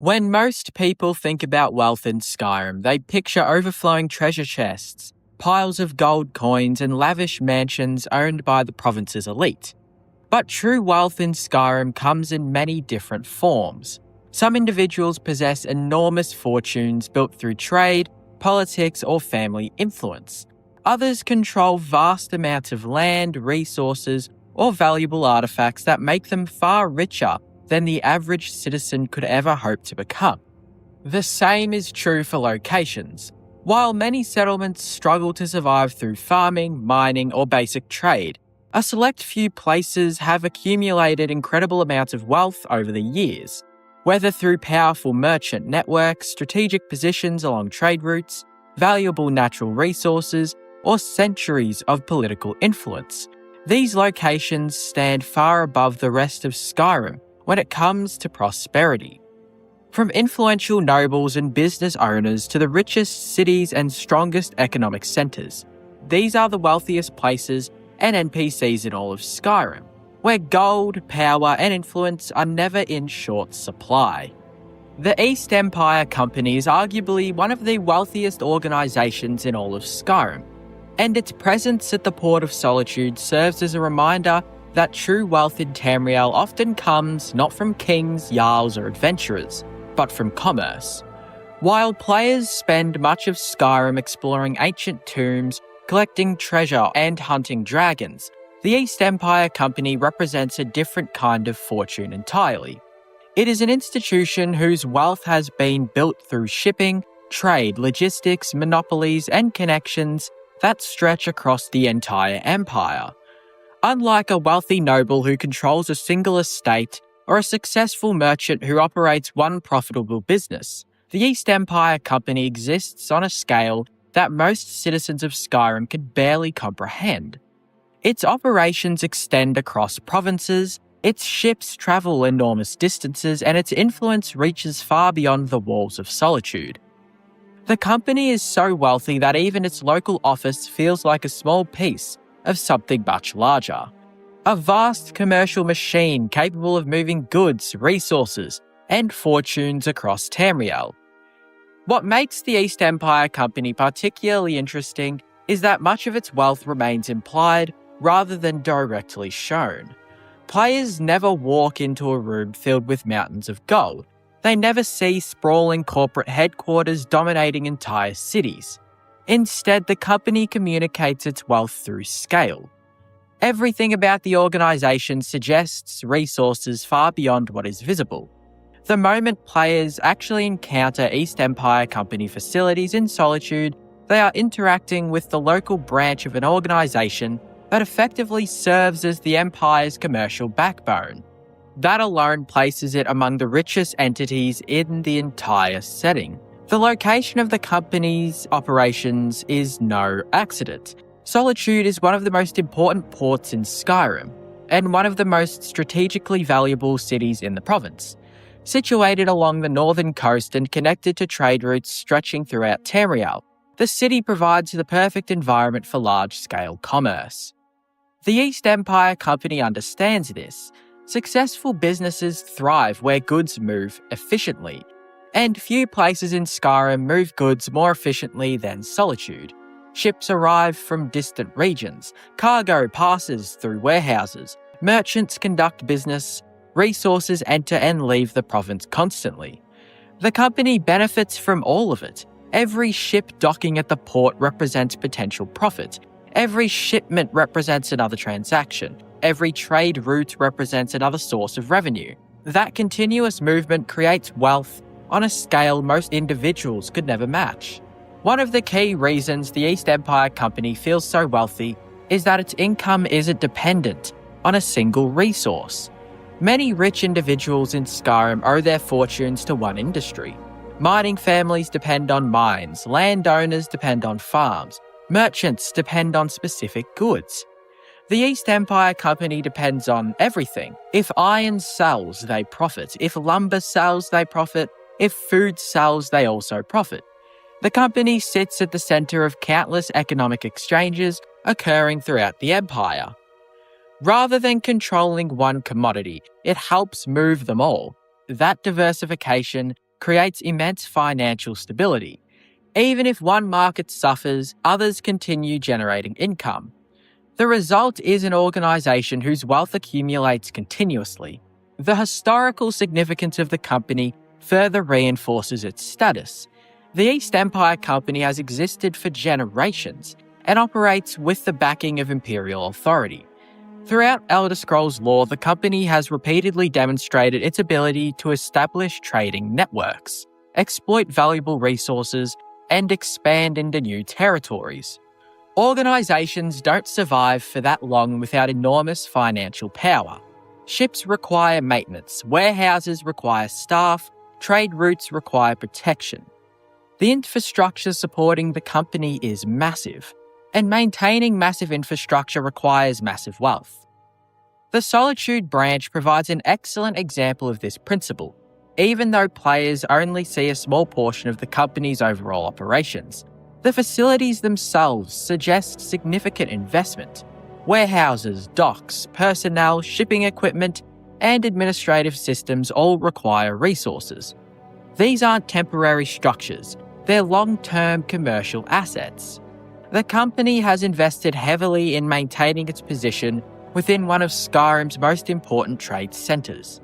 When most people think about wealth in Skyrim, they picture overflowing treasure chests, piles of gold coins, and lavish mansions owned by the province's elite. But true wealth in Skyrim comes in many different forms. Some individuals possess enormous fortunes built through trade, politics, or family influence. Others control vast amounts of land, resources, or valuable artifacts that make them far richer than the average citizen could ever hope to become. The same is true for locations. While many settlements struggle to survive through farming, mining, or basic trade, a select few places have accumulated incredible amounts of wealth over the years. Whether through powerful merchant networks, strategic positions along trade routes, valuable natural resources, or centuries of political influence, these locations stand far above the rest of Skyrim when it comes to prosperity. From influential nobles and business owners to the richest cities and strongest economic centres, these are the wealthiest places and NPCs in all of Skyrim, where gold, power, and influence are never in short supply. The East Empire Company is arguably one of the wealthiest organisations in all of Skyrim, and its presence at the Port of Solitude serves as a reminder that true wealth in Tamriel often comes not from kings, jarls, or adventurers, but from commerce. While players spend much of Skyrim exploring ancient tombs, collecting treasure, and hunting dragons, the East Empire Company represents a different kind of fortune entirely. It is an institution whose wealth has been built through shipping, trade, logistics, monopolies, and connections that stretch across the entire empire. Unlike a wealthy noble who controls a single estate or a successful merchant who operates one profitable business, the East Empire Company exists on a scale that most citizens of Skyrim can barely comprehend. Its operations extend across provinces, its ships travel enormous distances, and its influence reaches far beyond the walls of Solitude. The company is so wealthy that even its local office feels like a small piece of something much larger. A vast commercial machine capable of moving goods, resources, and fortunes across Tamriel. What makes the East Empire Company particularly interesting is that much of its wealth remains implied rather than directly shown. Players never walk into a room filled with mountains of gold. They never see sprawling corporate headquarters dominating entire cities. Instead, the company communicates its wealth through scale. Everything about the organisation suggests resources far beyond what is visible. The moment players actually encounter East Empire Company facilities in Solitude, they are interacting with the local branch of an organisation that effectively serves as the Empire's commercial backbone. That alone places it among the richest entities in the entire setting. The location of the company's operations is no accident. Solitude is one of the most important ports in Skyrim, and one of the most strategically valuable cities in the province. Situated along the northern coast and connected to trade routes stretching throughout Tamriel, the city provides the perfect environment for large-scale commerce. The East Empire Company understands this. Successful businesses thrive where goods move efficiently, and few places in Skyrim move goods more efficiently than Solitude. Ships arrive from distant regions, cargo passes through warehouses, merchants conduct business, resources enter and leave the province constantly. The company benefits from all of it. Every ship docking at the port represents potential profit. Every shipment represents another transaction. Every trade route represents another source of revenue. That continuous movement creates wealth on a scale most individuals could never match. One of the key reasons the East Empire Company feels so wealthy is that its income isn't dependent on a single resource. Many rich individuals in Skyrim owe their fortunes to one industry. Mining families depend on mines, landowners depend on farms, merchants depend on specific goods. The East Empire Company depends on everything. If iron sells, they profit. If lumber sells, they profit. If food sells, they also profit. The company sits at the centre of countless economic exchanges occurring throughout the empire. Rather than controlling one commodity, it helps move them all. That diversification creates immense financial stability. Even if one market suffers, others continue generating income. The result is an organization whose wealth accumulates continuously. The historical significance of the company further reinforces its status. The East Empire Company has existed for generations and operates with the backing of imperial authority. Throughout Elder Scrolls lore, the company has repeatedly demonstrated its ability to establish trading networks, exploit valuable resources, and expand into new territories. Organizations don't survive for that long without enormous financial power. Ships require maintenance, warehouses require staff, trade routes require protection. The infrastructure supporting the company is massive, and maintaining massive infrastructure requires massive wealth. The Solitude branch provides an excellent example of this principle, even though players only see a small portion of the company's overall operations. The facilities themselves suggest significant investment. Warehouses, docks, personnel, shipping equipment, and administrative systems all require resources. These aren't temporary structures, they're long-term commercial assets. The company has invested heavily in maintaining its position within one of Skyrim's most important trade centres.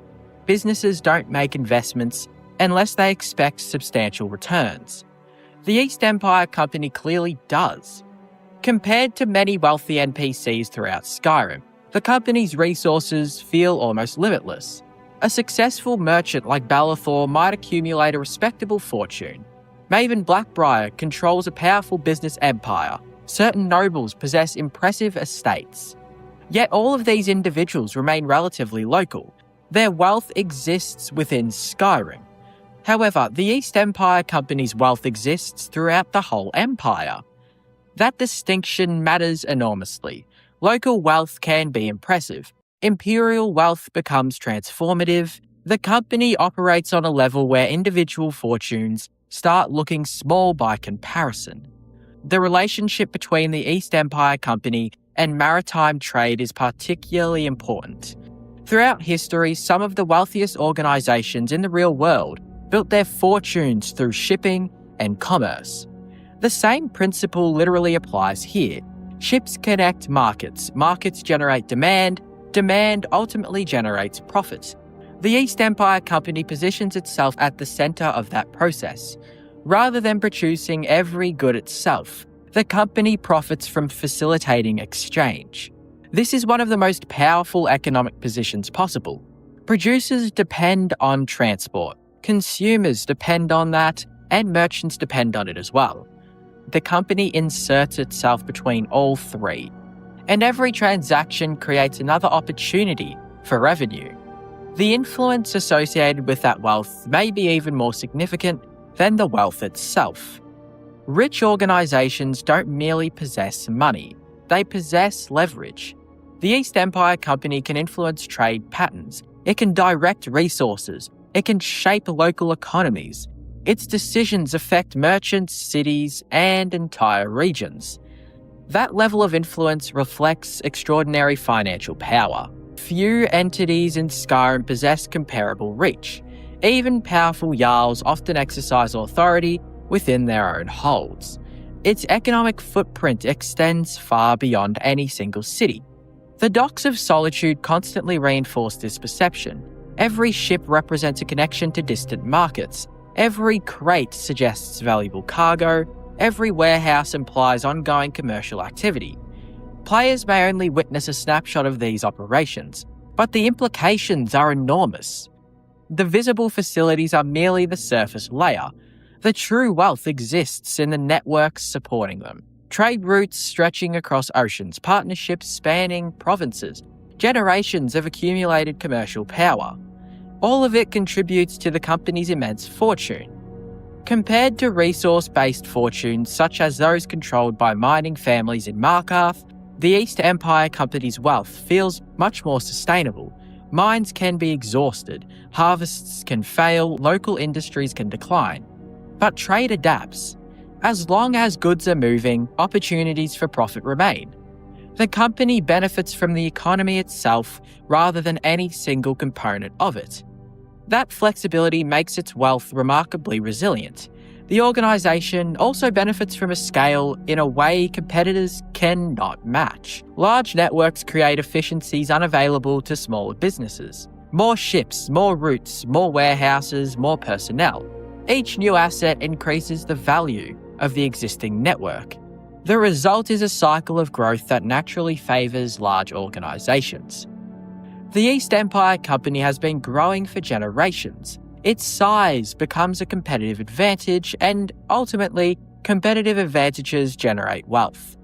Businesses don't make investments unless they expect substantial returns. The East Empire Company clearly does. Compared to many wealthy NPCs throughout Skyrim, the company's resources feel almost limitless. A successful merchant like Balathor might accumulate a respectable fortune. Maven Blackbriar controls a powerful business empire. Certain nobles possess impressive estates. Yet all of these individuals remain relatively local. Their wealth exists within Skyrim. However, the East Empire Company's wealth exists throughout the whole empire. That distinction matters enormously. Local wealth can be impressive. Imperial wealth becomes transformative. The company operates on a level where individual fortunes start looking small by comparison. The relationship between the East Empire Company and maritime trade is particularly important. Throughout history, some of the wealthiest organizations in the real world built their fortunes through shipping and commerce. The same principle literally applies here. Ships connect markets, markets generate demand, demand ultimately generates profit. The East Empire Company positions itself at the center of that process. Rather than producing every good itself, the company profits from facilitating exchange. This is one of the most powerful economic positions possible. Producers depend on transport, consumers depend on that, and merchants depend on it as well. The company inserts itself between all three, and every transaction creates another opportunity for revenue. The influence associated with that wealth may be even more significant than the wealth itself. Rich organizations don't merely possess money, they possess leverage. The East Empire Company can influence trade patterns, it can direct resources, it can shape local economies. Its decisions affect merchants, cities, and entire regions. That level of influence reflects extraordinary financial power. Few entities in Skyrim possess comparable reach. Even powerful Jarls often exercise authority within their own holds. Its economic footprint extends far beyond any single city. The docks of Solitude constantly reinforce this perception. Every ship represents a connection to distant markets. Every crate suggests valuable cargo. Every warehouse implies ongoing commercial activity. Players may only witness a snapshot of these operations, but the implications are enormous. The visible facilities are merely the surface layer. The true wealth exists in the networks supporting them. Trade routes stretching across oceans, partnerships spanning provinces, generations of accumulated commercial power. All of it contributes to the company's immense fortune. Compared to resource-based fortunes such as those controlled by mining families in Markarth, the East Empire Company's wealth feels much more sustainable. Mines can be exhausted, harvests can fail, local industries can decline. But trade adapts. As long as goods are moving, opportunities for profit remain. The company benefits from the economy itself rather than any single component of it. That flexibility makes its wealth remarkably resilient. The organisation also benefits from a scale in a way competitors cannot match. Large networks create efficiencies unavailable to smaller businesses. More ships, more routes, more warehouses, more personnel. Each new asset increases the value of the existing network. The result is a cycle of growth that naturally favours large organisations. The East Empire Company has been growing for generations. Its size becomes a competitive advantage, and ultimately, competitive advantages generate wealth.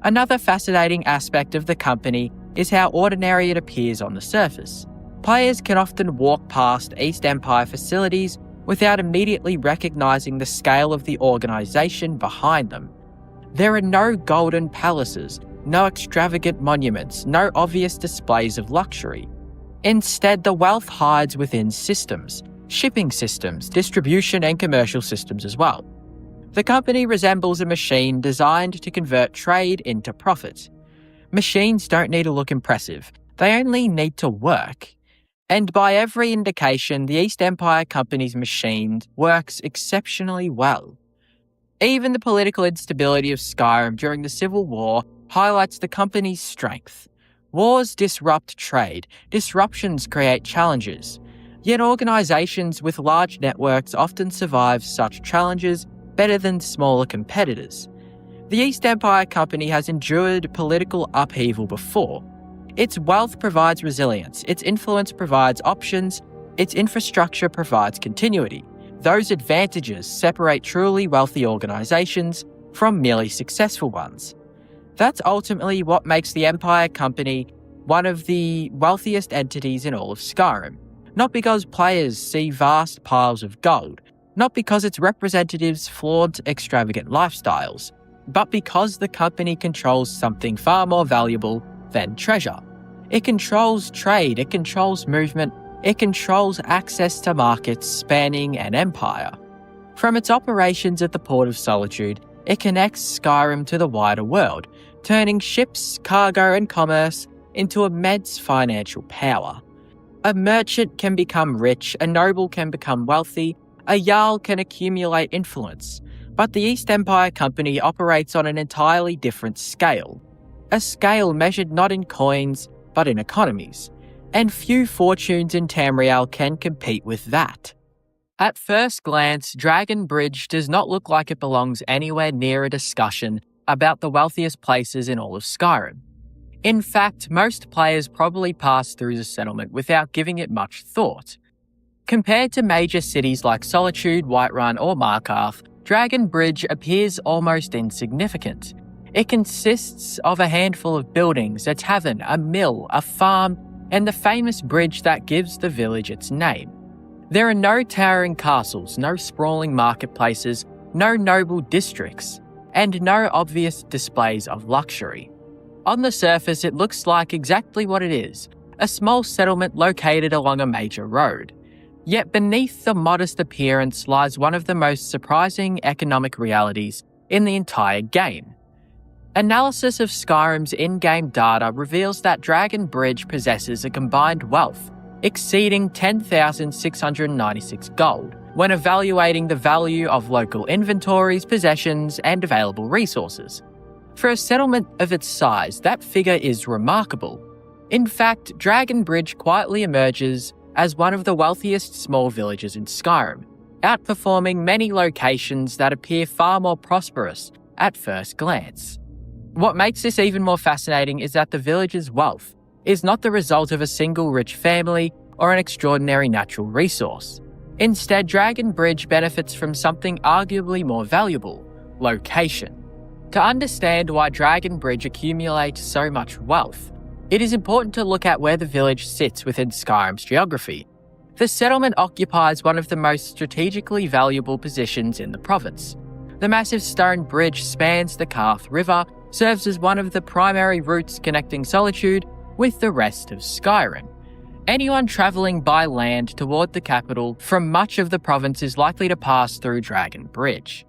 Another fascinating aspect of the company is how ordinary it appears on the surface. Players can often walk past East Empire facilities without immediately recognising the scale of the organisation behind them. There are no golden palaces, no extravagant monuments, no obvious displays of luxury. Instead, the wealth hides within systems, shipping systems, distribution and commercial systems as well. The company resembles a machine designed to convert trade into profit. Machines don't need to look impressive, they only need to work. And by every indication, the East Empire Company's machine works exceptionally well. Even the political instability of Skyrim during the Civil War highlights the company's strength. Wars disrupt trade, disruptions create challenges. Yet organisations with large networks often survive such challenges better than smaller competitors. The East Empire Company has endured political upheaval before. Its wealth provides resilience, its influence provides options, its infrastructure provides continuity. Those advantages separate truly wealthy organisations from merely successful ones. That's ultimately what makes the Empire Company one of the wealthiest entities in all of Skyrim. Not because players see vast piles of gold, not because its representatives flaunt extravagant lifestyles, but because the company controls something far more valuable than treasure. It controls trade, it controls movement, it controls access to markets spanning an empire. From its operations at the Port of Solitude, it connects Skyrim to the wider world, turning ships, cargo and commerce into immense financial power. A merchant can become rich, a noble can become wealthy, a jarl can accumulate influence. But the East Empire Company operates on an entirely different scale. A scale measured not in coins, but in economies. And few fortunes in Tamriel can compete with that. At first glance, Dragon Bridge does not look like it belongs anywhere near a discussion about the wealthiest places in all of Skyrim. In fact, most players probably pass through the settlement without giving it much thought. Compared to major cities like Solitude, Whiterun or Markarth, Dragon Bridge appears almost insignificant. It consists of a handful of buildings, a tavern, a mill, a farm, and the famous bridge that gives the village its name. There are no towering castles, no sprawling marketplaces, no noble districts, and no obvious displays of luxury. On the surface, it looks like exactly what it is, a small settlement located along a major road. Yet beneath the modest appearance lies one of the most surprising economic realities in the entire game. Analysis of Skyrim's in-game data reveals that Dragon Bridge possesses a combined wealth exceeding 10,696 gold when evaluating the value of local inventories, possessions, and available resources. For a settlement of its size, that figure is remarkable. In fact, Dragon Bridge quietly emerges as one of the wealthiest small villages in Skyrim, outperforming many locations that appear far more prosperous at first glance. What makes this even more fascinating is that the village's wealth is not the result of a single rich family or an extraordinary natural resource. Instead, Dragon Bridge benefits from something arguably more valuable: location. To understand why Dragon Bridge accumulates so much wealth, it is important to look at where the village sits within Skyrim's geography. The settlement occupies one of the most strategically valuable positions in the province. The massive stone bridge spans the Karth River, serves as one of the primary routes connecting Solitude with the rest of Skyrim. Anyone travelling by land toward the capital from much of the province is likely to pass through Dragon Bridge.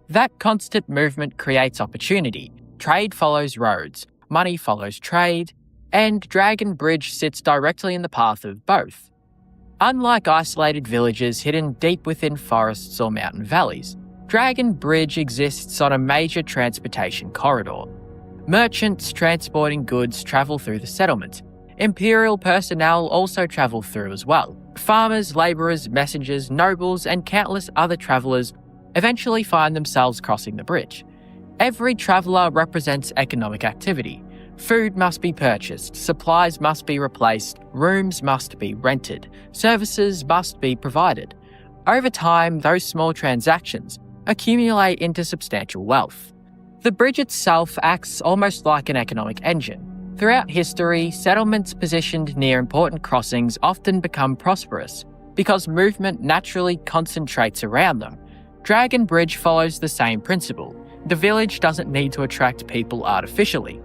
That constant movement creates opportunity. Trade follows roads, money follows trade, and Dragon Bridge sits directly in the path of both. Unlike isolated villages hidden deep within forests or mountain valleys, Dragon Bridge exists on a major transportation corridor. Merchants transporting goods travel through the settlement. Imperial personnel also travel through as well. Farmers, labourers, messengers, nobles, and countless other travellers eventually find themselves crossing the bridge. Every traveller represents economic activity. Food must be purchased, supplies must be replaced, rooms must be rented, services must be provided. Over time, those small transactions accumulate into substantial wealth. The bridge itself acts almost like an economic engine. Throughout history, settlements positioned near important crossings often become prosperous because movement naturally concentrates around them. Dragon Bridge follows the same principle. The village doesn't need to attract people artificially.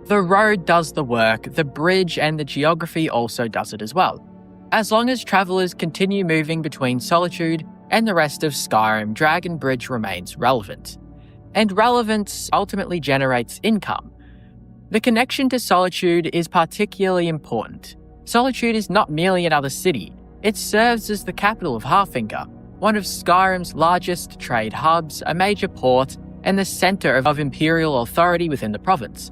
The road does the work, the bridge and the geography also does it as well. As long as travellers continue moving between Solitude and the rest of Skyrim, Dragon Bridge remains relevant. And relevance ultimately generates income. The connection to Solitude is particularly important. Solitude is not merely another city, it serves as the capital of Harfinger, one of Skyrim's largest trade hubs, a major port, and the centre of imperial authority within the province.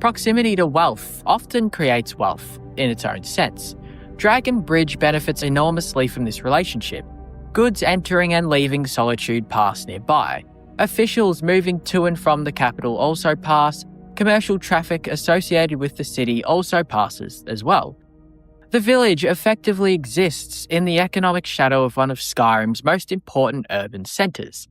Proximity to wealth often creates wealth in its own sense. Dragon Bridge benefits enormously from this relationship. Goods entering and leaving Solitude pass nearby. Officials moving to and from the capital also pass. Commercial traffic associated with the city also passes as well. The village effectively exists in the economic shadow of one of Skyrim's most important urban centres.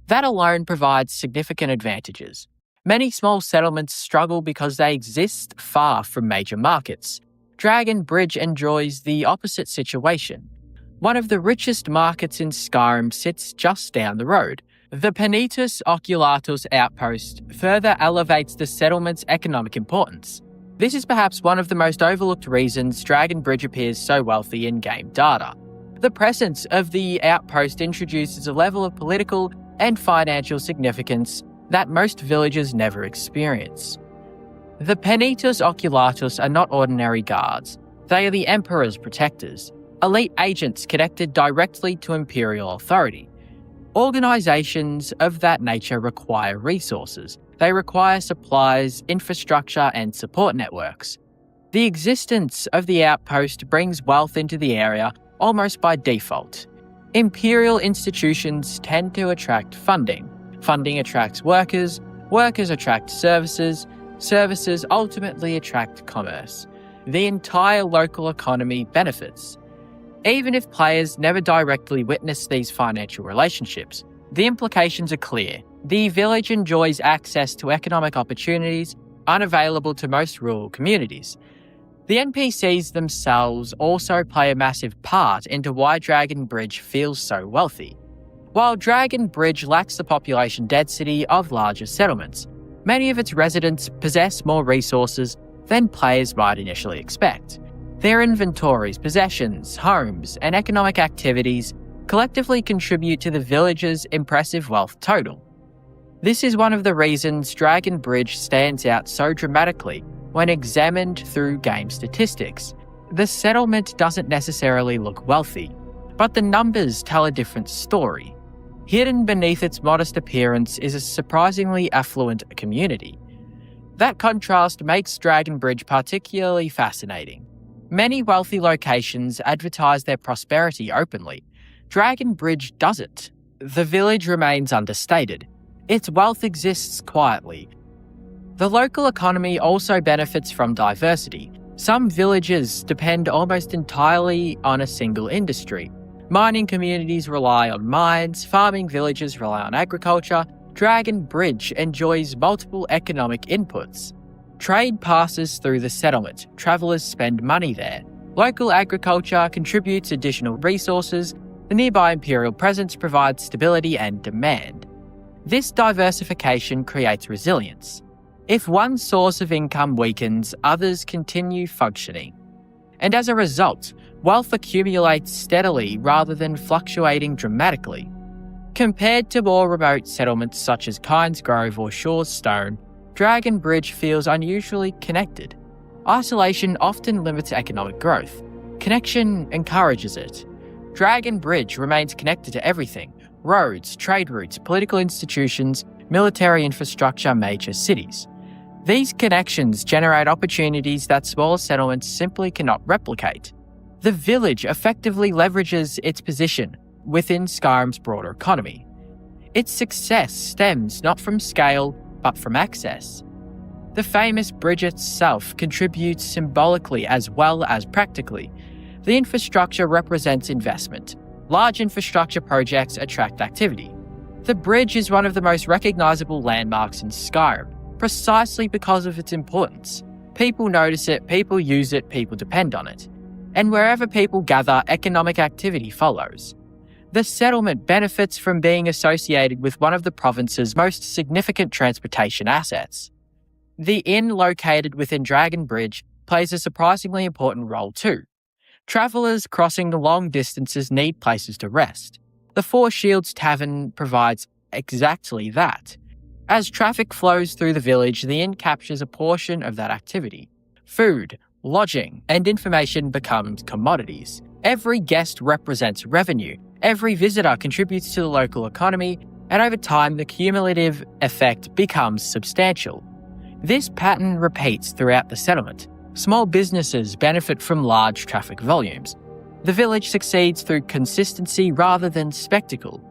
That alone provides significant advantages. Many small settlements struggle because they exist far from major markets. Dragon Bridge enjoys the opposite situation. One of the richest markets in Skyrim sits just down the road. The Penitus Oculatus outpost further elevates the settlement's economic importance. This is perhaps one of the most overlooked reasons Dragon Bridge appears so wealthy in game data. The presence of the outpost introduces a level of political and financial significance that most villagers never experience. The Penitus Oculatus are not ordinary guards. They are the Emperor's protectors, elite agents connected directly to Imperial authority. Organisations of that nature require resources. They require supplies, infrastructure, and support networks. The existence of the outpost brings wealth into the area almost by default. Imperial institutions tend to attract funding. Funding attracts workers, workers attract services, services ultimately attract commerce. The entire local economy benefits. Even if players never directly witness these financial relationships, the implications are clear. The village enjoys access to economic opportunities unavailable to most rural communities. The NPCs themselves also play a massive part into why Dragon Bridge feels so wealthy. While Dragon Bridge lacks the population density of larger settlements, many of its residents possess more resources than players might initially expect. Their inventories, possessions, homes, and economic activities collectively contribute to the village's impressive wealth total. This is one of the reasons Dragon Bridge stands out so dramatically when examined through game statistics. The settlement doesn't necessarily look wealthy, but the numbers tell a different story. Hidden beneath its modest appearance is a surprisingly affluent community. That contrast makes Dragon Bridge particularly fascinating. Many wealthy locations advertise their prosperity openly. Dragon Bridge doesn't. The village remains understated. Its wealth exists quietly. The local economy also benefits from diversity. Some villages depend almost entirely on a single industry. Mining communities rely on mines, farming villages rely on agriculture. Dragon Bridge enjoys multiple economic inputs. Trade passes through the settlement. Travellers spend money there. Local agriculture contributes additional resources. The nearby Imperial presence provides stability and demand. This diversification creates resilience. If one source of income weakens, others continue functioning. And as a result, wealth accumulates steadily rather than fluctuating dramatically. Compared to more remote settlements such as Kynes Grove or Shaw's Stone, Dragon Bridge feels unusually connected. Isolation often limits economic growth. Connection encourages it. Dragon Bridge remains connected to everything: roads, trade routes, political institutions, military infrastructure, major cities. These connections generate opportunities that smaller settlements simply cannot replicate. The village effectively leverages its position within Skyrim's broader economy. Its success stems not from scale, but from access. The famous bridge itself contributes symbolically as well as practically. The infrastructure represents investment. Large infrastructure projects attract activity. The bridge is one of the most recognizable landmarks in Skyrim, precisely because of its importance. People notice it, people use it, people depend on it. And wherever people gather, economic activity follows. The settlement benefits from being associated with one of the province's most significant transportation assets. The inn located within Dragon Bridge plays a surprisingly important role too. Travellers crossing long distances need places to rest. The Four Shields Tavern provides exactly that. As traffic flows through the village, the inn captures a portion of that activity. Food, lodging, and information becomes commodities. Every guest represents revenue. Every visitor contributes to the local economy, and over time, the cumulative effect becomes substantial. This pattern repeats throughout the settlement. Small businesses benefit from large traffic volumes. The village succeeds through consistency rather than spectacle.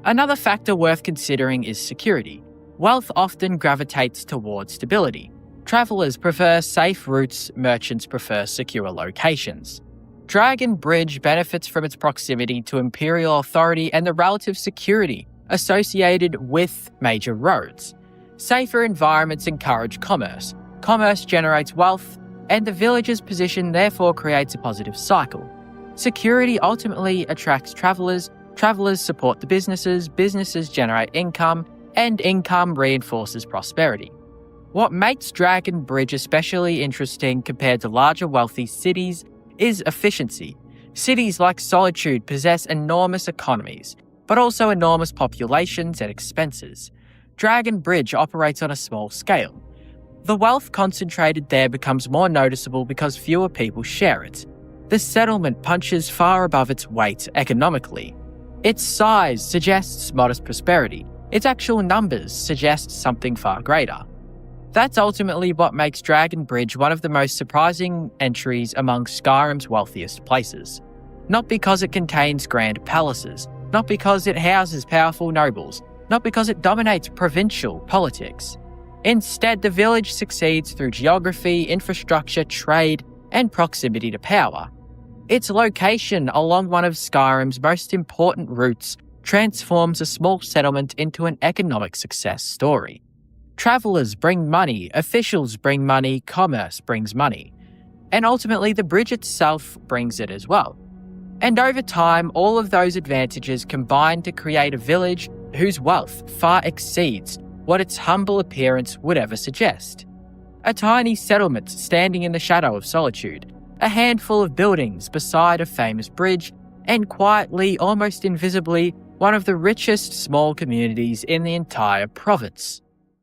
Another factor worth considering is security. Wealth often gravitates towards stability. Travellers prefer safe routes, merchants prefer secure locations. Dragon Bridge benefits from its proximity to imperial authority and the relative security associated with major roads. Safer environments encourage commerce. Commerce generates wealth, and the village's position therefore creates a positive cycle. Security ultimately attracts travellers, travellers support the businesses, businesses generate income, and income reinforces prosperity. What makes Dragon Bridge especially interesting compared to larger wealthy cities is efficiency. Cities like Solitude possess enormous economies, but also enormous populations and expenses. Dragon Bridge operates on a small scale. The wealth concentrated there becomes more noticeable because fewer people share it. The settlement punches far above its weight economically. Its size suggests modest prosperity. Its actual numbers suggest something far greater. That's ultimately what makes Dragon Bridge one of the most surprising entries among Skyrim's wealthiest places. Not because it contains grand palaces, not because it houses powerful nobles, not because it dominates provincial politics. Instead, the village succeeds through geography, infrastructure, trade, and proximity to power. Its location along one of Skyrim's most important routes transforms a small settlement into an economic success story. Travellers bring money, officials bring money, commerce brings money. And ultimately, the bridge itself brings it as well. And over time, all of those advantages combine to create a village whose wealth far exceeds what its humble appearance would ever suggest. A tiny settlement standing in the shadow of Solitude, a handful of buildings beside a famous bridge, and quietly, almost invisibly, one of the richest small communities in the entire province.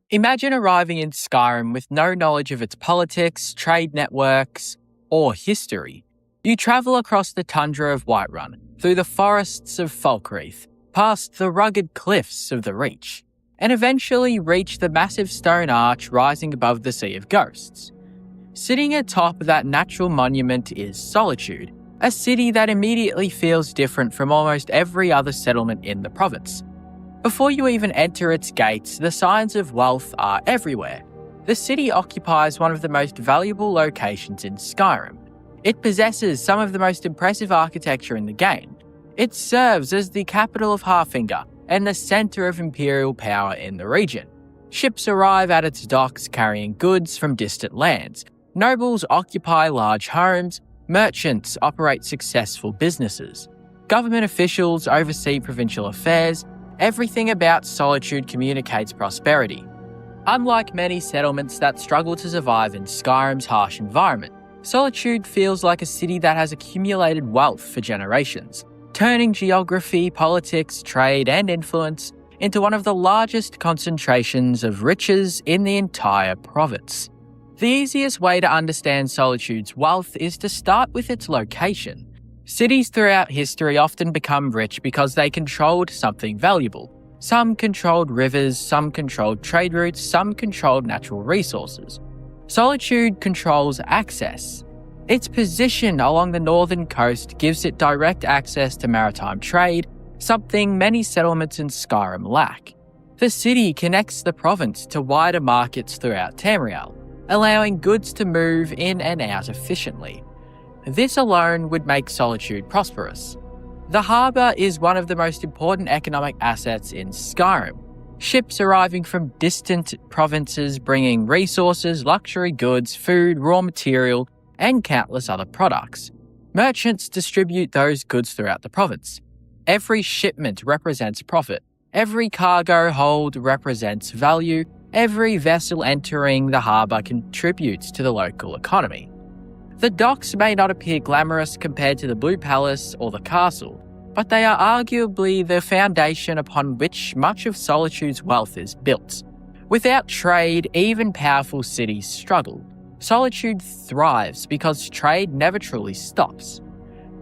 Imagine arriving in Skyrim with no knowledge of its politics, trade networks, or history. You travel across the tundra of Whiterun, through the forests of Falkreath, past the rugged cliffs of the Reach, and eventually reach the massive stone arch rising above the Sea of Ghosts. Sitting atop that natural monument is Solitude, a city that immediately feels different from almost every other settlement in the province. Before you even enter its gates, the signs of wealth are everywhere. The city occupies one of the most valuable locations in Skyrim. It possesses some of the most impressive architecture in the game. It serves as the capital of Harfinger and the centre of imperial power in the region. Ships arrive at its docks carrying goods from distant lands. Nobles occupy large homes. Merchants operate successful businesses. Government officials oversee provincial affairs. Everything about Solitude communicates prosperity. Unlike many settlements that struggle to survive in Skyrim's harsh environment, Solitude feels like a city that has accumulated wealth for generations, turning geography, politics, trade, and influence into one of the largest concentrations of riches in the entire province. The easiest way to understand solitude's wealth is to start with its location. Cities throughout history often become rich because they controlled something valuable. Some controlled rivers, some controlled trade routes, some controlled natural resources. Solitude controls access. Its position along the northern coast gives it direct access to maritime trade, something many settlements in Skyrim lack. The city connects the province to wider markets throughout Tamriel, allowing goods to move in and out efficiently. This alone would make Solitude prosperous. The harbour is one of the most important economic assets in Skyrim. Ships arriving from distant provinces bringing resources, luxury goods, food, raw material, and countless other products. Merchants distribute those goods throughout the province. Every shipment represents profit. Every cargo hold represents value. Every vessel entering the harbour contributes to the local economy. The docks may not appear glamorous compared to the Blue Palace or the castle, but they are arguably the foundation upon which much of Solitude's wealth is built. Without trade, even powerful cities struggle. Solitude thrives because trade never truly stops.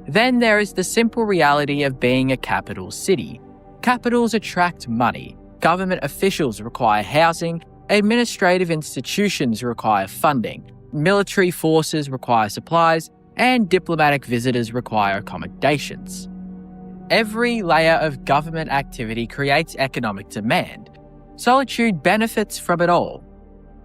Then there is the simple reality of being a capital city. Capitals attract money. Government officials require housing. Administrative institutions require funding. Military forces require supplies, and diplomatic visitors require accommodations. Every layer of government activity creates economic demand. Solitude benefits from it all.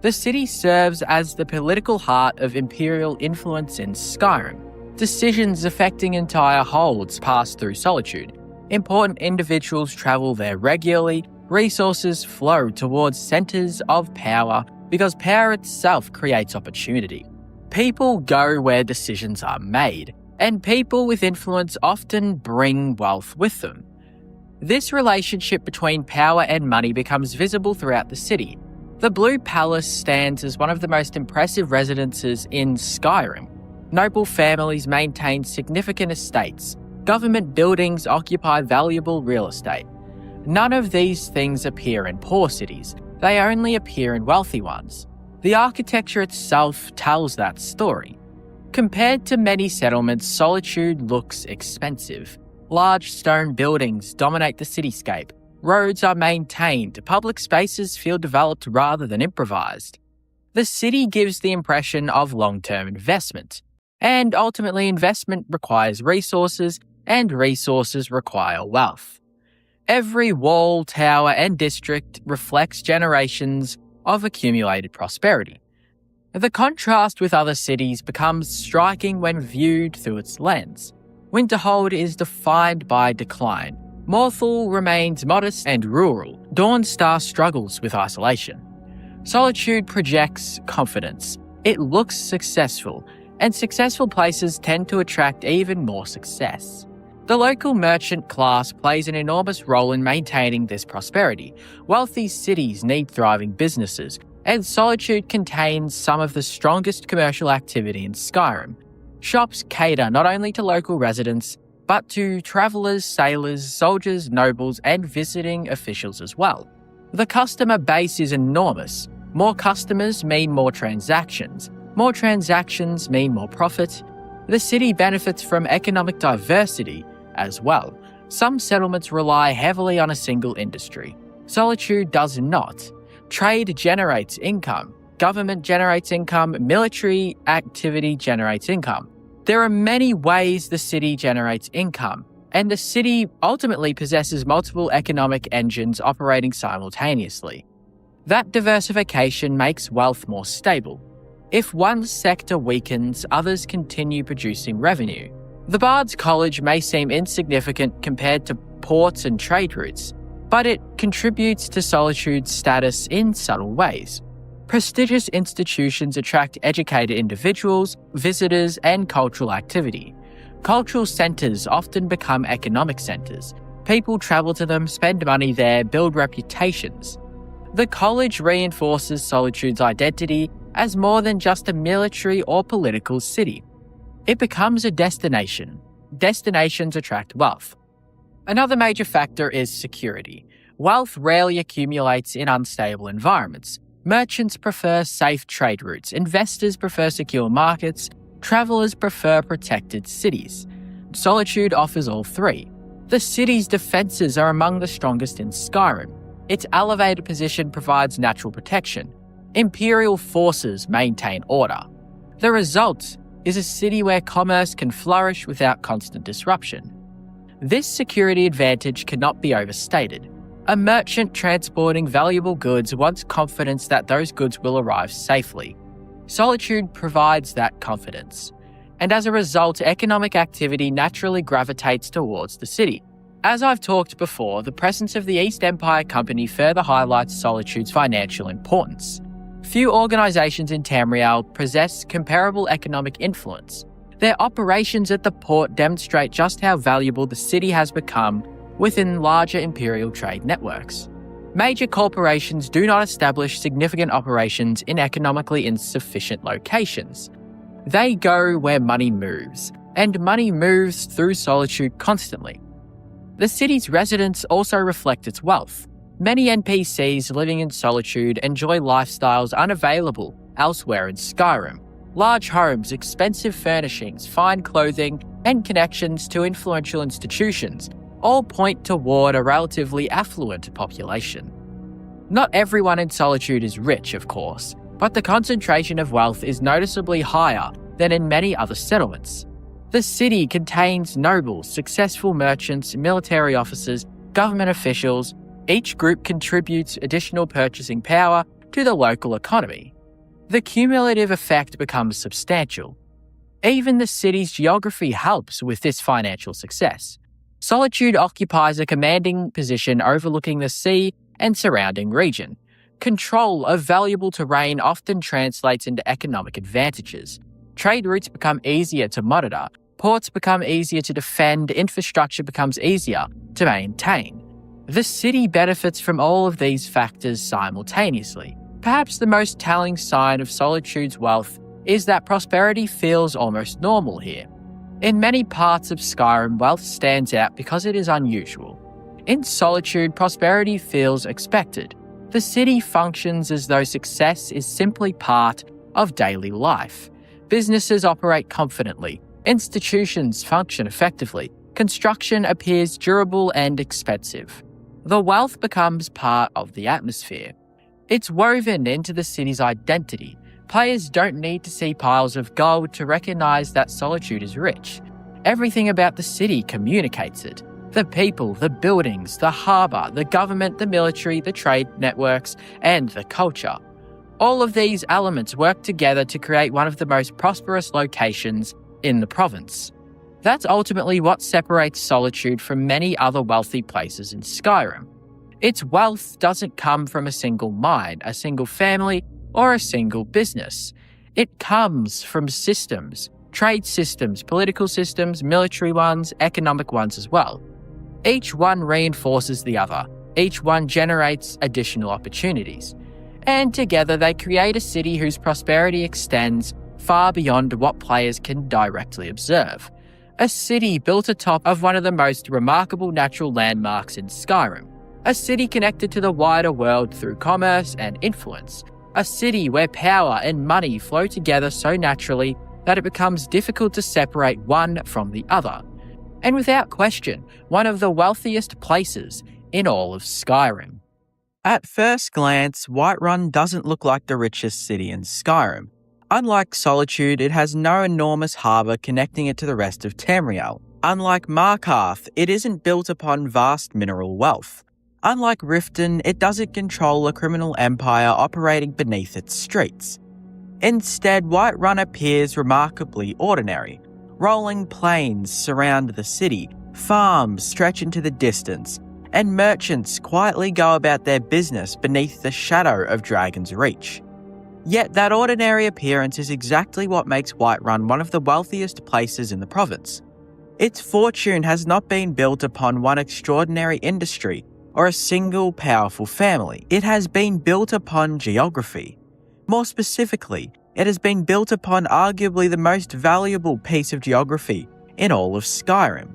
The city serves as the political heart of imperial influence in Skyrim. Decisions affecting entire holds pass through Solitude. Important individuals travel there regularly. Resources flow towards centres of power because power itself creates opportunity. People go where decisions are made, and people with influence often bring wealth with them. This relationship between power and money becomes visible throughout the city. The Blue Palace stands as one of the most impressive residences in Skyrim. Noble families maintain significant estates. Government buildings occupy valuable real estate. None of these things appear in poor cities. They only appear in wealthy ones. The architecture itself tells that story. Compared to many settlements, Solitude looks expensive. Large stone buildings dominate the cityscape. Roads are maintained. Public spaces feel developed rather than improvised. The city gives the impression of long-term investment. And ultimately, investment requires resources, and resources require wealth. Every wall, tower, and district reflects generations of accumulated prosperity. The contrast with other cities becomes striking when viewed through its lens. Winterhold is defined by decline. Morthal remains modest and rural. Dawnstar struggles with isolation. Solitude projects confidence. It looks successful, and successful places tend to attract even more success. The local merchant class plays an enormous role in maintaining this prosperity. Wealthy cities need thriving businesses, and Solitude contains some of the strongest commercial activity in Skyrim. Shops cater not only to local residents, but to travellers, sailors, soldiers, nobles, and visiting officials as well. The customer base is enormous. More customers mean more transactions. More transactions mean more profit. The city benefits from economic diversity as well. Some settlements rely heavily on a single industry. Solitude does not. Trade generates income. Government generates income. Military activity generates income. There are many ways the city generates income, and the city ultimately possesses multiple economic engines operating simultaneously. That diversification makes wealth more stable. If one sector weakens, others continue producing revenue. The Bard's College may seem insignificant compared to ports and trade routes, but it contributes to Solitude's status in subtle ways. Prestigious institutions attract educated individuals, visitors, and cultural activity. Cultural centres often become economic centres. People travel to them, spend money there, build reputations. The college reinforces Solitude's identity as more than just a military or political city. It becomes a destination. Destinations attract wealth. Another major factor is security. Wealth rarely accumulates in unstable environments. Merchants prefer safe trade routes, investors prefer secure markets, travellers prefer protected cities. Solitude offers all three. The city's defences are among the strongest in Skyrim. Its elevated position provides natural protection. Imperial forces maintain order. The result is a city where commerce can flourish without constant disruption. This security advantage cannot be overstated. A merchant transporting valuable goods wants confidence that those goods will arrive safely. Solitude provides that confidence, and as a result, economic activity naturally gravitates towards the city. As I've talked before, the presence of the East Empire Company further highlights Solitude's financial importance. Few organisations in Tamriel possess comparable economic influence. Their operations at the port demonstrate just how valuable the city has become within larger imperial trade networks. Major corporations do not establish significant operations in economically insufficient locations. They go where money moves, and money moves through Solitude constantly. The city's residents also reflect its wealth. Many NPCs living in Solitude enjoy lifestyles unavailable elsewhere in Skyrim. Large homes, expensive furnishings, fine clothing, and connections to influential institutions all point toward a relatively affluent population. Not everyone in Solitude is rich, of course, but the concentration of wealth is noticeably higher than in many other settlements. The city contains nobles, successful merchants, military officers, government officials. Each group contributes additional purchasing power to the local economy. The cumulative effect becomes substantial. Even the city's geography helps with this financial success. Solitude occupies a commanding position overlooking the sea and surrounding region. Control of valuable terrain often translates into economic advantages. Trade routes become easier to monitor, ports become easier to defend, infrastructure becomes easier to maintain. The city benefits from all of these factors simultaneously. Perhaps the most telling sign of Solitude's wealth is that prosperity feels almost normal here. In many parts of Skyrim, wealth stands out because it is unusual. In Solitude, prosperity feels expected. The city functions as though success is simply part of daily life. Businesses operate confidently. Institutions function effectively. Construction appears durable and expensive. The wealth becomes part of the atmosphere. It's woven into the city's identity. Players don't need to see piles of gold to recognize that Solitude is rich. Everything about the city communicates it. The people, the buildings, the harbour, the government, the military, the trade networks, and the culture. All of these elements work together to create one of the most prosperous locations in the province. That's ultimately what separates Solitude from many other wealthy places in Skyrim. Its wealth doesn't come from a single mine, a single family, or a single business. It comes from systems, trade systems, political systems, military ones, economic ones as well. Each one reinforces the other. Each one generates additional opportunities. And together they create a city whose prosperity extends far beyond what players can directly observe. A city built atop of one of the most remarkable natural landmarks in Skyrim. A city connected to the wider world through commerce and influence. A city where power and money flow together so naturally that it becomes difficult to separate one from the other. And without question, one of the wealthiest places in all of Skyrim. At first glance, Whiterun doesn't look like the richest city in Skyrim. Unlike Solitude, it has no enormous harbour connecting it to the rest of Tamriel. Unlike Markarth, it isn't built upon vast mineral wealth. Unlike Riften, it doesn't control a criminal empire operating beneath its streets. Instead, Whiterun appears remarkably ordinary. Rolling plains surround the city, farms stretch into the distance, and merchants quietly go about their business beneath the shadow of Dragon's Reach. Yet that ordinary appearance is exactly what makes Whiterun one of the wealthiest places in the province. Its fortune has not been built upon one extraordinary industry or a single powerful family. It has been built upon geography. More specifically, it has been built upon arguably the most valuable piece of geography in all of Skyrim,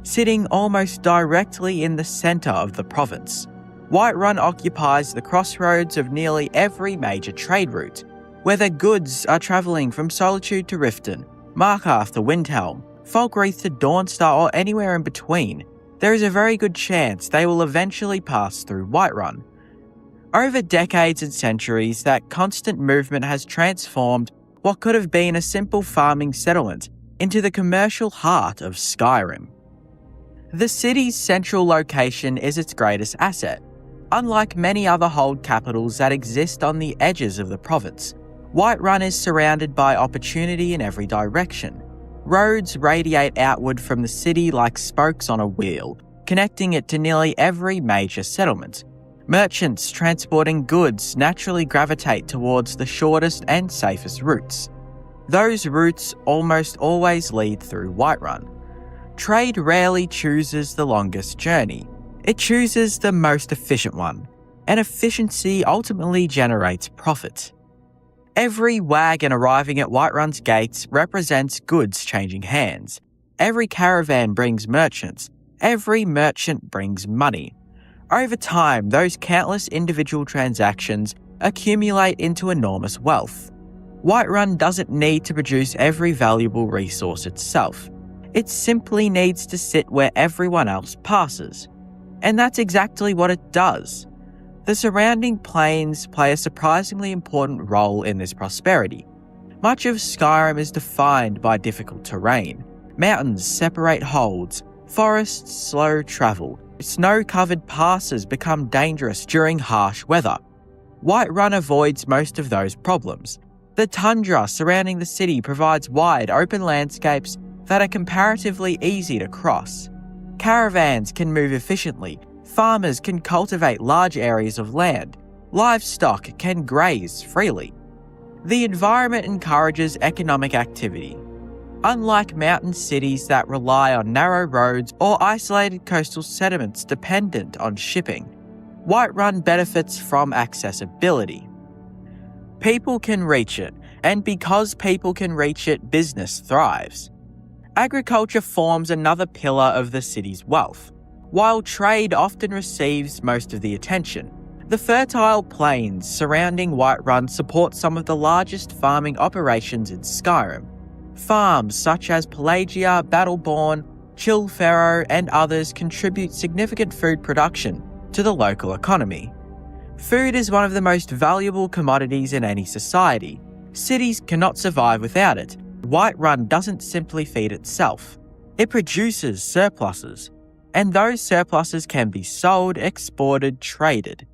sitting almost directly in the centre of the province. Whiterun occupies the crossroads of nearly every major trade route. Whether goods are travelling from Solitude to Riften, Markarth to Windhelm, Falkreath to Dawnstar, or anywhere in between, there is a very good chance they will eventually pass through Whiterun. Over decades and centuries, that constant movement has transformed what could have been a simple farming settlement into the commercial heart of Skyrim. The city's central location is its greatest asset. Unlike many other hold capitals that exist on the edges of the province, Whiterun is surrounded by opportunity in every direction. Roads radiate outward from the city like spokes on a wheel, connecting it to nearly every major settlement. Merchants transporting goods naturally gravitate towards the shortest and safest routes. Those routes almost always lead through Whiterun. Trade rarely chooses the longest journey. It chooses the most efficient one, and efficiency ultimately generates profit. Every wagon arriving at Whiterun's gates represents goods changing hands. Every caravan brings merchants. Every merchant brings money. Over time, those countless individual transactions accumulate into enormous wealth. Whiterun doesn't need to produce every valuable resource itself. It simply needs to sit where everyone else passes. And that's exactly what it does. The surrounding plains play a surprisingly important role in this prosperity. Much of Skyrim is defined by difficult terrain. Mountains separate holds, forests slow travel, snow-covered passes become dangerous during harsh weather. Whiterun avoids most of those problems. The tundra surrounding the city provides wide, open landscapes that are comparatively easy to cross. Caravans can move efficiently. Farmers can cultivate large areas of land. Livestock can graze freely. The environment encourages economic activity. Unlike mountain cities that rely on narrow roads or isolated coastal settlements dependent on shipping, Whiterun benefits from accessibility. People can reach it, and because people can reach it, business thrives. Agriculture forms another pillar of the city's wealth. While trade often receives most of the attention, the fertile plains surrounding Whiterun support some of the largest farming operations in Skyrim. Farms such as Pelagia, Battleborn, Chillferro, and others contribute significant food production to the local economy. Food is one of the most valuable commodities in any society. Cities cannot survive without it. Whiterun doesn't simply feed itself. It produces surpluses, and those surpluses can be sold, exported, traded.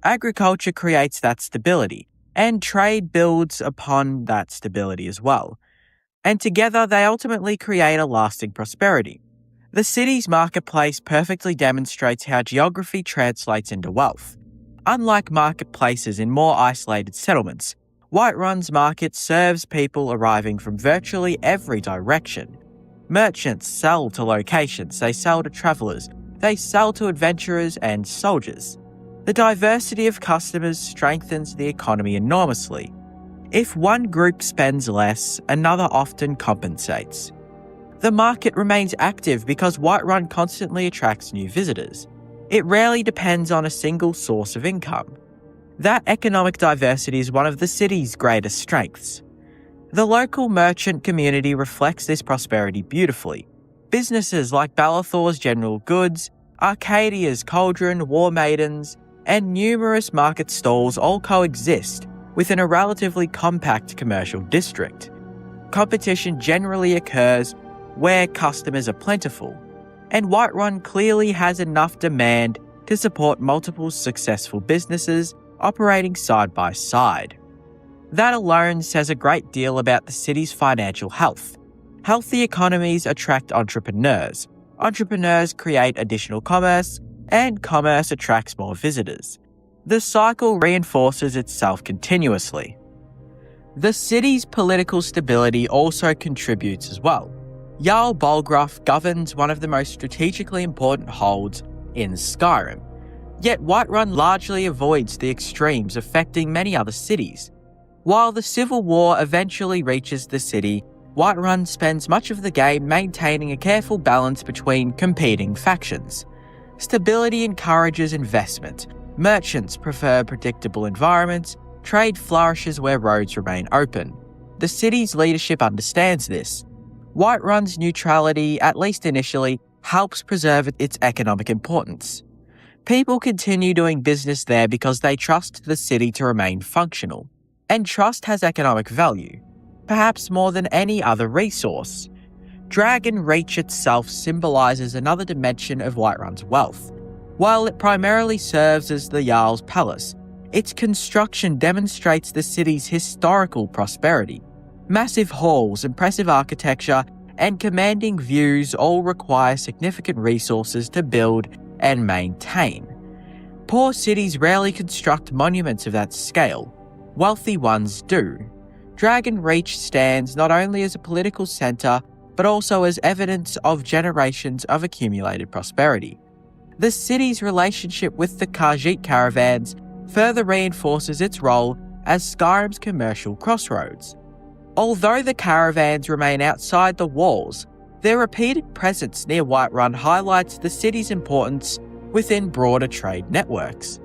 Agriculture creates that stability, and trade builds upon that stability as well. And together they ultimately create a lasting prosperity. The city's marketplace perfectly demonstrates how geography translates into wealth. Unlike marketplaces in more isolated settlements, Whiterun's market serves people arriving from virtually every direction. Merchants sell to locations, they sell to travellers, they sell to adventurers and soldiers. The diversity of customers strengthens the economy enormously. If one group spends less, another often compensates. The market remains active because Whiterun constantly attracts new visitors. It rarely depends on a single source of income. That economic diversity is one of the city's greatest strengths. The local merchant community reflects this prosperity beautifully. Businesses like Balathor's General Goods, Arcadia's Cauldron, War Maidens, and numerous market stalls all coexist within a relatively compact commercial district. Competition generally occurs where customers are plentiful, and Whiterun clearly has enough demand to support multiple successful businesses operating side by side. That alone says a great deal about the city's financial health. Healthy economies attract entrepreneurs. Entrepreneurs create additional commerce, and commerce attracts more visitors. The cycle reinforces itself continuously. The city's political stability also contributes as well. Jarl Bolgraf governs one of the most strategically important holds in Skyrim, yet Whiterun largely avoids the extremes affecting many other cities. While the civil war eventually reaches the city, Whiterun spends much of the game maintaining a careful balance between competing factions. Stability encourages investment. Merchants prefer predictable environments. Trade flourishes where roads remain open. The city's leadership understands this. Whiterun's neutrality, at least initially, helps preserve its economic importance. People continue doing business there because they trust the city to remain functional. And trust has economic value, perhaps more than any other resource. Dragon Reach itself symbolises another dimension of Whiterun's wealth. While it primarily serves as the Jarl's palace, its construction demonstrates the city's historical prosperity. Massive halls, impressive architecture, and commanding views all require significant resources to build and maintain. Poor cities rarely construct monuments of that scale. Wealthy ones do. Dragon Reach stands not only as a political centre, but also as evidence of generations of accumulated prosperity. The city's relationship with the Khajiit caravans further reinforces its role as Skyrim's commercial crossroads. Although the caravans remain outside the walls, their repeated presence near Whiterun highlights the city's importance within broader trade networks.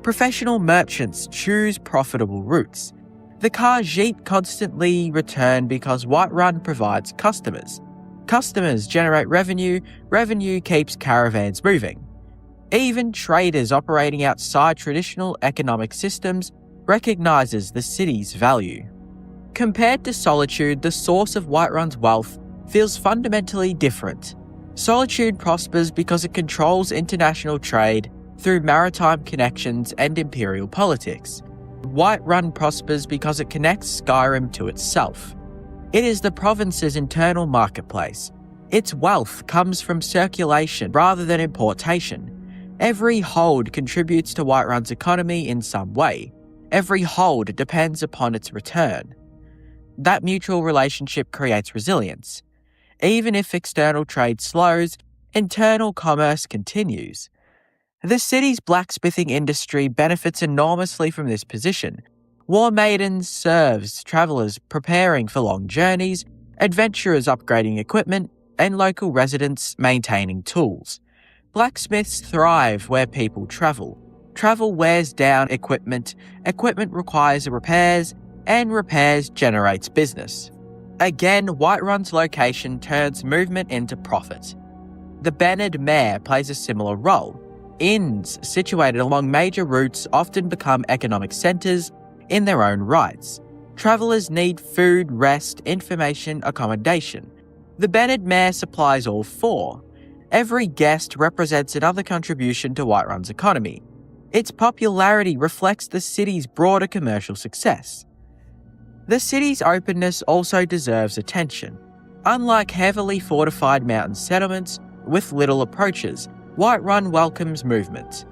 Professional merchants choose profitable routes. The Khajiit constantly return because Whiterun provides customers. Customers generate revenue, revenue keeps caravans moving. Even traders operating outside traditional economic systems recognizes the city's value. Compared to Solitude, the source of Whiterun's wealth feels fundamentally different. Solitude prospers because it controls international trade through maritime connections and imperial politics. Whiterun prospers because it connects Skyrim to itself. It is the province's internal marketplace. Its wealth comes from circulation rather than importation. Every hold contributes to Whiterun's economy in some way. Every hold depends upon its return. That mutual relationship creates resilience. Even if external trade slows, internal commerce continues. The city's blacksmithing industry benefits enormously from this position. War Maidens serves travellers preparing for long journeys, adventurers upgrading equipment, and local residents maintaining tools. Blacksmiths thrive where people travel. Travel wears down equipment, equipment requires repairs, and repairs generates business. Again, Whiterun's location turns movement into profit. The Benned Mare plays a similar role. Inns situated along major routes often become economic centres in their own rights. Travellers need food, rest, information, accommodation. The Benned Mare supplies all four. Every guest represents another contribution to Whiterun's economy. Its popularity reflects the city's broader commercial success. The city's openness also deserves attention. Unlike heavily fortified mountain settlements with little approaches, Whiterun welcomes movement.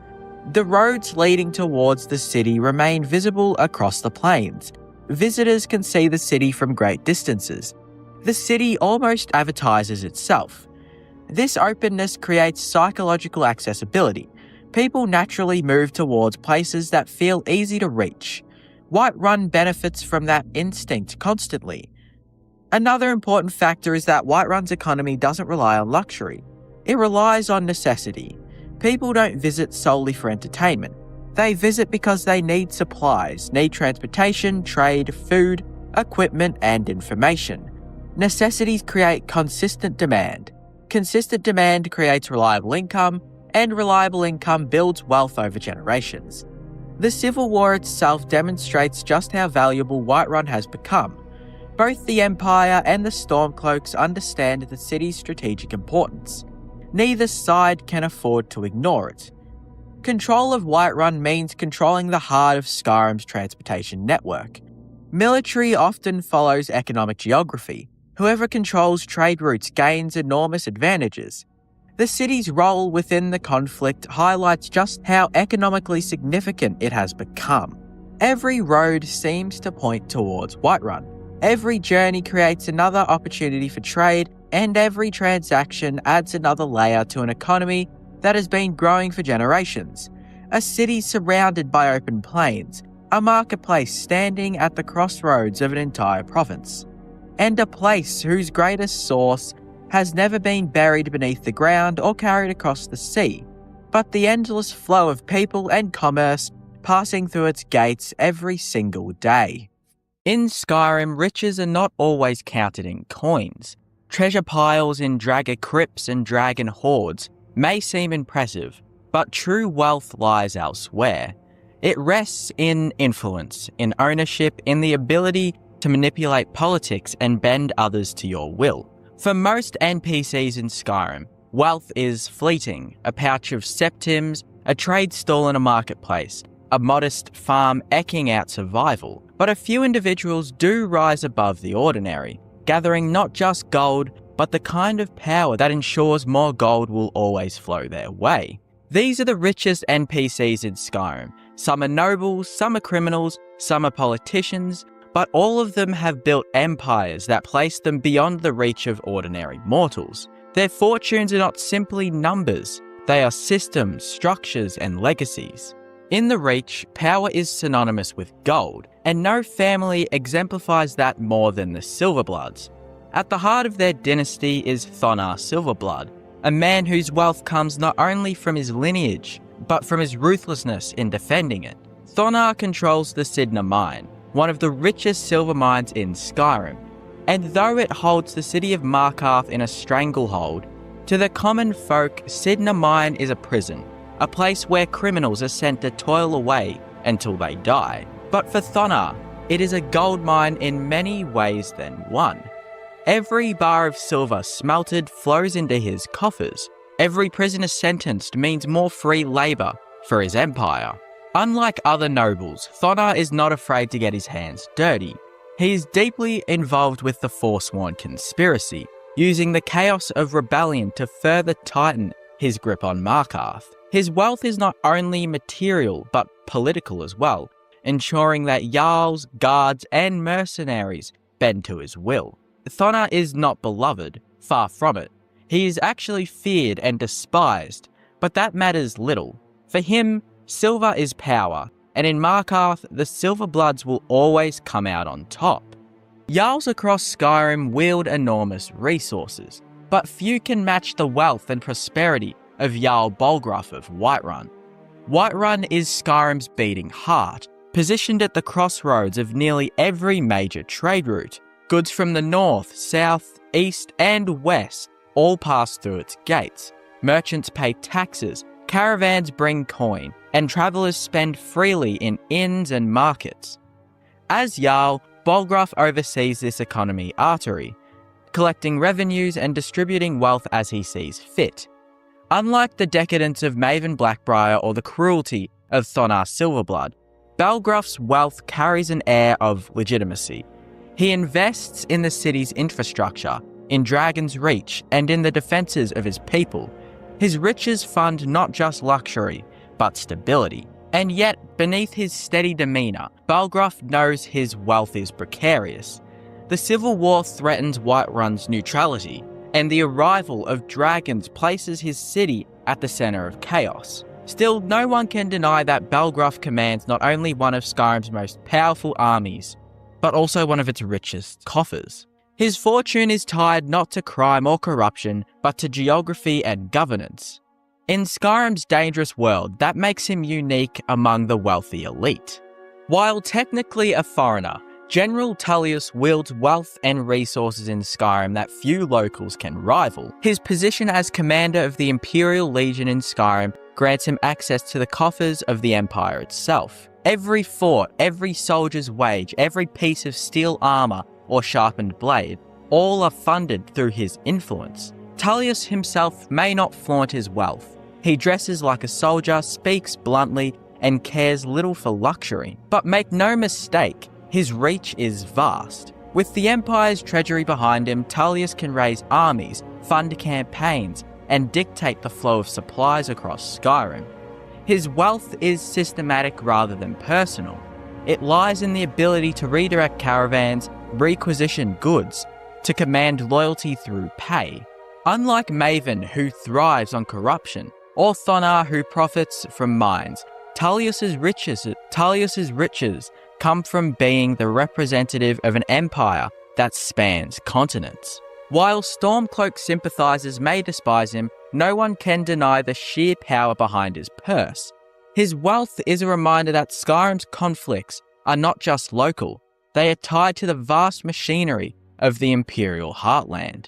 The roads leading towards the city remain visible across the plains. Visitors can see the city from great distances. The city almost advertises itself. This openness creates psychological accessibility. People naturally move towards places that feel easy to reach. Whiterun benefits from that instinct constantly. Another important factor is that Whiterun's economy doesn't rely on luxury. It relies on necessity. People don't visit solely for entertainment. They visit because they need supplies, need transportation, trade, food, equipment, and information. Necessities create consistent demand. Consistent demand creates reliable income, and reliable income builds wealth over generations. The Civil War itself demonstrates just how valuable Whiterun has become. Both the Empire and the Stormcloaks understand the city's strategic importance. Neither side can afford to ignore it. Control of Whiterun means controlling the heart of Skyrim's transportation network. Military often follows economic geography. Whoever controls trade routes gains enormous advantages. The city's role within the conflict highlights just how economically significant it has become. Every road seems to point towards Whiterun. Every journey creates another opportunity for trade, and every transaction adds another layer to an economy that has been growing for generations. A city surrounded by open plains, a marketplace standing at the crossroads of an entire province, and a place whose greatest source has never been buried beneath the ground or carried across the sea. but the endless flow of people and commerce passing through its gates every single day. In Skyrim, riches are not always counted in coins. Treasure piles in dragon crypts and dragon hoards may seem impressive, but true wealth lies elsewhere. It rests in influence, in ownership, in the ability to manipulate politics and bend others to your will. For most NPCs in Skyrim, wealth is fleeting, a pouch of septims, a trade stall in a marketplace, a modest farm eking out survival. But a few individuals do rise above the ordinary, gathering not just gold, but the kind of power that ensures more gold will always flow their way. These are the richest NPCs in Skyrim. Some are nobles, some are criminals, some are politicians, but all of them have built empires that place them beyond the reach of ordinary mortals. Their fortunes are not simply numbers, they are systems, structures, and legacies. In the Reach, power is synonymous with gold, and no family exemplifies that more than the Silverbloods. At the heart of their dynasty is Thonar Silverblood, a man whose wealth comes not only from his lineage, but from his ruthlessness in defending it. Thonar controls the Cidhna Mine, one of the richest silver mines in Skyrim, and though it holds the city of Markarth in a stranglehold, to the common folk, Cidhna Mine is a prison, a place where criminals are sent to toil away until they die. But for Thonar, it is a gold mine in many ways than one. Every bar of silver smelted flows into his coffers. Every prisoner sentenced means more free labour for his empire. Unlike other nobles, Thonar is not afraid to get his hands dirty. He is deeply involved with the Forsworn conspiracy, using the chaos of rebellion to further tighten his grip on Markarth. His wealth is not only material, but political as well, ensuring that Jarls, guards, and mercenaries bend to his will. Thonar is not beloved, far from it. He is actually feared and despised, but that matters little. For him, silver is power, and in Markarth, the Silverbloods will always come out on top. Jarls across Skyrim wield enormous resources, but few can match the wealth and prosperity of Jarl Bolgruff of Whiterun. Whiterun is Skyrim's beating heart, positioned at the crossroads of nearly every major trade route. Goods from the north, south, east, and west all pass through its gates. Merchants pay taxes, caravans bring coin, and travellers spend freely in inns and markets. As Jarl, Bolgruff oversees this economy artery, collecting revenues and distributing wealth as he sees fit. Unlike the decadence of Maven Blackbriar or the cruelty of Thonar Silverblood, Bolgruff's wealth carries an air of legitimacy. He invests in the city's infrastructure, in Dragon's Reach, and in the defences of his people. His riches fund not just luxury, but stability. And yet, beneath his steady demeanour, Bolgruff knows his wealth is precarious. The Civil War threatens Whiterun's neutrality, and the arrival of dragons places his city at the centre of chaos. Still, no one can deny that Bolgruff commands not only one of Skyrim's most powerful armies, but also one of its richest coffers. His fortune is tied not to crime or corruption, but to geography and governance. In Skyrim's dangerous world, that makes him unique among the wealthy elite. While technically a foreigner, General Tullius wields wealth and resources in Skyrim that few locals can rival. His position as commander of the Imperial Legion in Skyrim grants him access to the coffers of the Empire itself. Every fort, every soldier's wage, every piece of steel armour or sharpened blade, all are funded through his influence. Tullius himself may not flaunt his wealth. He dresses like a soldier, speaks bluntly, and cares little for luxury. But make no mistake, his reach is vast. With the Empire's treasury behind him, Tullius can raise armies, fund campaigns, and dictate the flow of supplies across Skyrim. His wealth is systematic rather than personal. It lies in the ability to redirect caravans, requisition goods, to command loyalty through pay. Unlike Maven, who thrives on corruption, or Thonar, who profits from mines, Tullius's riches come from being the representative of an empire that spans continents. While Stormcloak sympathizers may despise him, no one can deny the sheer power behind his purse. His wealth is a reminder that Skyrim's conflicts are not just local, they are tied to the vast machinery of the Imperial Heartland.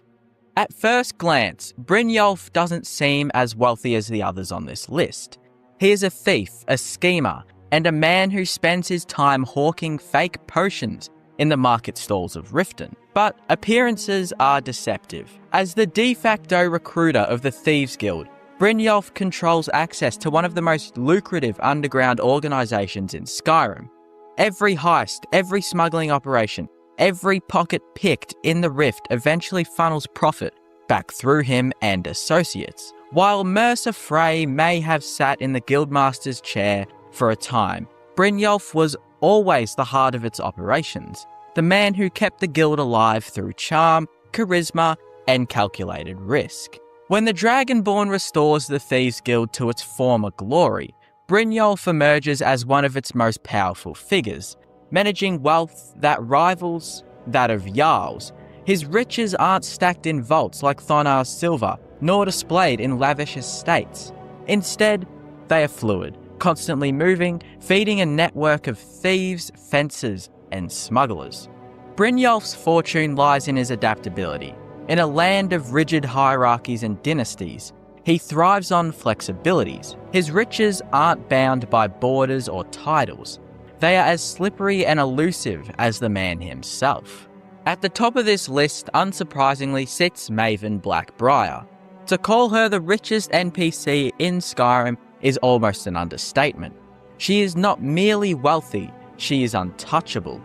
At first glance, Brynjolf doesn't seem as wealthy as the others on this list. He is a thief, a schemer, and a man who spends his time hawking fake potions in the market stalls of Riften. But appearances are deceptive. As the de facto recruiter of the Thieves Guild, Brynjolf controls access to one of the most lucrative underground organisations in Skyrim. Every heist, every smuggling operation, every pocket picked in the Rift eventually funnels profit back through him and associates. While Mercer Frey may have sat in the Guildmaster's chair for a time, Brynjolf was always the heart of its operations, the man who kept the guild alive through charm, charisma, and calculated risk. When the Dragonborn restores the Thieves Guild to its former glory, Brynjolf emerges as one of its most powerful figures, managing wealth that rivals that of Jarls. His riches aren't stacked in vaults like Thonar's silver, nor displayed in lavish estates. Instead, they are fluid, constantly moving, feeding a network of thieves, fencers, and smugglers. Brynjolf's fortune lies in his adaptability. In a land of rigid hierarchies and dynasties, he thrives on flexibilities. His riches aren't bound by borders or titles. They are as slippery and elusive as the man himself. At the top of this list, unsurprisingly, sits Maven Blackbriar. To call her the richest NPC in Skyrim is almost an understatement. She is not merely wealthy, she is untouchable.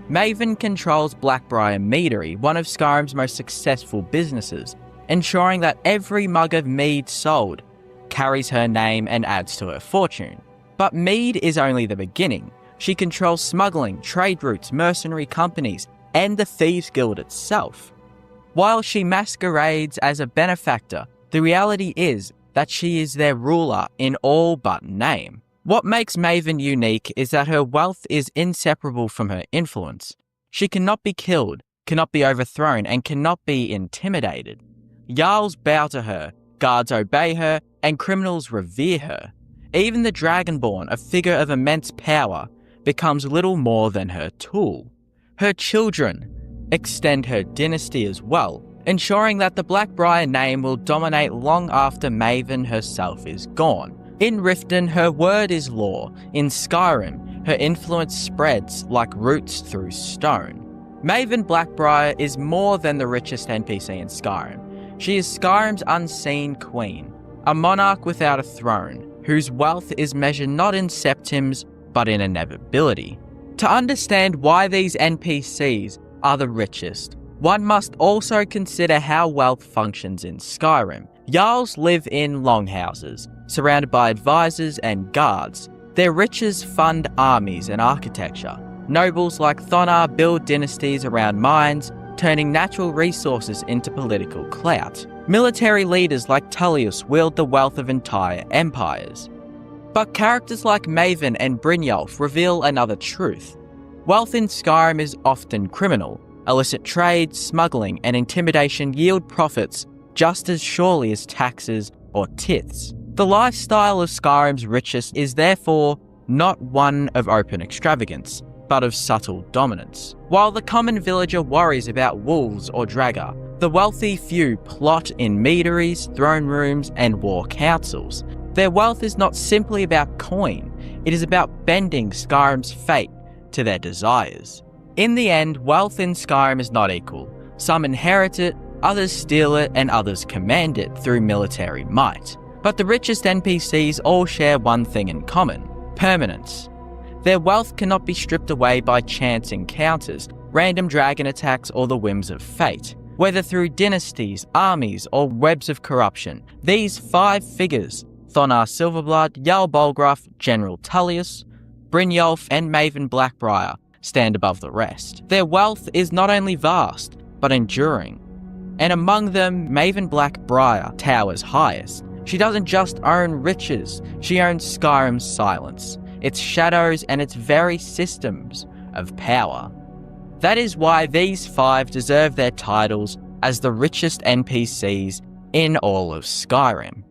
Maven controls Blackbriar Meadery, one of Skyrim's most successful businesses, ensuring that every mug of mead sold carries her name and adds to her fortune. But mead is only the beginning. She controls smuggling, trade routes, mercenary companies, and the Thieves Guild itself. While she masquerades as a benefactor, the reality is that she is their ruler in all but name. What makes Maven unique is that her wealth is inseparable from her influence. She cannot be killed, cannot be overthrown, and cannot be intimidated. Jarls bow to her, guards obey her, and criminals revere her. Even the Dragonborn, a figure of immense power, becomes little more than her tool. Her children extend her dynasty as well, ensuring that the Blackbriar name will dominate long after Maven herself is gone. In Riften, her word is law. In Skyrim, her influence spreads like roots through stone. Maven Blackbriar is more than the richest NPC in Skyrim. She is Skyrim's unseen queen, a monarch without a throne, whose wealth is measured not in septims, but in inevitability. To understand why these NPCs are the richest, one must also consider how wealth functions in Skyrim. Jarls live in longhouses, surrounded by advisors and guards. Their riches fund armies and architecture. Nobles like Thonar build dynasties around mines, turning natural resources into political clout. Military leaders like Tullius wield the wealth of entire empires. But characters like Maven and Brynjolf reveal another truth. Wealth in Skyrim is often criminal. Illicit trade, smuggling, and intimidation yield profits just as surely as taxes or tithes. The lifestyle of Skyrim's richest is therefore not one of open extravagance, but of subtle dominance. While the common villager worries about wolves or dragger, the wealthy few plot in meaderies, throne rooms, and war councils. Their wealth is not simply about coin, it is about bending Skyrim's fate to their desires. In the end, wealth in Skyrim is not equal. Some inherit it, others steal it, and others command it through military might. But the richest NPCs all share one thing in common: permanence. Their wealth cannot be stripped away by chance encounters, random dragon attacks, or the whims of fate. Whether through dynasties, armies, or webs of corruption, these five figures, Thonar Silverblood, Jarl Bolgraf, General Tullius, Brynjolf, and Maven Blackbriar, stand above the rest. Their wealth is not only vast, but enduring. And among them, Maven Blackbriar towers highest. She doesn't just own riches, she owns Skyrim's silence, its shadows, and its very systems of power. That is why these five deserve their titles as the richest NPCs in all of Skyrim.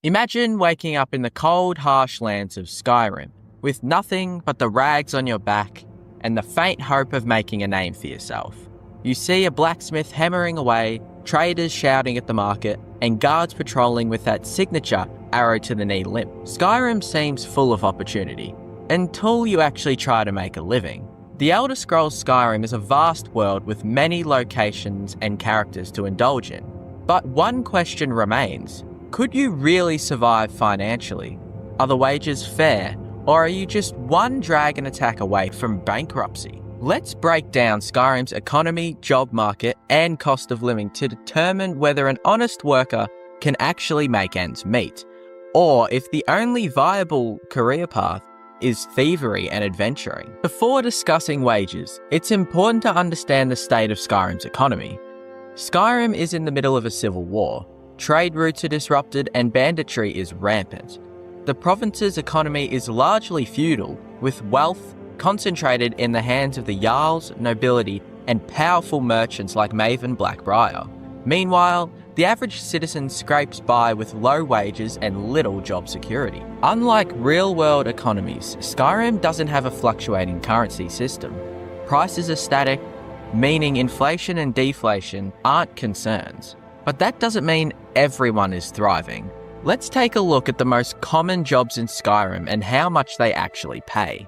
Imagine waking up in the cold, harsh lands of Skyrim, with nothing but the rags on your back and the faint hope of making a name for yourself. You see a blacksmith hammering away, traders shouting at the market, and guards patrolling with that signature arrow-to-the-knee limp. Skyrim seems full of opportunity, until you actually try to make a living. The Elder Scrolls Skyrim is a vast world with many locations and characters to indulge in. But one question remains: could you really survive financially? Are the wages fair, or are you just one dragon attack away from bankruptcy? Let's break down Skyrim's economy, job market, and cost of living to determine whether an honest worker can actually make ends meet, or if the only viable career path is thievery and adventuring. Before discussing wages, it's important to understand the state of Skyrim's economy. Skyrim is in the middle of a civil war. Trade routes are disrupted and banditry is rampant. The province's economy is largely feudal, with wealth concentrated in the hands of the Jarls, nobility, and powerful merchants like Maven Blackbriar. Meanwhile, the average citizen scrapes by with low wages and little job security. Unlike real-world economies, Skyrim doesn't have a fluctuating currency system. Prices are static, meaning inflation and deflation aren't concerns. But that doesn't mean everyone is thriving. Let's take a look at the most common jobs in Skyrim and how much they actually pay.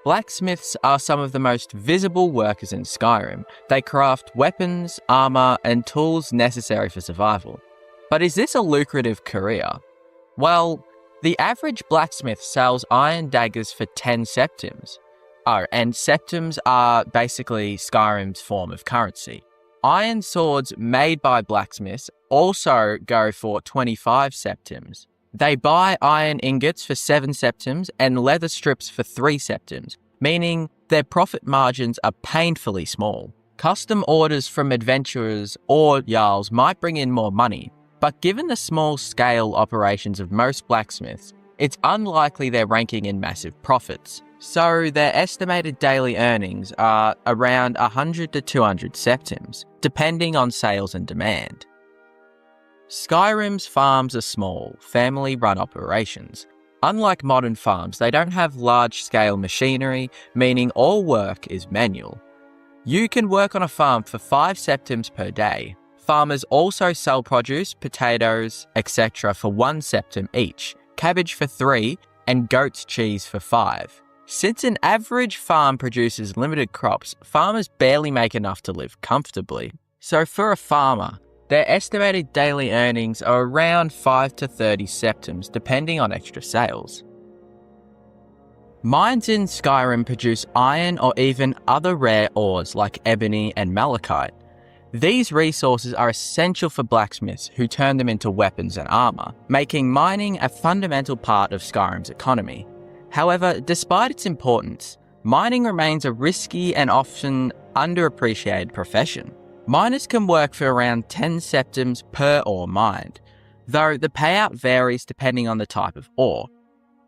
Blacksmiths are some of the most visible workers in Skyrim. They craft weapons, armor, and tools necessary for survival. But is this a lucrative career? Well, the average blacksmith sells iron daggers for 10 septims. Oh, and septims are basically Skyrim's form of currency. Iron swords made by blacksmiths also go for 25 septims. They buy iron ingots for 7 septims and leather strips for 3 septims, meaning their profit margins are painfully small. Custom orders from adventurers or Jarls might bring in more money, but given the small-scale operations of most blacksmiths, it's unlikely they're ranking in massive profits. So their estimated daily earnings are around 100 to 200 septims, depending on sales and demand. Skyrim's farms are small, family-run operations. Unlike modern farms, they don't have large-scale machinery, meaning all work is manual. You can work on a farm for 5 septims per day. Farmers also sell produce, potatoes, etc. for 1 septim each, cabbage for 3, and goat's cheese for 5. Since an average farm produces limited crops, farmers barely make enough to live comfortably. So for a farmer, their estimated daily earnings are around 5 to 30 septims, depending on extra sales. Mines in Skyrim produce iron or even other rare ores like ebony and malachite. These resources are essential for blacksmiths who turn them into weapons and armor, making mining a fundamental part of Skyrim's economy. However, despite its importance, mining remains a risky and often underappreciated profession. Miners can work for around 10 septims per ore mined, though the payout varies depending on the type of ore.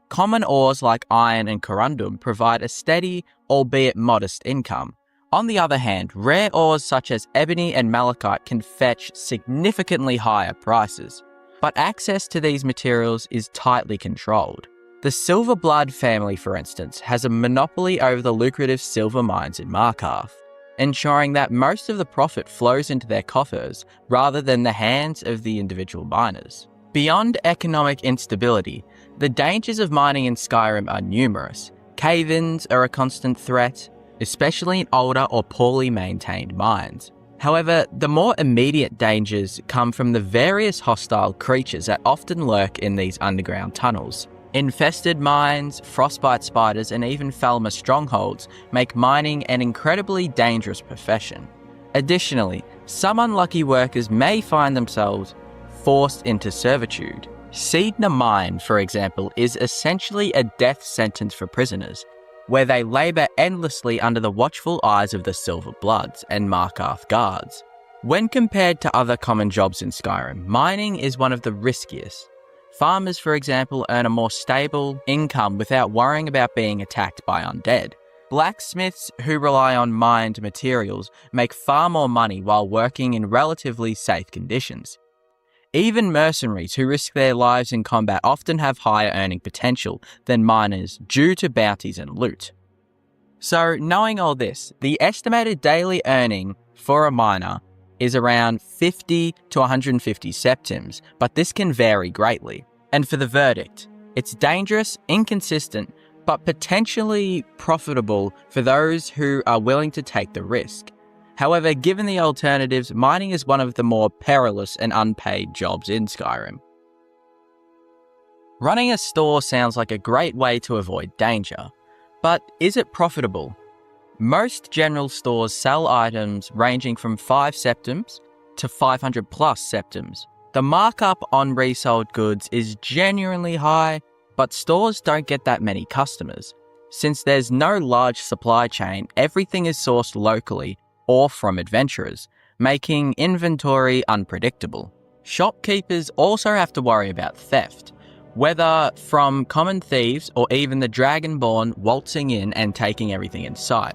Common ores like iron and corundum provide a steady, albeit modest income. On the other hand, rare ores such as ebony and malachite can fetch significantly higher prices, but access to these materials is tightly controlled. The Silverblood family, for instance, has a monopoly over the lucrative silver mines in Markarth, ensuring that most of the profit flows into their coffers rather than the hands of the individual miners. Beyond economic instability, the dangers of mining in Skyrim are numerous. Cave-ins are a constant threat, especially in older or poorly maintained mines. However, the more immediate dangers come from the various hostile creatures that often lurk in these underground tunnels. Infested mines, frostbite spiders, and even Falmer strongholds make mining an incredibly dangerous profession. Additionally, some unlucky workers may find themselves forced into servitude. Seedna Mine, for example, is essentially a death sentence for prisoners, where they labour endlessly under the watchful eyes of the Silverbloods and Markarth guards. When compared to other common jobs in Skyrim, mining is one of the riskiest. Farmers, for example, earn a more stable income without worrying about being attacked by undead. Blacksmiths who rely on mined materials make far more money while working in relatively safe conditions. Even mercenaries who risk their lives in combat often have higher earning potential than miners due to bounties and loot. So, knowing all this, the estimated daily earning for a miner is around 50 to 150 septims, but this can vary greatly. And for the verdict, it's dangerous, inconsistent, but potentially profitable for those who are willing to take the risk. However, given the alternatives, mining is one of the more perilous and unpaid jobs in Skyrim. Running a store sounds like a great way to avoid danger, but is it profitable? Most general stores sell items ranging from 5 septims to 500 plus septims. The markup on resold goods is genuinely high, but stores don't get that many customers. Since there's no large supply chain, everything is sourced locally or from adventurers, making inventory unpredictable. Shopkeepers also have to worry about theft, whether from common thieves or even the Dragonborn waltzing in and taking everything in sight.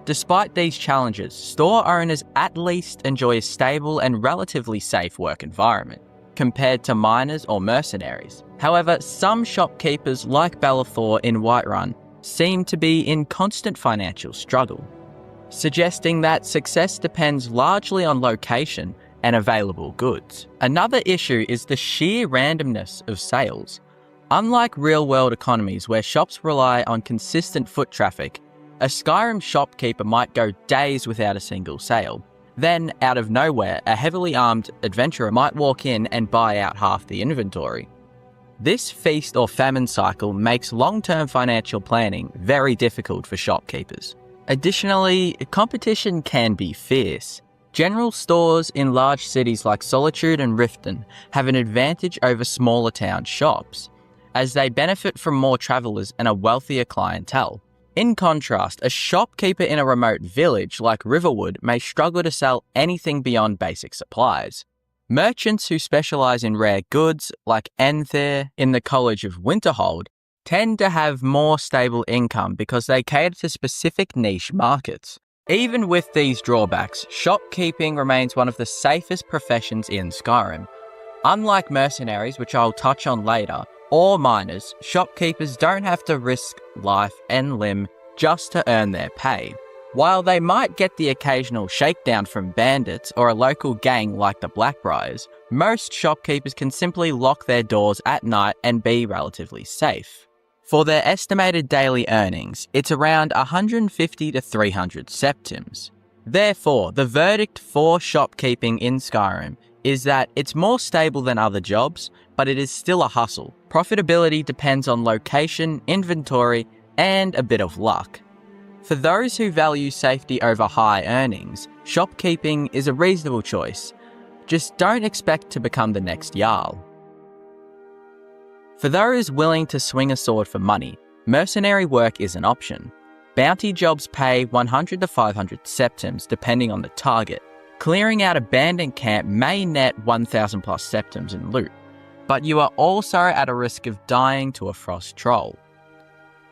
Despite these challenges, store owners at least enjoy a stable and relatively safe work environment, compared to miners or mercenaries. However, some shopkeepers like Bellathor in Whiterun seem to be in constant financial struggle, suggesting that success depends largely on location and available goods. Another issue is the sheer randomness of sales. Unlike real-world economies where shops rely on consistent foot traffic, a Skyrim shopkeeper might go days without a single sale. Then, out of nowhere, a heavily armed adventurer might walk in and buy out half the inventory. This feast or famine cycle makes long-term financial planning very difficult for shopkeepers. Additionally, competition can be fierce. General stores in large cities like Solitude and Riften have an advantage over smaller town shops, as they benefit from more travellers and a wealthier clientele. In contrast, a shopkeeper in a remote village like Riverwood may struggle to sell anything beyond basic supplies. Merchants who specialise in rare goods, like Enther in the College of Winterhold, tend to have more stable income because they cater to specific niche markets. Even with these drawbacks, shopkeeping remains one of the safest professions in Skyrim. Unlike mercenaries, which I'll touch on later, or miners, shopkeepers don't have to risk life and limb just to earn their pay. While they might get the occasional shakedown from bandits or a local gang like the Blackbriars, most shopkeepers can simply lock their doors at night and be relatively safe. For their estimated daily earnings, it's around 150 to 300 septims. Therefore, the verdict for shopkeeping in Skyrim is that it's more stable than other jobs, but it is still a hustle. Profitability depends on location, inventory, and a bit of luck. For those who value safety over high earnings, shopkeeping is a reasonable choice. Just don't expect to become the next Jarl. For those willing to swing a sword for money, mercenary work is an option. Bounty jobs pay 100 to 500 septims depending on the target. Clearing out a bandit camp may net 1,000 plus septims in loot, but you are also at a risk of dying to a frost troll.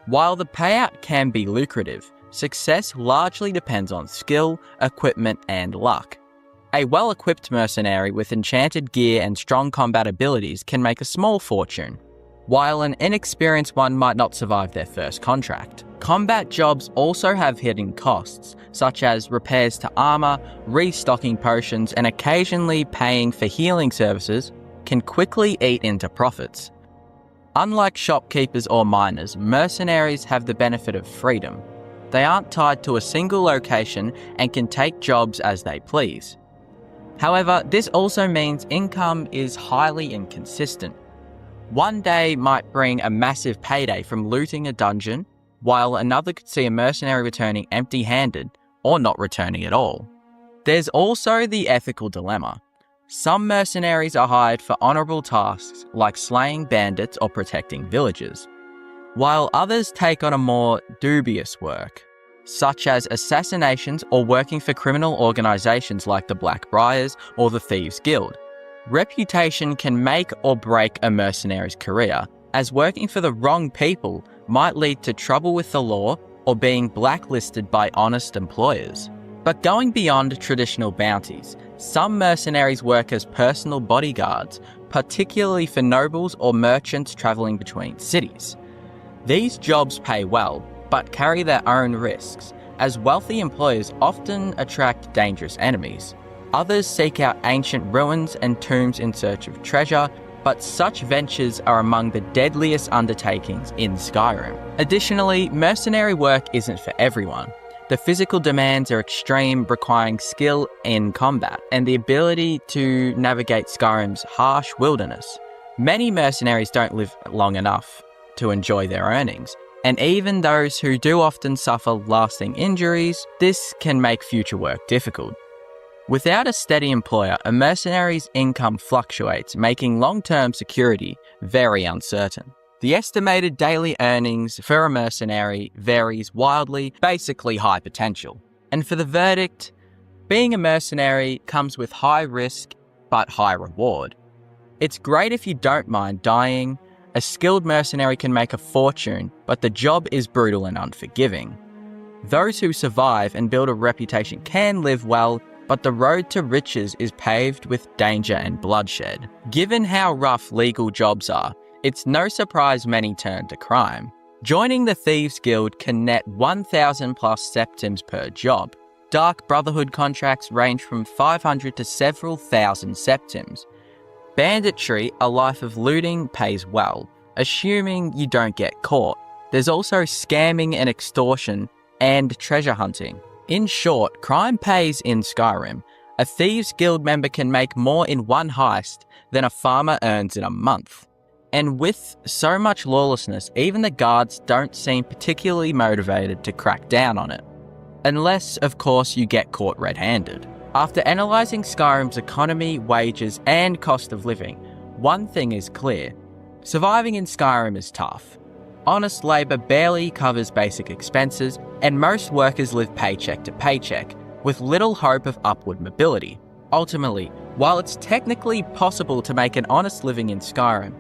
While the payout can be lucrative, success largely depends on skill, equipment, and luck. A well-equipped mercenary with enchanted gear and strong combat abilities can make a small fortune, while an inexperienced one might not survive their first contract. Combat jobs also have hidden costs, such as repairs to armor, restocking potions, and occasionally paying for healing services can quickly eat into profits. Unlike shopkeepers or miners, mercenaries have the benefit of freedom. They aren't tied to a single location and can take jobs as they please. However, this also means income is highly inconsistent. One day might bring a massive payday from looting a dungeon, while another could see a mercenary returning empty-handed or not returning at all. There's also the ethical dilemma. Some mercenaries are hired for honourable tasks like slaying bandits or protecting villagers, while others take on a more dubious work, such as assassinations or working for criminal organisations like the Blackbriars or the Thieves' Guild. Reputation can make or break a mercenary's career, as working for the wrong people might lead to trouble with the law or being blacklisted by honest employers. But going beyond traditional bounties, some mercenaries work as personal bodyguards, particularly for nobles or merchants travelling between cities. These jobs pay well, but carry their own risks, as wealthy employers often attract dangerous enemies. Others seek out ancient ruins and tombs in search of treasure, but such ventures are among the deadliest undertakings in Skyrim. Additionally, mercenary work isn't for everyone. The physical demands are extreme, requiring skill in combat and the ability to navigate Skyrim's harsh wilderness. Many mercenaries don't live long enough to enjoy their earnings, and even those who do often suffer lasting injuries, this can make future work difficult. Without a steady employer, a mercenary's income fluctuates, making long-term security very uncertain. The estimated daily earnings for a mercenary varies wildly, basically high potential. And for the verdict, being a mercenary comes with high risk but high reward. It's great if you don't mind dying. A skilled mercenary can make a fortune, but the job is brutal and unforgiving. Those who survive and build a reputation can live well, but the road to riches is paved with danger and bloodshed. Given how rough legal jobs are, it's no surprise many turn to crime. Joining the Thieves Guild can net 1,000 plus septims per job. Dark Brotherhood contracts range from 500 to several thousand septims. Banditry, a life of looting, pays well, assuming you don't get caught. There's also scamming and extortion and treasure hunting. In short, crime pays in Skyrim. A Thieves Guild member can make more in one heist than a farmer earns in a month. And with so much lawlessness, even the guards don't seem particularly motivated to crack down on it. Unless, of course, you get caught red-handed. After analysing Skyrim's economy, wages, and cost of living, one thing is clear. Surviving in Skyrim is tough. Honest labour barely covers basic expenses, and most workers live paycheck to paycheck, with little hope of upward mobility. Ultimately, while it's technically possible to make an honest living in Skyrim,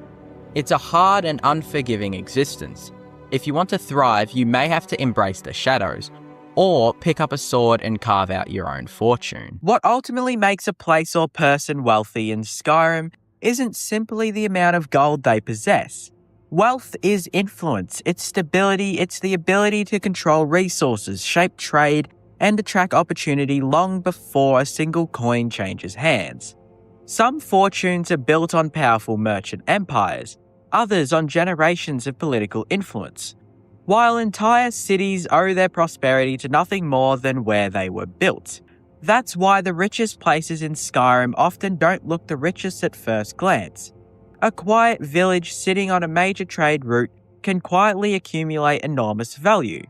it's a hard and unforgiving existence. If you want to thrive, you may have to embrace the shadows, or pick up a sword and carve out your own fortune. What ultimately makes a place or person wealthy in Skyrim isn't simply the amount of gold they possess. Wealth is influence, it's stability, it's the ability to control resources, shape trade, and attract opportunity long before a single coin changes hands. Some fortunes are built on powerful merchant empires, others on generations of political influence, while entire cities owe their prosperity to nothing more than where they were built. That's why the richest places in Skyrim often don't look the richest at first glance. A quiet village sitting on a major trade route can quietly accumulate enormous value.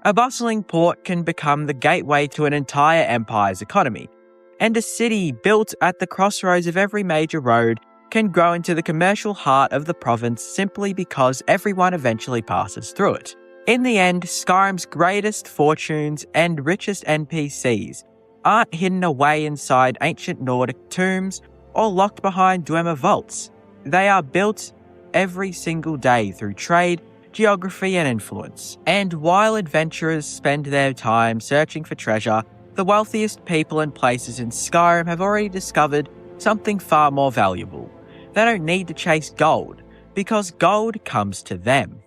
A bustling port can become the gateway to an entire empire's economy, and a city built at the crossroads of every major road can grow into the commercial heart of the province simply because everyone eventually passes through it. In the end, Skyrim's greatest fortunes and richest NPCs aren't hidden away inside ancient Nordic tombs or locked behind Dwemer vaults. They are built every single day through trade, geography, and influence. And while adventurers spend their time searching for treasure, the wealthiest people and places in Skyrim have already discovered something far more valuable. They don't need to chase gold, because gold comes to them.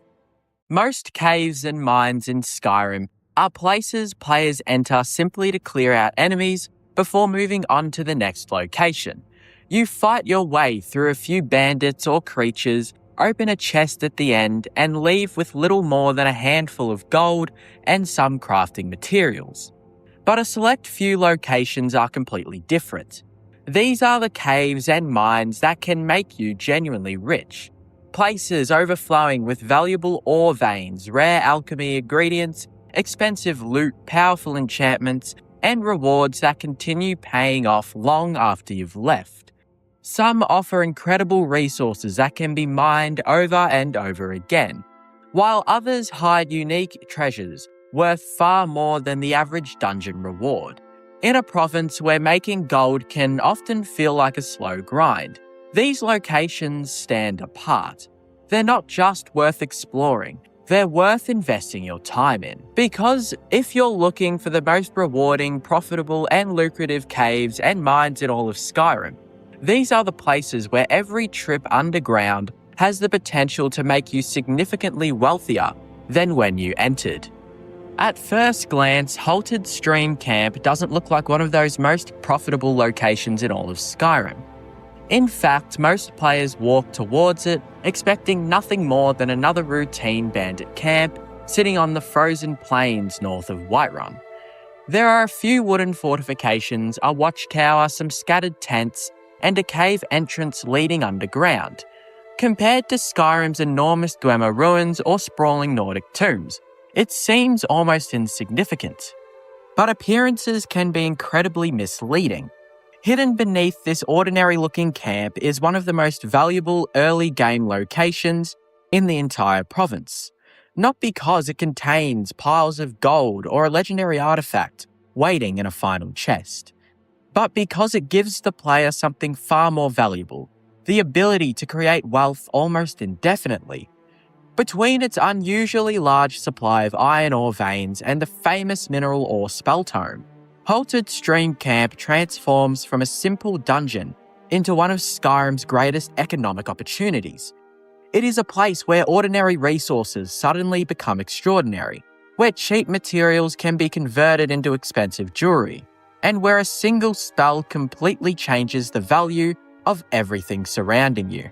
Most caves and mines in Skyrim are places players enter simply to clear out enemies before moving on to the next location. You fight your way through a few bandits or creatures, open a chest at the end, and leave with little more than a handful of gold and some crafting materials. But a select few locations are completely different. These are the caves and mines that can make you genuinely rich. Places overflowing with valuable ore veins, rare alchemy ingredients, expensive loot, powerful enchantments, and rewards that continue paying off long after you've left. Some offer incredible resources that can be mined over and over again, while others hide unique treasures worth far more than the average dungeon reward. In a province where making gold can often feel like a slow grind, these locations stand apart. They're not just worth exploring, they're worth investing your time in. Because if you're looking for the most rewarding, profitable, and lucrative caves and mines in all of Skyrim, these are the places where every trip underground has the potential to make you significantly wealthier than when you entered. At first glance, Halted Stream Camp doesn't look like one of those most profitable locations in all of Skyrim. In fact, most players walk towards it, expecting nothing more than another routine bandit camp sitting on the frozen plains north of Whiterun. There are a few wooden fortifications, a watchtower, some scattered tents, and a cave entrance leading underground. Compared to Skyrim's enormous Dwemer ruins or sprawling Nordic tombs, it seems almost insignificant. But appearances can be incredibly misleading. Hidden beneath this ordinary-looking camp is one of the most valuable early-game locations in the entire province. Not because it contains piles of gold or a legendary artifact waiting in a final chest, but because it gives the player something far more valuable, the ability to create wealth almost indefinitely. Between its unusually large supply of iron ore veins and the famous mineral ore spell tome, Halted Stream Camp transforms from a simple dungeon into one of Skyrim's greatest economic opportunities. It is a place where ordinary resources suddenly become extraordinary, where cheap materials can be converted into expensive jewelry, and where a single spell completely changes the value of everything surrounding you.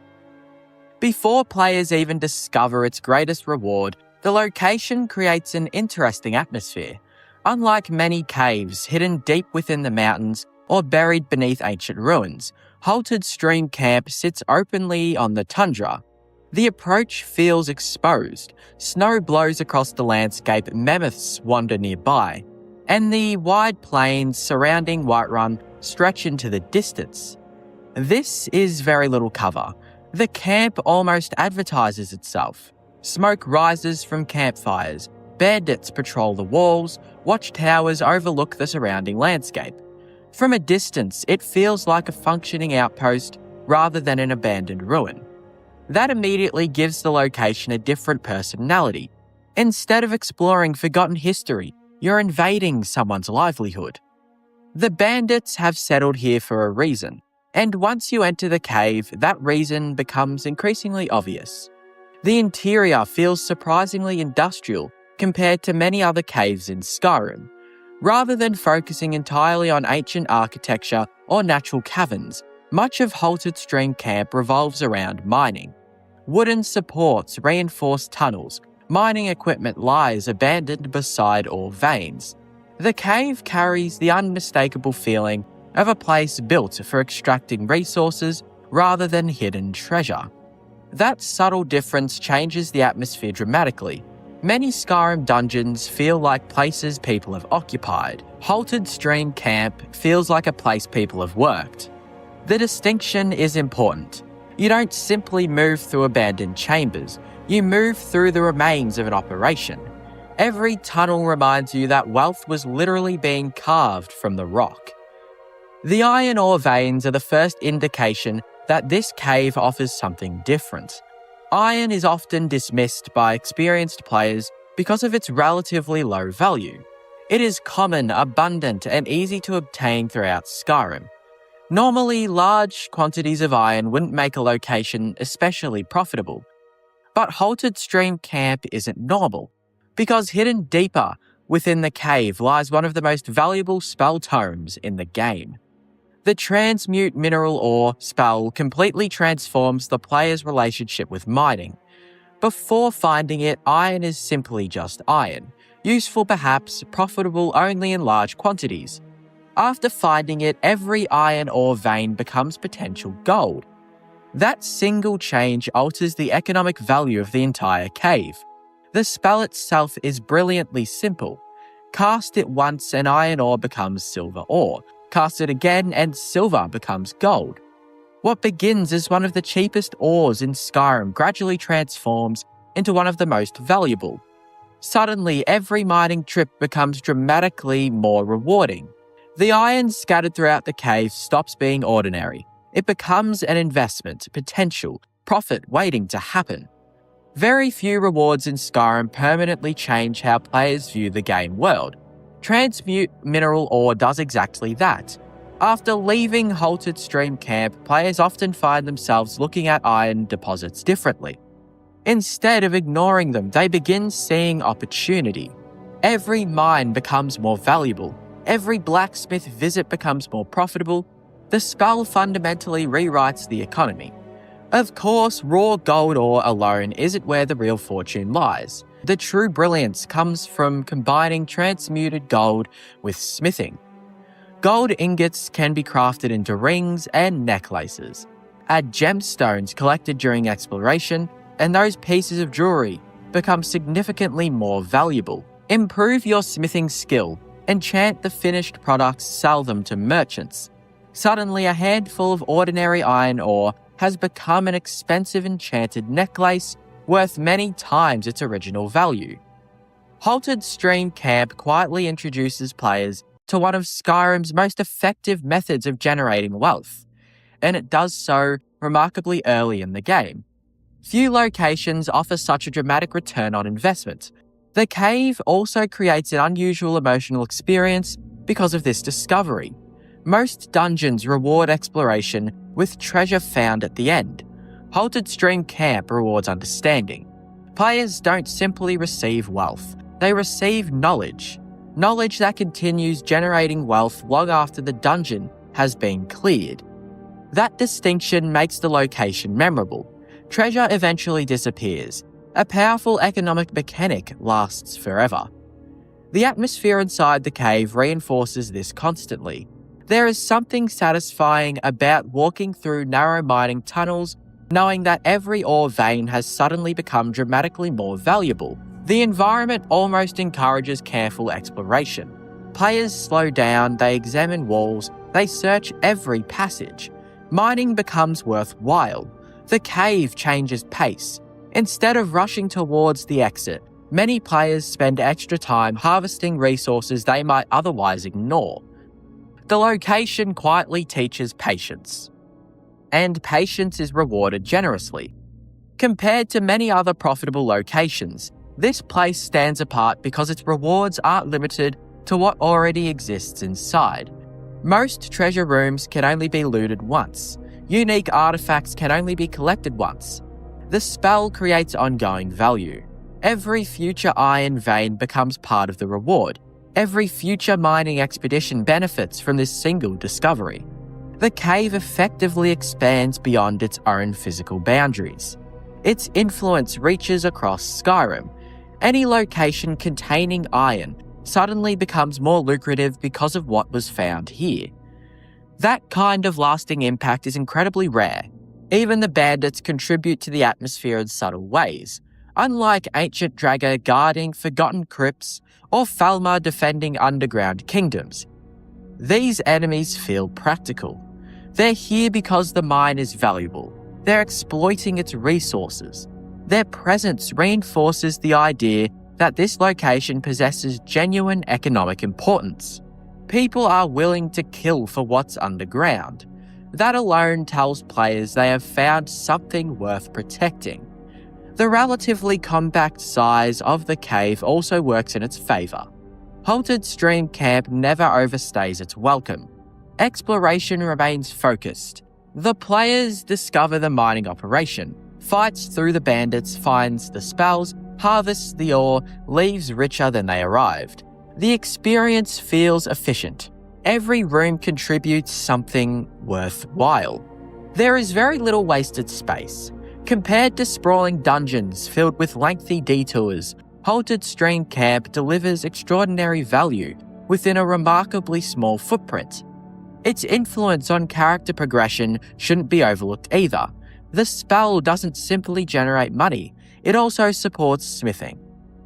Before players even discover its greatest reward, the location creates an interesting atmosphere. Unlike many caves hidden deep within the mountains or buried beneath ancient ruins, Halted Stream Camp sits openly on the tundra. The approach feels exposed. Snow blows across the landscape, mammoths wander nearby, and the wide plains surrounding Whiterun stretch into the distance. This is very little cover. The camp almost advertises itself. Smoke rises from campfires, bandits patrol the walls, watchtowers overlook the surrounding landscape. From a distance, it feels like a functioning outpost rather than an abandoned ruin. That immediately gives the location a different personality. Instead of exploring forgotten history, you're invading someone's livelihood. The bandits have settled here for a reason, and once you enter the cave, that reason becomes increasingly obvious. The interior feels surprisingly industrial compared to many other caves in Skyrim. Rather than focusing entirely on ancient architecture or natural caverns, much of Halted Stream Camp revolves around mining. Wooden supports reinforce tunnels. Mining equipment lies abandoned beside ore veins. The cave carries the unmistakable feeling of a place built for extracting resources rather than hidden treasure. That subtle difference changes the atmosphere dramatically. Many Skyrim dungeons feel like places people have occupied. Halted Stream Camp feels like a place people have worked. The distinction is important. You don't simply move through abandoned chambers, you move through the remains of an operation. Every tunnel reminds you that wealth was literally being carved from the rock. The iron ore veins are the first indication that this cave offers something different. Iron is often dismissed by experienced players because of its relatively low value. It is common, abundant, and easy to obtain throughout Skyrim. Normally, large quantities of iron wouldn't make a location especially profitable. But Halted Stream Camp isn't normal, because hidden deeper within the cave lies one of the most valuable spell tomes in the game. The Transmute Mineral Ore spell completely transforms the player's relationship with mining. Before finding it, iron is simply just iron, useful perhaps, profitable only in large quantities. After finding it, every iron ore vein becomes potential gold. That single change alters the economic value of the entire cave. The spell itself is brilliantly simple. Cast it once and iron ore becomes silver ore. Cast it again and silver becomes gold. What begins as one of the cheapest ores in Skyrim gradually transforms into one of the most valuable. Suddenly, every mining trip becomes dramatically more rewarding. The iron scattered throughout the cave stops being ordinary. It becomes an investment, potential, profit waiting to happen. Very few rewards in Skyrim permanently change how players view the game world. Transmute mineral ore does exactly that. After leaving Halted Stream Camp, players often find themselves looking at iron deposits differently. Instead of ignoring them, they begin seeing opportunity. Every mine becomes more valuable. Every blacksmith visit becomes more profitable. The spell fundamentally rewrites the economy. Of course, raw gold ore alone isn't where the real fortune lies. The true brilliance comes from combining transmuted gold with smithing. Gold ingots can be crafted into rings and necklaces. Add gemstones collected during exploration, and those pieces of jewelry become significantly more valuable. Improve your smithing skill. Enchant the finished products, sell them to merchants. Suddenly, a handful of ordinary iron ore has become an expensive enchanted necklace worth many times its original value. Halted Stream Camp quietly introduces players to one of Skyrim's most effective methods of generating wealth, and it does so remarkably early in the game. Few locations offer such a dramatic return on investment. The cave also creates an unusual emotional experience because of this discovery. Most dungeons reward exploration with treasure found at the end. Halted Stream Camp rewards understanding. Players don't simply receive wealth, they receive knowledge. Knowledge that continues generating wealth long after the dungeon has been cleared. That distinction makes the location memorable. Treasure eventually disappears. A powerful economic mechanic lasts forever. The atmosphere inside the cave reinforces this constantly. There is something satisfying about walking through narrow mining tunnels, knowing that every ore vein has suddenly become dramatically more valuable. The environment almost encourages careful exploration. Players slow down, they examine walls, they search every passage. Mining becomes worthwhile. The cave changes pace. Instead of rushing towards the exit, many players spend extra time harvesting resources they might otherwise ignore. The location quietly teaches patience, and patience is rewarded generously. Compared to many other profitable locations, this place stands apart because its rewards aren't limited to what already exists inside. Most treasure rooms can only be looted once. Unique artifacts can only be collected once. The spell creates ongoing value. Every future iron vein becomes part of the reward. Every future mining expedition benefits from this single discovery. The cave effectively expands beyond its own physical boundaries. Its influence reaches across Skyrim. Any location containing iron suddenly becomes more lucrative because of what was found here. That kind of lasting impact is incredibly rare. Even the bandits contribute to the atmosphere in subtle ways. Unlike ancient Draga guarding forgotten crypts or Falmar defending underground kingdoms, these enemies feel practical. They're here because the mine is valuable. They're exploiting its resources. Their presence reinforces the idea that this location possesses genuine economic importance. People are willing to kill for what's underground. That alone tells players they have found something worth protecting. The relatively compact size of the cave also works in its favour. Halted Stream Camp never overstays its welcome. Exploration remains focused. The players discover the mining operation, fights through the bandits, finds the spells, harvests the ore, leaves richer than they arrived. The experience feels efficient. Every room contributes something worthwhile. There is very little wasted space. Compared to sprawling dungeons filled with lengthy detours, Halted Stream Camp delivers extraordinary value within a remarkably small footprint. Its influence on character progression shouldn't be overlooked either. The spell doesn't simply generate money, it also supports smithing.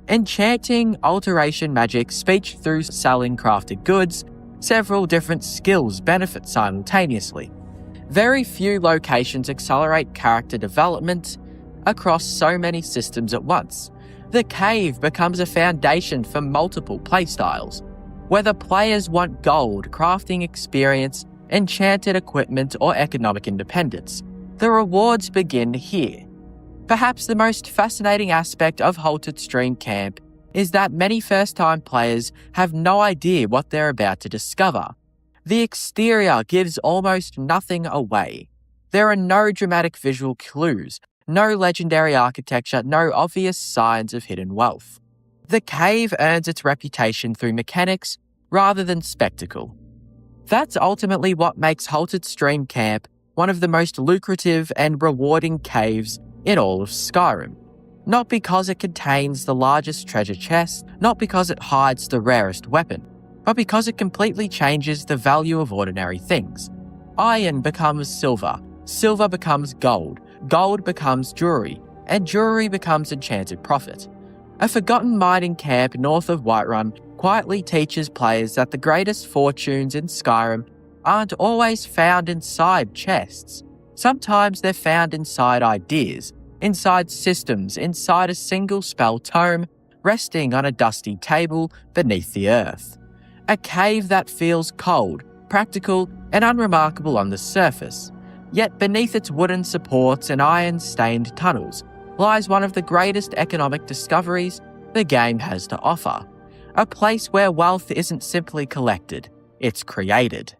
Enchanting, alteration magic, speech through selling crafted goods, several different skills benefit simultaneously. Very few locations accelerate character development across so many systems at once. The cave becomes a foundation for multiple playstyles. Whether players want gold, crafting experience, enchanted equipment, or economic independence, the rewards begin here. Perhaps the most fascinating aspect of Halted Stream Camp is that many first-time players have no idea what they're about to discover. The exterior gives almost nothing away. There are no dramatic visual clues, no legendary architecture, no obvious signs of hidden wealth. The cave earns its reputation through mechanics rather than spectacle. That's ultimately what makes Halted Stream Camp one of the most lucrative and rewarding caves in all of Skyrim. Not because it contains the largest treasure chest, not because it hides the rarest weapon, but because it completely changes the value of ordinary things. Iron becomes silver, silver becomes gold, gold becomes jewelry, and jewelry becomes enchanted profit. A forgotten mining camp north of Whiterun quietly teaches players that the greatest fortunes in Skyrim aren't always found inside chests. Sometimes they're found inside ideas, inside systems, inside a single spell tome, resting on a dusty table beneath the earth. A cave that feels cold, practical, and unremarkable on the surface. Yet beneath its wooden supports and iron-stained tunnels lies one of the greatest economic discoveries the game has to offer. A place where wealth isn't simply collected, it's created.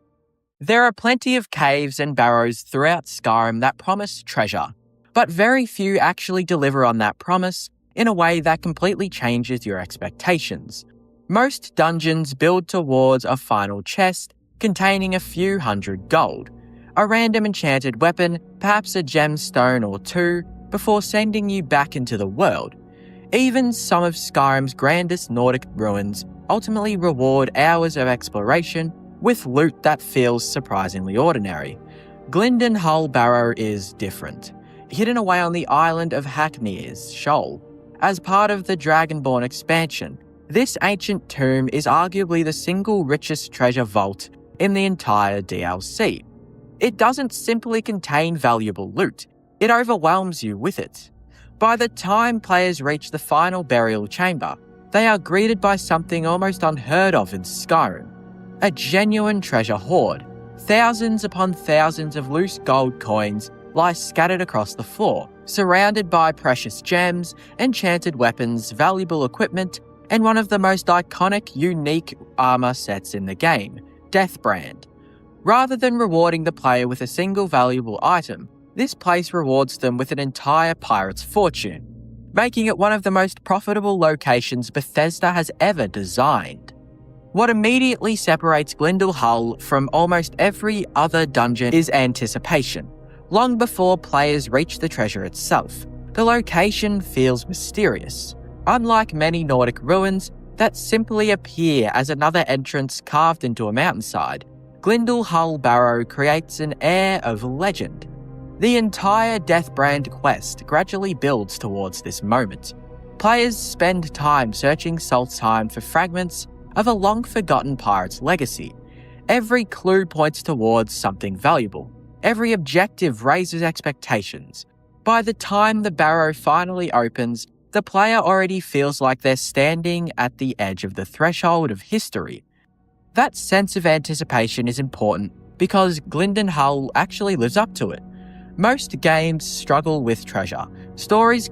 There are plenty of caves and barrows throughout Skyrim that promise treasure, but very few actually deliver on that promise in a way that completely changes your expectations. Most dungeons build towards a final chest containing a few hundred gold, a random enchanted weapon, perhaps a gemstone or two, before sending you back into the world. Even some of Skyrim's grandest Nordic ruins ultimately reward hours of exploration with loot that feels surprisingly ordinary. Glyndon Hull Barrow is different. Hidden away on the island of Hackney's Shoal, as part of the Dragonborn expansion, this ancient tomb is arguably the single richest treasure vault in the entire DLC. It doesn't simply contain valuable loot, it overwhelms you with it. By the time players reach the final burial chamber, they are greeted by something almost unheard of in Skyrim. A genuine treasure hoard. Thousands upon thousands of loose gold coins lie scattered across the floor, surrounded by precious gems, enchanted weapons, valuable equipment, and one of the most iconic, unique armor sets in the game, Deathbrand. Rather than rewarding the player with a single valuable item, this place rewards them with an entire pirate's fortune, making it one of the most profitable locations Bethesda has ever designed. What immediately separates Glyndon Hull from almost every other dungeon is anticipation. Long before players reach the treasure itself, the location feels mysterious. Unlike many Nordic ruins that simply appear as another entrance carved into a mountainside, Glyndon Hull Barrow creates an air of legend. The entire Deathbrand quest gradually builds towards this moment. Players spend time searching Saltzheim for fragments of a long-forgotten pirate's legacy. Every clue points towards something valuable. Every objective raises expectations. By the time the barrow finally opens, the player already feels like they're standing at the edge of the threshold of history. That sense of anticipation is important because Glyndon Hull actually lives up to it. Most games struggle with treasure. Stories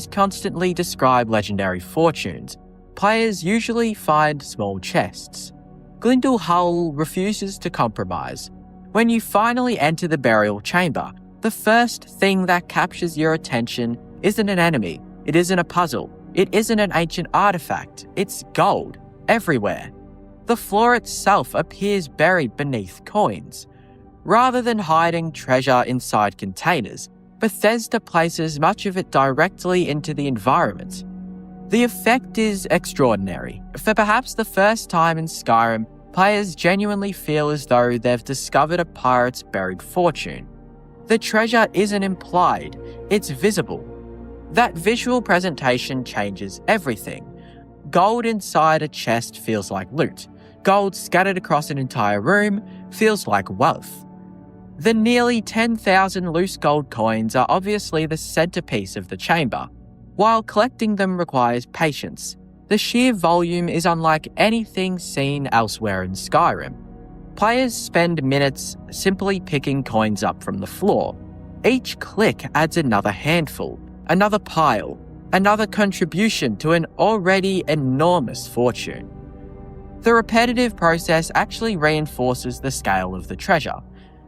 constantly describe legendary fortunes. Players usually find small chests. Glyndon Hull refuses to compromise. When you finally enter the burial chamber, the first thing that captures your attention isn't an enemy, it isn't a puzzle, it isn't an ancient artifact, it's gold, everywhere. The floor itself appears buried beneath coins. Rather than hiding treasure inside containers, Bethesda places much of it directly into the environment. The effect is extraordinary. For perhaps the first time in Skyrim, players genuinely feel as though they've discovered a pirate's buried fortune. The treasure isn't implied, it's visible. That visual presentation changes everything. Gold inside a chest feels like loot. Gold scattered across an entire room feels like wealth. The nearly 10,000 loose gold coins are obviously the centerpiece of the chamber. While collecting them requires patience, the sheer volume is unlike anything seen elsewhere in Skyrim. Players spend minutes simply picking coins up from the floor. Each click adds another handful, another pile, another contribution to an already enormous fortune. The repetitive process actually reinforces the scale of the treasure.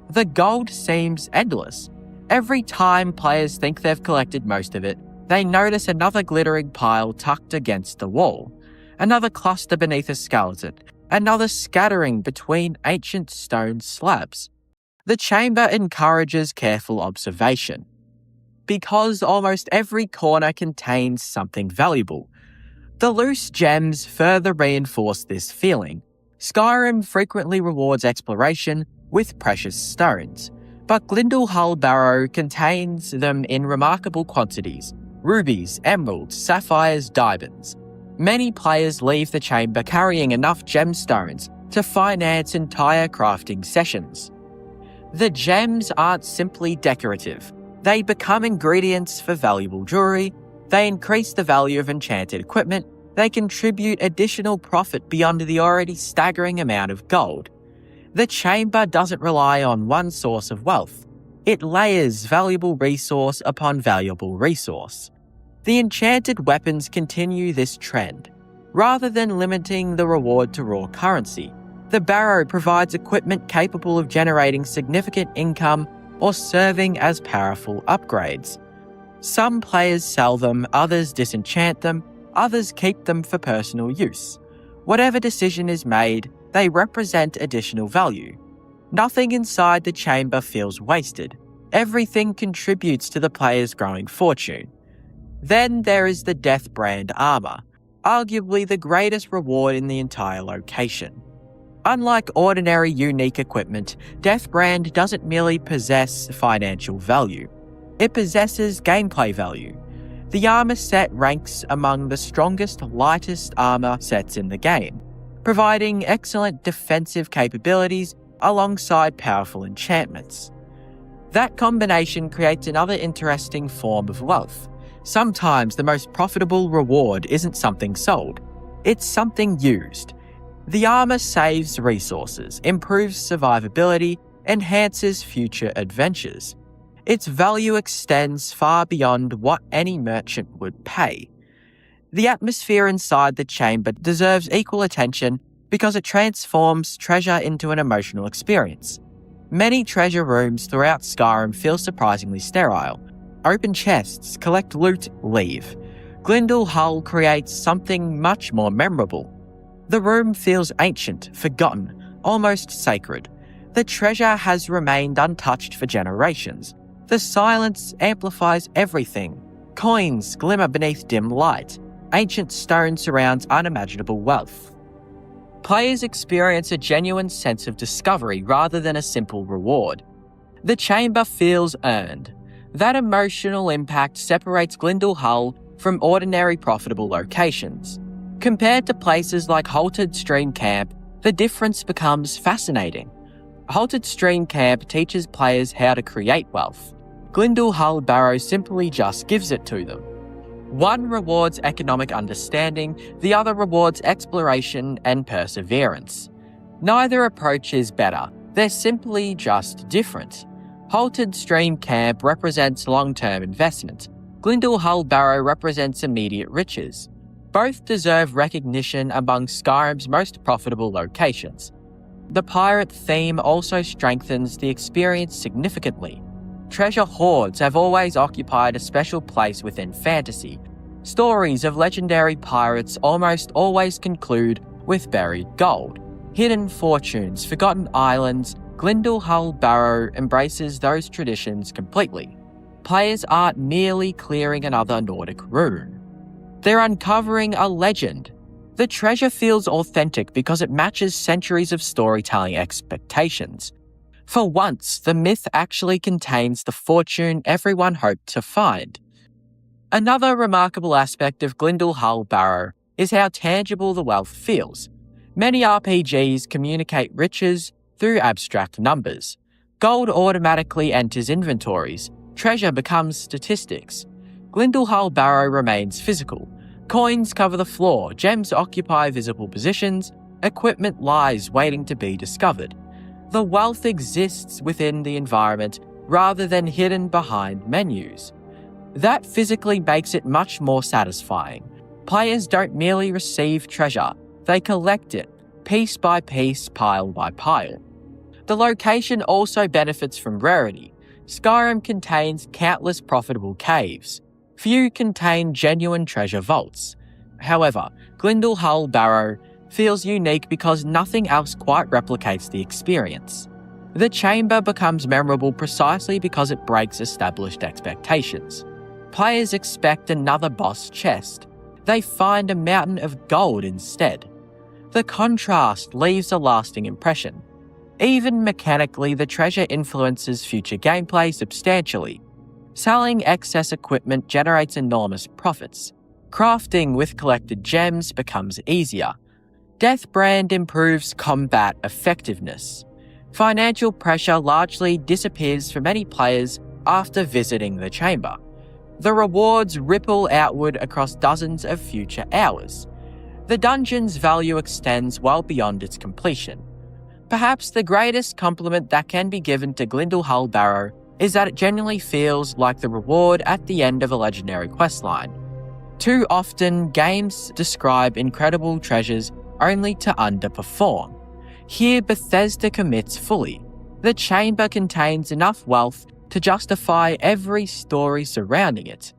The gold seems endless. Every time players think they've collected most of it, they notice another glittering pile tucked against the wall, another cluster beneath a skeleton, another scattering between ancient stone slabs. The chamber encourages careful observation. Because almost every corner contains something valuable, the loose gems further reinforce this feeling. Skyrim frequently rewards exploration with precious stones, but Glyndwr Barrow contains them in remarkable quantities: rubies, emeralds, sapphires, diamonds. Many players leave the chamber carrying enough gemstones to finance entire crafting sessions. The gems aren't simply decorative. They become ingredients for valuable jewelry, they increase the value of enchanted equipment, they contribute additional profit beyond the already staggering amount of gold. The chamber doesn't rely on one source of wealth. It layers valuable resource upon valuable resource. The enchanted weapons continue this trend. Rather than limiting the reward to raw currency, the barrow provides equipment capable of generating significant income or serving as powerful upgrades. Some players sell them, others disenchant them, others keep them for personal use. Whatever decision is made, they represent additional value. Nothing inside the chamber feels wasted. Everything contributes to the player's growing fortune. Then there is the Death Brand armor, arguably the greatest reward in the entire location. Unlike ordinary unique equipment, Death Brand doesn't merely possess financial value. It possesses gameplay value. The armor set ranks among the strongest, lightest armor sets in the game, providing excellent defensive capabilities alongside powerful enchantments. That combination creates another interesting form of wealth. Sometimes the most profitable reward isn't something sold, it's something used. The armor saves resources, improves survivability, enhances future adventures. Its value extends far beyond what any merchant would pay. The atmosphere inside the chamber deserves equal attention because it transforms treasure into an emotional experience. Many treasure rooms throughout Skyrim feel surprisingly sterile. Open chests, collect loot, leave. Glyndwr creates something much more memorable. The room feels ancient, forgotten, almost sacred. The treasure has remained untouched for generations. The silence amplifies everything. Coins glimmer beneath dim light. Ancient stone surrounds unimaginable wealth. Players experience a genuine sense of discovery rather than a simple reward. The chamber feels earned. That emotional impact separates Glyndwr from ordinary profitable locations. Compared to places like Halted Stream Camp, the difference becomes fascinating. Halted Stream Camp teaches players how to create wealth. Glyndwr Barrow simply just gives it to them. One rewards economic understanding, the other rewards exploration and perseverance. Neither approach is better, they're simply just different. Halted Stream Camp represents long-term investment. Glyndwr Barrow represents immediate riches. Both deserve recognition among Skyrim's most profitable locations. The pirate theme also strengthens the experience significantly. Treasure hoards have always occupied a special place within fantasy. Stories of legendary pirates almost always conclude with buried gold, hidden fortunes, forgotten islands. Glyndwr Barrow embraces those traditions completely. Players aren't merely clearing another Nordic rune. They're uncovering a legend. The treasure feels authentic because it matches centuries of storytelling expectations. For once, the myth actually contains the fortune everyone hoped to find. Another remarkable aspect of Glyndwr Barrow is how tangible the wealth feels. Many RPGs communicate riches through abstract numbers. Gold automatically enters inventories. Treasure becomes statistics. Glyndwr Barrow remains physical. Coins cover the floor, gems occupy visible positions, equipment lies waiting to be discovered. The wealth exists within the environment, rather than hidden behind menus. That physically makes it much more satisfying. Players don't merely receive treasure, they collect it, piece by piece, pile by pile. The location also benefits from rarity. Skyrim contains countless profitable caves. Few contain genuine treasure vaults. However, Glyndalhull Barrow feels unique because nothing else quite replicates the experience. The chamber becomes memorable precisely because it breaks established expectations. Players expect another boss chest. They find a mountain of gold instead. The contrast leaves a lasting impression. Even mechanically, the treasure influences future gameplay substantially. Selling excess equipment generates enormous profits. Crafting with collected gems becomes easier. Deathbrand improves combat effectiveness. Financial pressure largely disappears for many players after visiting the chamber. The rewards ripple outward across dozens of future hours. The dungeon's value extends well beyond its completion. Perhaps the greatest compliment that can be given to Glyndalhull Barrow is that it genuinely feels like the reward at the end of a legendary questline. Too often, games describe incredible treasures only to underperform. Here, Bethesda commits fully. The chamber contains enough wealth to justify every story surrounding it.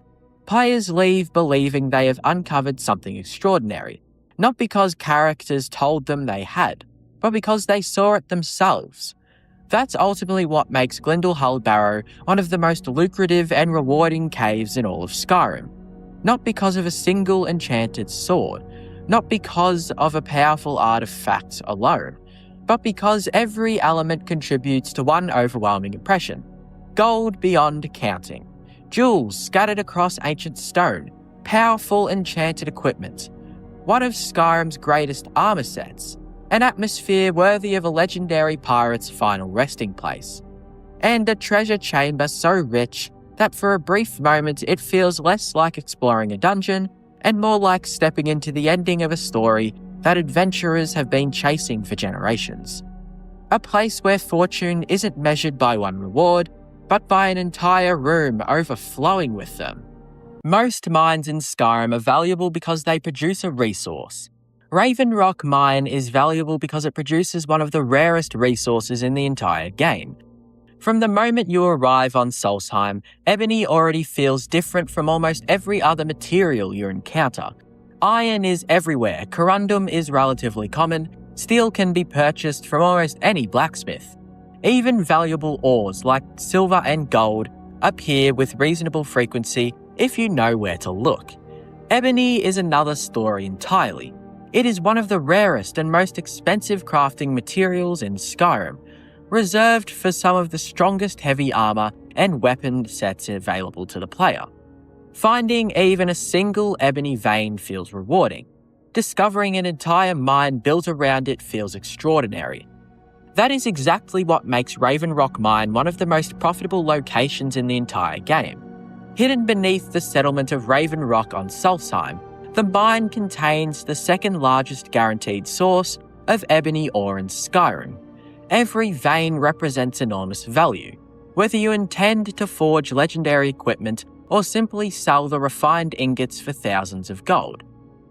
Players leave believing they have uncovered something extraordinary, not because characters told them they had, but because they saw it themselves. That's ultimately what makes Glyndalhull Barrow one of the most lucrative and rewarding caves in all of Skyrim. Not because of a single enchanted sword, not because of a powerful artifact alone, but because every element contributes to one overwhelming impression. Gold beyond counting, jewels scattered across ancient stone, powerful enchanted equipment, one of Skyrim's greatest armor sets, an atmosphere worthy of a legendary pirate's final resting place, and a treasure chamber so rich that for a brief moment it feels less like exploring a dungeon and more like stepping into the ending of a story that adventurers have been chasing for generations. A place where fortune isn't measured by one reward, but by an entire room overflowing with them. Most mines in Skyrim are valuable because they produce a resource. Raven Rock Mine is valuable because it produces one of the rarest resources in the entire game. From the moment you arrive on Solstheim, ebony already feels different from almost every other material you encounter. Iron is everywhere, corundum is relatively common, steel can be purchased from almost any blacksmith. Even valuable ores like silver and gold appear with reasonable frequency if you know where to look. Ebony is another story entirely. It is one of the rarest and most expensive crafting materials in Skyrim, reserved for some of the strongest heavy armor and weapon sets available to the player. Finding even a single ebony vein feels rewarding. Discovering an entire mine built around it feels extraordinary. That is exactly what makes Raven Rock Mine one of the most profitable locations in the entire game. Hidden beneath the settlement of Raven Rock on Solstheim, the mine contains the second largest guaranteed source of ebony ore in Skyrim. Every vein represents enormous value, whether you intend to forge legendary equipment or simply sell the refined ingots for thousands of gold.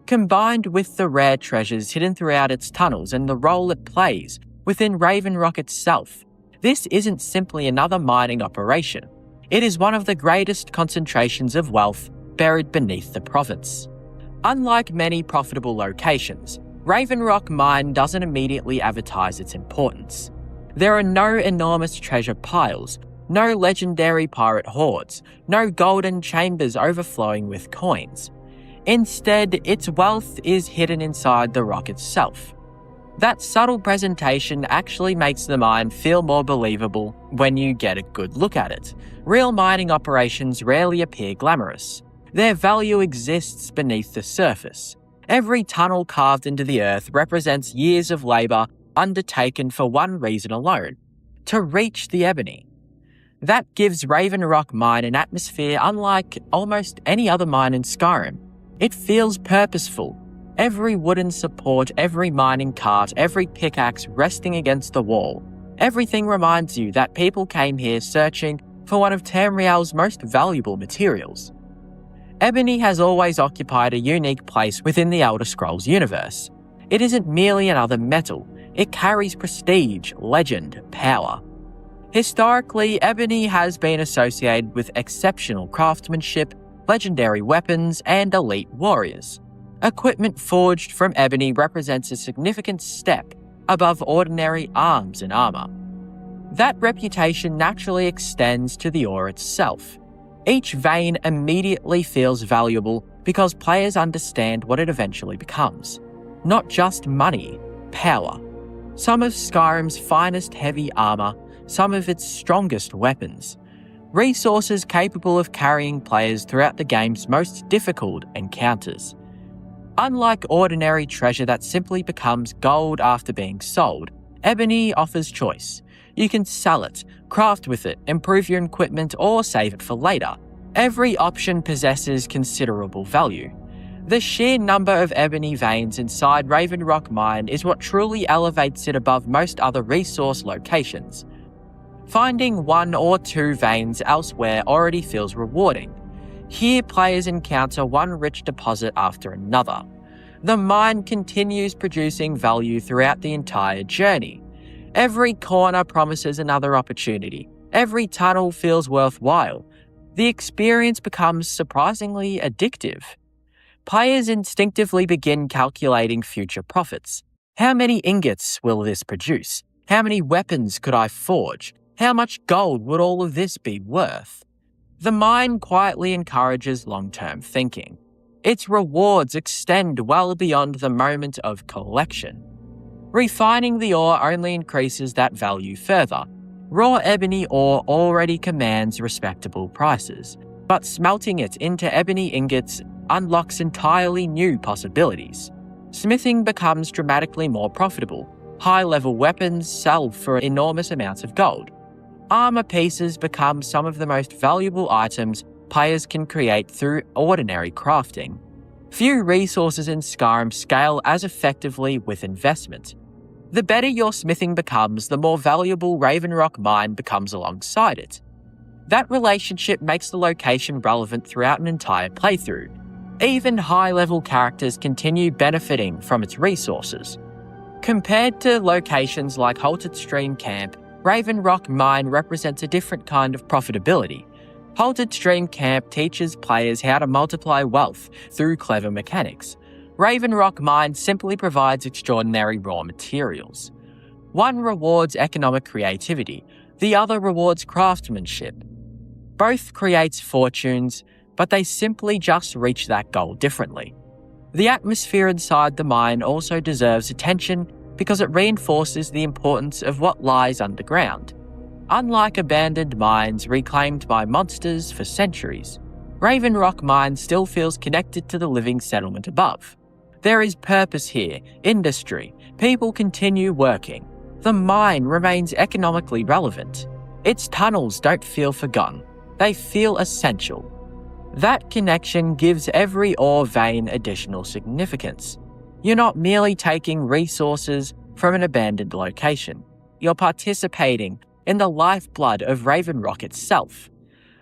Combined with the rare treasures hidden throughout its tunnels and the role it plays within Raven Rock itself, this isn't simply another mining operation. It is one of the greatest concentrations of wealth buried beneath the province. Unlike many profitable locations, Raven Rock Mine doesn't immediately advertise its importance. There are no enormous treasure piles, no legendary pirate hoards, no golden chambers overflowing with coins. Instead, its wealth is hidden inside the rock itself. That subtle presentation actually makes the mine feel more believable when you get a good look at it. Real mining operations rarely appear glamorous. Their value exists beneath the surface. Every tunnel carved into the earth represents years of labour undertaken for one reason alone: to reach the ebony. That gives Raven Rock Mine an atmosphere unlike almost any other mine in Skyrim. It feels purposeful. Every wooden support, every mining cart, every pickaxe resting against the wall Everything reminds you that people came here searching for one of Tamriel's most valuable materials. Ebony has always occupied a unique place within the Elder Scrolls universe. It isn't merely another metal, it carries prestige, legend, power. Historically, ebony has been associated with exceptional craftsmanship, legendary weapons, and elite warriors. Equipment forged from ebony represents a significant step above ordinary arms and armor. That reputation naturally extends to the ore itself. Each vein immediately feels valuable because players understand what it eventually becomes. Not just money, power. Some of Skyrim's finest heavy armor, some of its strongest weapons. Resources capable of carrying players throughout the game's most difficult encounters. Unlike ordinary treasure that simply becomes gold after being sold, ebony offers choice. You can sell it, craft with it, improve your equipment, or save it for later. Every option possesses considerable value. The sheer number of ebony veins inside Raven Rock Mine is what truly elevates it above most other resource locations. Finding one or two veins elsewhere already feels rewarding. Here, players encounter one rich deposit after another. The mine continues producing value throughout the entire journey. Every corner promises another opportunity. Every tunnel feels worthwhile. The experience becomes surprisingly addictive. Players instinctively begin calculating future profits. How many ingots will this produce? How many weapons could I forge? How much gold would all of this be worth? The mine quietly encourages long-term thinking. Its rewards extend well beyond the moment of collection. Refining the ore only increases that value further. Raw ebony ore already commands respectable prices, but smelting it into ebony ingots unlocks entirely new possibilities. Smithing becomes dramatically more profitable. High-level weapons sell for enormous amounts of gold. Armor pieces become some of the most valuable items players can create through ordinary crafting. Few resources in Skyrim scale as effectively with investment. The better your smithing becomes, the more valuable Raven Rock Mine becomes alongside it. That relationship makes the location relevant throughout an entire playthrough. Even high-level characters continue benefiting from its resources. Compared to locations like Halted Stream Camp, Raven Rock Mine represents a different kind of profitability. Halted Stream Camp teaches players how to multiply wealth through clever mechanics. Raven Rock Mine simply provides extraordinary raw materials. One rewards economic creativity, the other rewards craftsmanship. Both creates fortunes, but they simply just reach that goal differently. The atmosphere inside the mine also deserves attention because it reinforces the importance of what lies underground. Unlike abandoned mines reclaimed by monsters for centuries, Raven Rock Mine still feels connected to the living settlement above. There is purpose here, industry, people continue working. The mine remains economically relevant. Its tunnels don't feel forgotten, they feel essential. That connection gives every ore vein additional significance. You're not merely taking resources from an abandoned location. You're participating in the lifeblood of Raven Rock itself.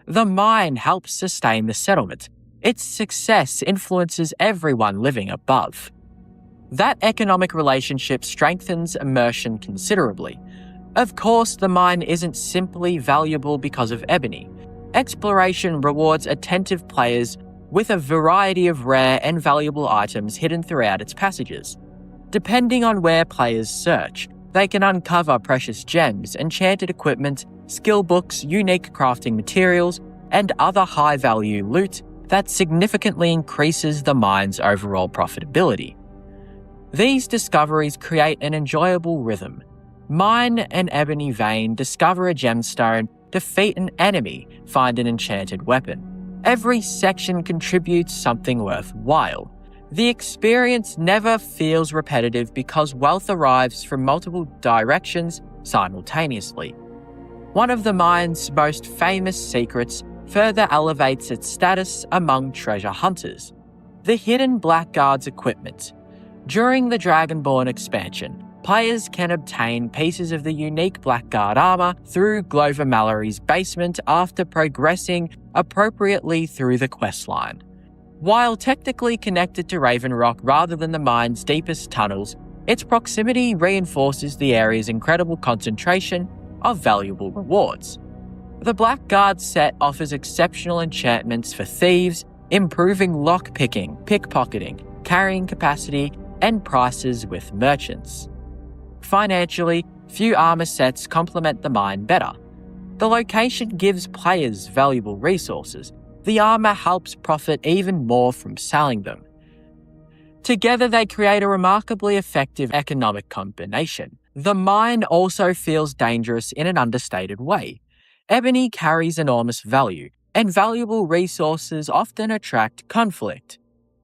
The mine helps sustain the settlement. Its success influences everyone living above. That economic relationship strengthens immersion considerably. Of course, the mine isn't simply valuable because of ebony. Exploration rewards attentive players with a variety of rare and valuable items hidden throughout its passages. Depending on where players search, they can uncover precious gems, enchanted equipment, skill books, unique crafting materials, and other high-value loot that significantly increases the mine's overall profitability. These discoveries create an enjoyable rhythm. Mine an ebony vein, discover a gemstone, defeat an enemy, find an enchanted weapon. Every section contributes something worthwhile. The experience never feels repetitive because wealth arrives from multiple directions simultaneously. One of the mine's most famous secrets further elevates its status among treasure hunters. The hidden Blackguard's equipment. During the Dragonborn expansion, Players can obtain pieces of the unique Blackguard armor through Glover Mallory's basement after progressing appropriately through the questline. While technically connected to Raven Rock rather than the mine's deepest tunnels, its proximity reinforces the area's incredible concentration of valuable rewards. The Blackguard set offers exceptional enchantments for thieves, improving lockpicking, pickpocketing, carrying capacity, and prices with merchants. Financially, few armor sets complement the mine better. The location gives players valuable resources. The armor helps profit even more from selling them. Together, they create a remarkably effective economic combination. The mine also feels dangerous in an understated way. Ebony carries enormous value, and valuable resources often attract conflict.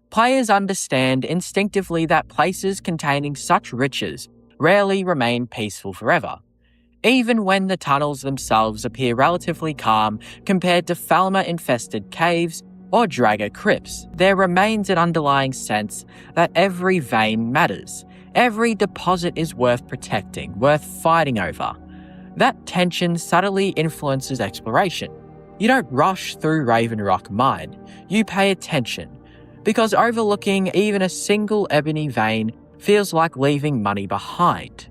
Players understand instinctively that places containing such riches rarely remain peaceful forever. Even when the tunnels themselves appear relatively calm compared to Falmer-infested caves or Dragger crypts, there remains an underlying sense that every vein matters. Every deposit is worth protecting, worth fighting over. That tension subtly influences exploration. You don't rush through Raven Rock Mine, you pay attention, because overlooking even a single ebony vein feels like leaving money behind.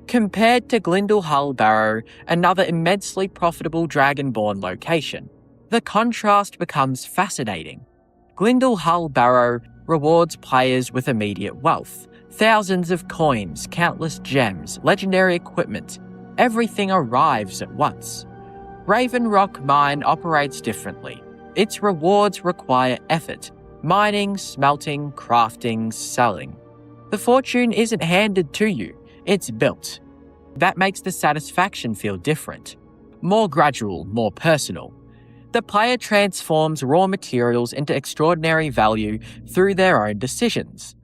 Compared to Glindle Hull Barrow, another immensely profitable Dragonborn location, the contrast becomes fascinating. Glindle Hull Barrow rewards players with immediate wealth, thousands of coins, countless gems, legendary equipment. Everything arrives at once. Raven Rock Mine operates differently. Its rewards require effort: mining, smelting, crafting, selling. The fortune isn't handed to you, it's built. That makes the satisfaction feel different. More gradual, more personal. The player transforms raw materials into extraordinary value through their own decisions.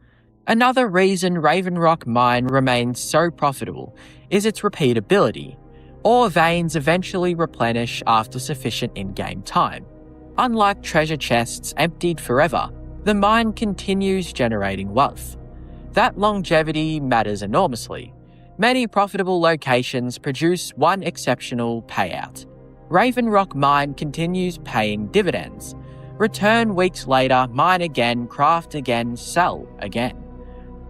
Another reason Raven Rock Mine remains so profitable is its repeatability. Ore veins eventually replenish after sufficient in-game time. Unlike treasure chests emptied forever, the mine continues generating wealth. That longevity matters enormously. Many profitable locations produce one exceptional payout. Raven Rock Mine continues paying dividends. Return weeks later, mine again, craft again, sell again.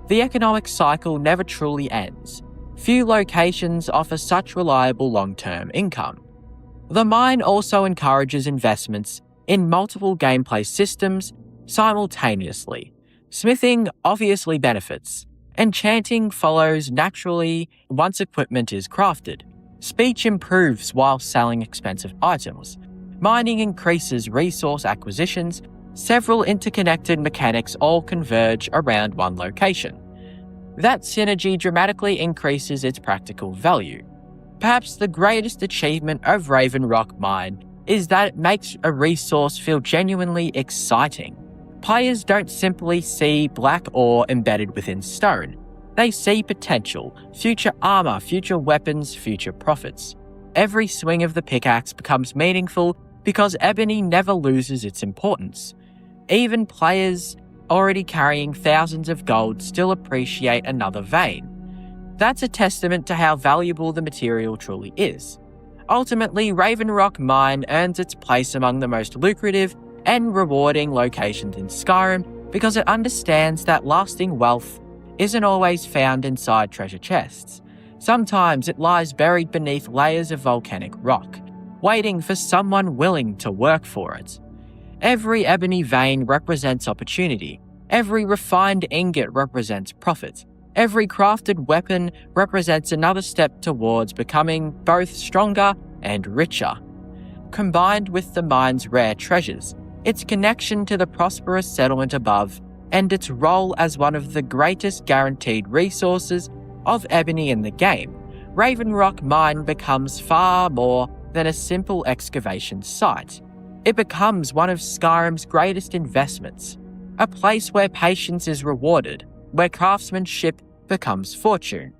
The economic cycle never truly ends. Few locations offer such reliable long-term income. The mine also encourages investments in multiple gameplay systems simultaneously. Smithing obviously benefits. Enchanting follows naturally once equipment is crafted. Speech improves while selling expensive items. Mining increases resource acquisitions. Several interconnected mechanics all converge around one location. That synergy dramatically increases its practical value. Perhaps the greatest achievement of Raven Rock Mine is that it makes a resource feel genuinely exciting. Players don't simply see black ore embedded within stone. They see potential, future armor, future weapons, future profits. Every swing of the pickaxe becomes meaningful because ebony never loses its importance. Even players already carrying thousands of gold still appreciate another vein. That's a testament to how valuable the material truly is. Ultimately, Raven Rock Mine earns its place among the most lucrative and rewarding locations in Skyrim because it understands that lasting wealth isn't always found inside treasure chests. Sometimes it lies buried beneath layers of volcanic rock, waiting for someone willing to work for it. Every ebony vein represents opportunity. Every refined ingot represents profit. Every crafted weapon represents another step towards becoming both stronger and richer. Combined with the mine's rare treasures, its connection to the prosperous settlement above, and its role as one of the greatest guaranteed resources of ebony in the game, Raven Rock Mine becomes far more than a simple excavation site. It becomes one of Skyrim's greatest investments, a place where patience is rewarded, where craftsmanship becomes fortune,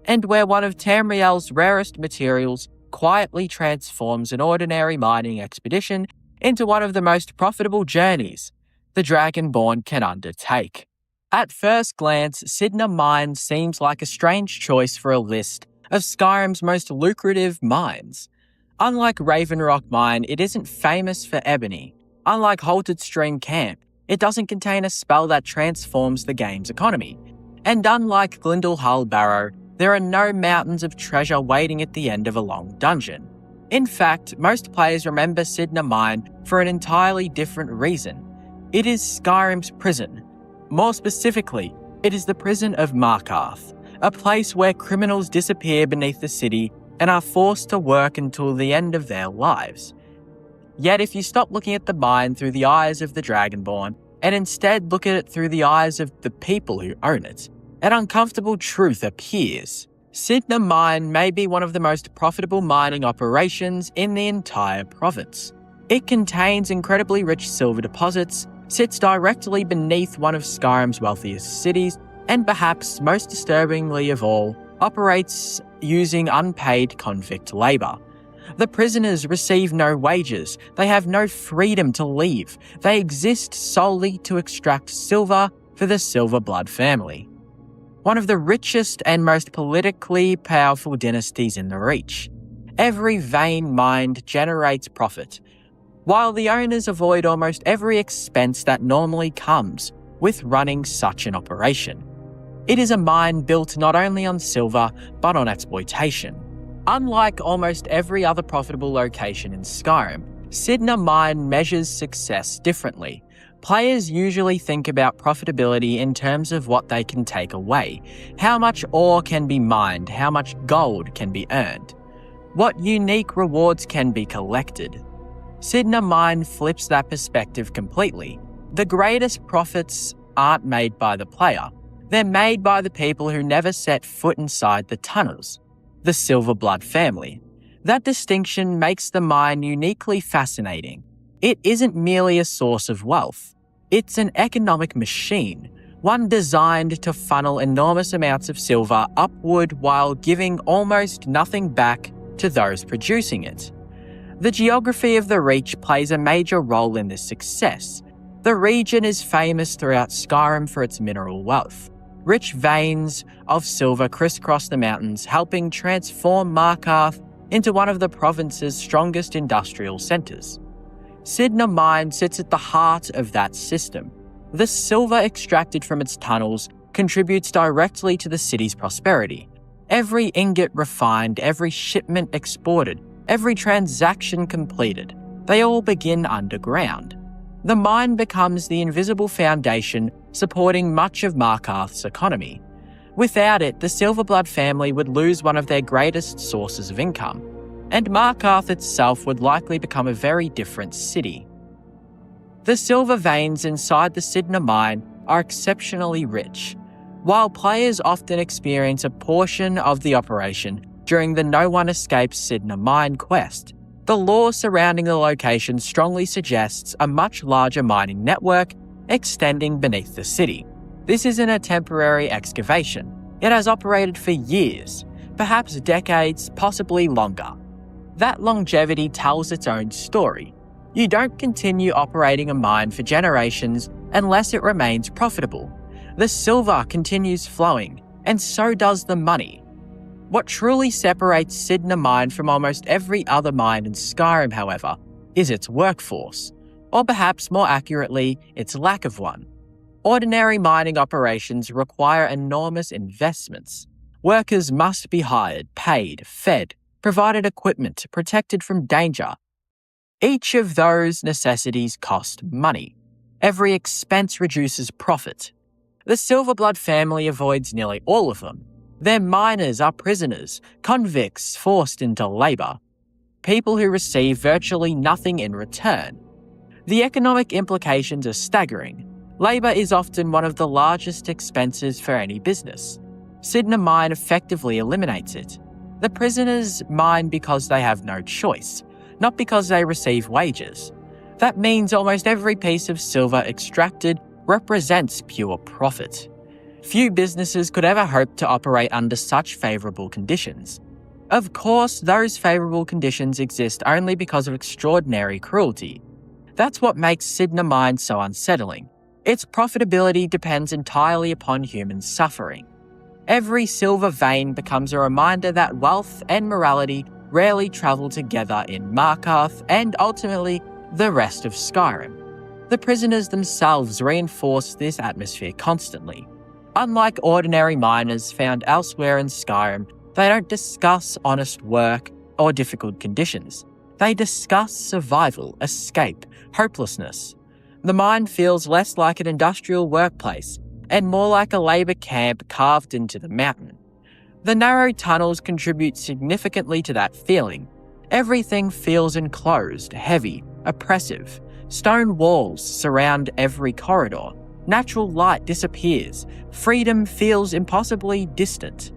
and where one of Tamriel's rarest materials quietly transforms an ordinary mining expedition into one of the most profitable journeys the Dragonborn can undertake. At first glance, Sydney Mine seems like a strange choice for a list of Skyrim's most lucrative mines. Unlike Raven Rock Mine, it isn't famous for ebony. Unlike Halted Stream Camp, it doesn't contain a spell that transforms the game's economy. And unlike Glyndal Barrow, there are no mountains of treasure waiting at the end of a long dungeon. In fact, most players remember Sydney Mine for an entirely different reason. It is Skyrim's prison. More specifically, it is the prison of Markarth, a place where criminals disappear beneath the city and are forced to work until the end of their lives. Yet if you stop looking at the mine through the eyes of the Dragonborn and instead look at it through the eyes of the people who own it, an uncomfortable truth appears. Sydney Mine may be one of the most profitable mining operations in the entire province. It contains incredibly rich silver deposits, sits directly beneath one of Skyrim's wealthiest cities, and perhaps most disturbingly of all, operates using unpaid convict labour. The prisoners receive no wages, they have no freedom to leave, they exist solely to extract silver for the Silverblood family. One of the richest and most politically powerful dynasties in the Reach. Every vein mined generates profit, while the owners avoid almost every expense that normally comes with running such an operation. It is a mine built not only on silver, but on exploitation. Unlike almost every other profitable location in Skyrim, Sydney Mine measures success differently. Players usually think about profitability in terms of what they can take away, how much ore can be mined, how much gold can be earned, what unique rewards can be collected. Sydney Mine flips that perspective completely. The greatest profits aren't made by the player, they're made by the people who never set foot inside the tunnels, the Silverblood family. That distinction makes the mine uniquely fascinating. It isn't merely a source of wealth. It's an economic machine, one designed to funnel enormous amounts of silver upward while giving almost nothing back to those producing it. The geography of the Reach plays a major role in this success. The region is famous throughout Skyrim for its mineral wealth. Rich veins of silver crisscross the mountains, helping transform Markarth into one of the province's strongest industrial centres. Sydney Mine sits at the heart of that system. The silver extracted from its tunnels contributes directly to the city's prosperity. Every ingot refined, every shipment exported, every transaction completed, they all begin underground. The mine becomes the invisible foundation supporting much of Markarth's economy. Without it, the Silverblood family would lose one of their greatest sources of income, and Markarth itself would likely become a very different city. The silver veins inside the Sydney Mine are exceptionally rich. While players often experience a portion of the operation during the No One Escapes Sydney Mine quest, the lore surrounding the location strongly suggests a much larger mining network extending beneath the city. This isn't a temporary excavation. It has operated for years, perhaps decades, possibly longer. That longevity tells its own story. You don't continue operating a mine for generations unless it remains profitable. The silver continues flowing, and so does the money. What truly separates Sydney Mine from almost every other mine in Skyrim, however, is its workforce, or perhaps more accurately, its lack of one. Ordinary mining operations require enormous investments. Workers must be hired, paid, fed, provided equipment, protected from danger. Each of those necessities cost money. Every expense reduces profit. The Silverblood family avoids nearly all of them. Their miners are prisoners, convicts forced into labour, people who receive virtually nothing in return. The economic implications are staggering. Labour is often one of the largest expenses for any business. Sydney Mine effectively eliminates it. The prisoners mine because they have no choice, not because they receive wages. That means almost every piece of silver extracted represents pure profit. Few businesses could ever hope to operate under such favourable conditions. Of course, those favourable conditions exist only because of extraordinary cruelty. That's what makes Sydney Mine so unsettling. Its profitability depends entirely upon human suffering. Every silver vein becomes a reminder that wealth and morality rarely travel together in Markarth and ultimately the rest of Skyrim. The prisoners themselves reinforce this atmosphere constantly. Unlike ordinary miners found elsewhere in Skyrim, they don't discuss honest work or difficult conditions. They discuss survival, escape, hopelessness. The mine feels less like an industrial workplace and more like a labour camp carved into the mountain. The narrow tunnels contribute significantly to that feeling. Everything feels enclosed, heavy, oppressive. Stone walls surround every corridor. Natural light disappears. Freedom feels impossibly distant.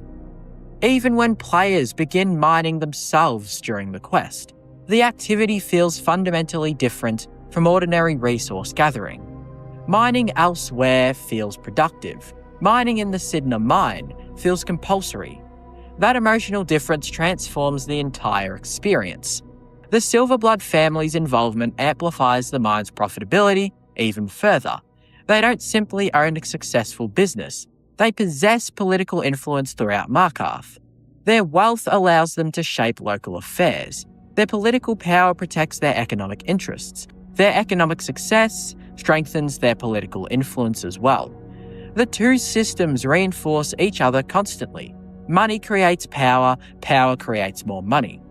Even when players begin mining themselves during the quest, the activity feels fundamentally different from ordinary resource gathering. Mining elsewhere feels productive. Mining in the Sidna mine feels compulsory. That emotional difference transforms the entire experience. The Silverblood family's involvement amplifies the mine's profitability even further. They don't simply own a successful business, they possess political influence throughout Markarth. Their wealth allows them to shape local affairs. Their political power protects their economic interests. Their economic success strengthens their political influence as well. The two systems reinforce each other constantly. Money creates power, power creates more money.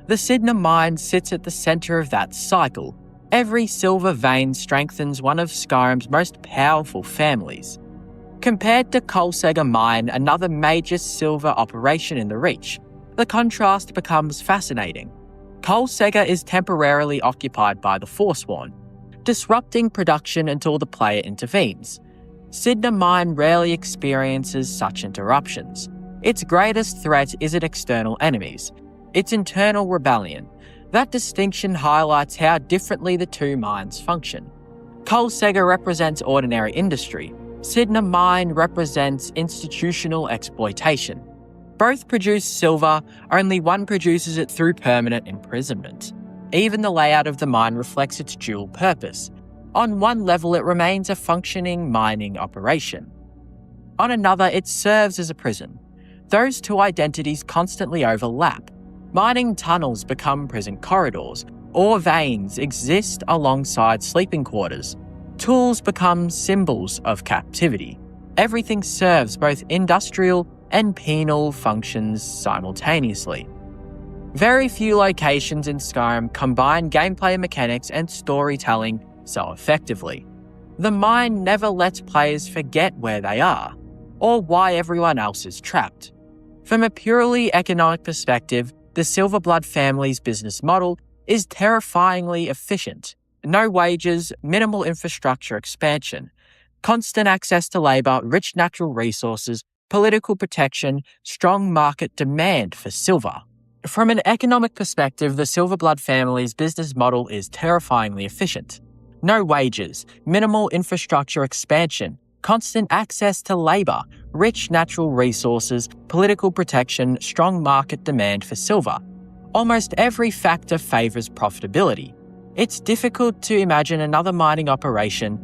The Sidna mine sits at the centre of that cycle. Every silver vein strengthens one of Skyrim's most powerful families. Compared to Colsega Mine, another major silver operation in the Reach, the contrast becomes fascinating. Colsega is temporarily occupied by the Forsworn, disrupting production until the player intervenes. Sidna Mine rarely experiences such interruptions. Its greatest threat isn't external enemies, it's internal rebellion. That distinction highlights how differently the two mines function. Colsega represents ordinary industry. Sidna Mine represents institutional exploitation. Both produce silver, only one produces it through permanent imprisonment. Even the layout of the mine reflects its dual purpose. On one level, it remains a functioning mining operation. On another, it serves as a prison. Those two identities constantly overlap. Mining tunnels become prison corridors. Ore veins exist alongside sleeping quarters. Tools become symbols of captivity. Everything serves both industrial and penal functions simultaneously. Very few locations in Skyrim combine gameplay mechanics and storytelling so effectively. The mine never lets players forget where they are, or why everyone else is trapped. From a purely economic perspective, the Silverblood family's business model is terrifyingly efficient. No wages, minimal infrastructure expansion, constant access to labour, rich natural resources, political protection, strong market demand for silver. From an economic perspective, the Silverblood family's business model is terrifyingly efficient. No wages, minimal infrastructure expansion, constant access to labour, rich natural resources, political protection, strong market demand for silver. Almost every factor favours profitability. It's difficult to imagine another mining operation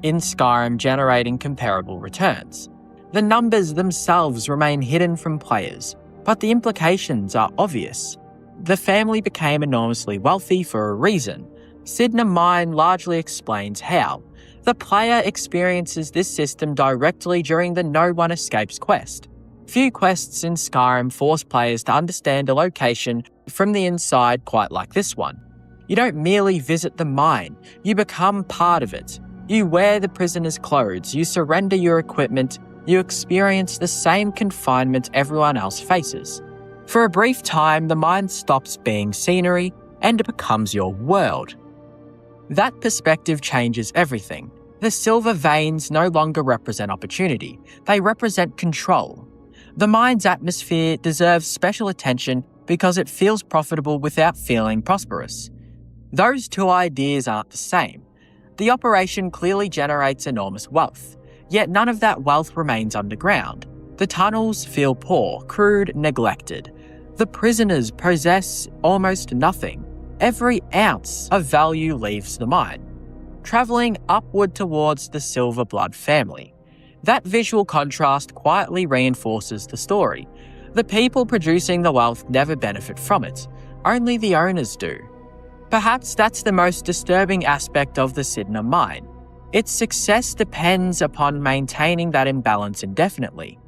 in Skyrim generating comparable returns. The numbers themselves remain hidden from players, but the implications are obvious. The family became enormously wealthy for a reason. Sidna Mine largely explains how. The player experiences this system directly during the No One Escapes quest. Few quests in Skyrim force players to understand a location from the inside quite like this one. You don't merely visit the mine, you become part of it. You wear the prisoner's clothes, you surrender your equipment, you experience the same confinement everyone else faces. For a brief time, the mine stops being scenery and it becomes your world. That perspective changes everything. The silver veins no longer represent opportunity, they represent control. The mine's atmosphere deserves special attention because it feels profitable without feeling prosperous. Those two ideas aren't the same. The operation clearly generates enormous wealth, yet none of that wealth remains underground. The tunnels feel poor, crude, neglected. The prisoners possess almost nothing. Every ounce of value leaves the mine. travelling upward towards the Silverblood family. That visual contrast quietly reinforces the story. The people producing the wealth never benefit from it, only the owners do. Perhaps that's the most disturbing aspect of the Sidna mine. Its success depends upon maintaining that imbalance indefinitely.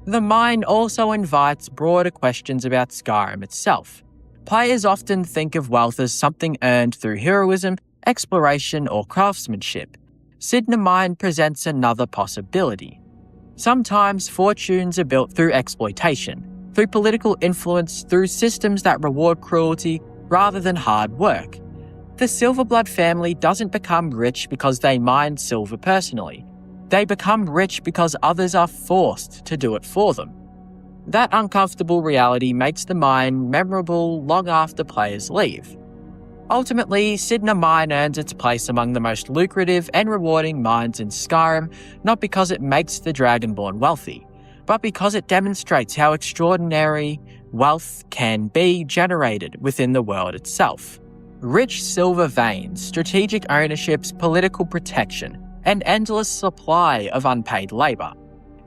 The mine also invites broader questions about Skyrim itself. Players often think of wealth as something earned through heroism, exploration, or craftsmanship. Sidna Mine presents another possibility. Sometimes fortunes are built through exploitation, through political influence, through systems that reward cruelty rather than hard work. The Silverblood family doesn't become rich because they mine silver personally. They become rich because others are forced to do it for them. That uncomfortable reality makes the mine memorable long after players leave. Ultimately, Sidna Mine earns its place among the most lucrative and rewarding mines in Skyrim, not because it makes the Dragonborn wealthy, but because it demonstrates how extraordinary wealth can be generated within the world itself. Rich silver veins, strategic ownerships, political protection, and endless supply of unpaid labour.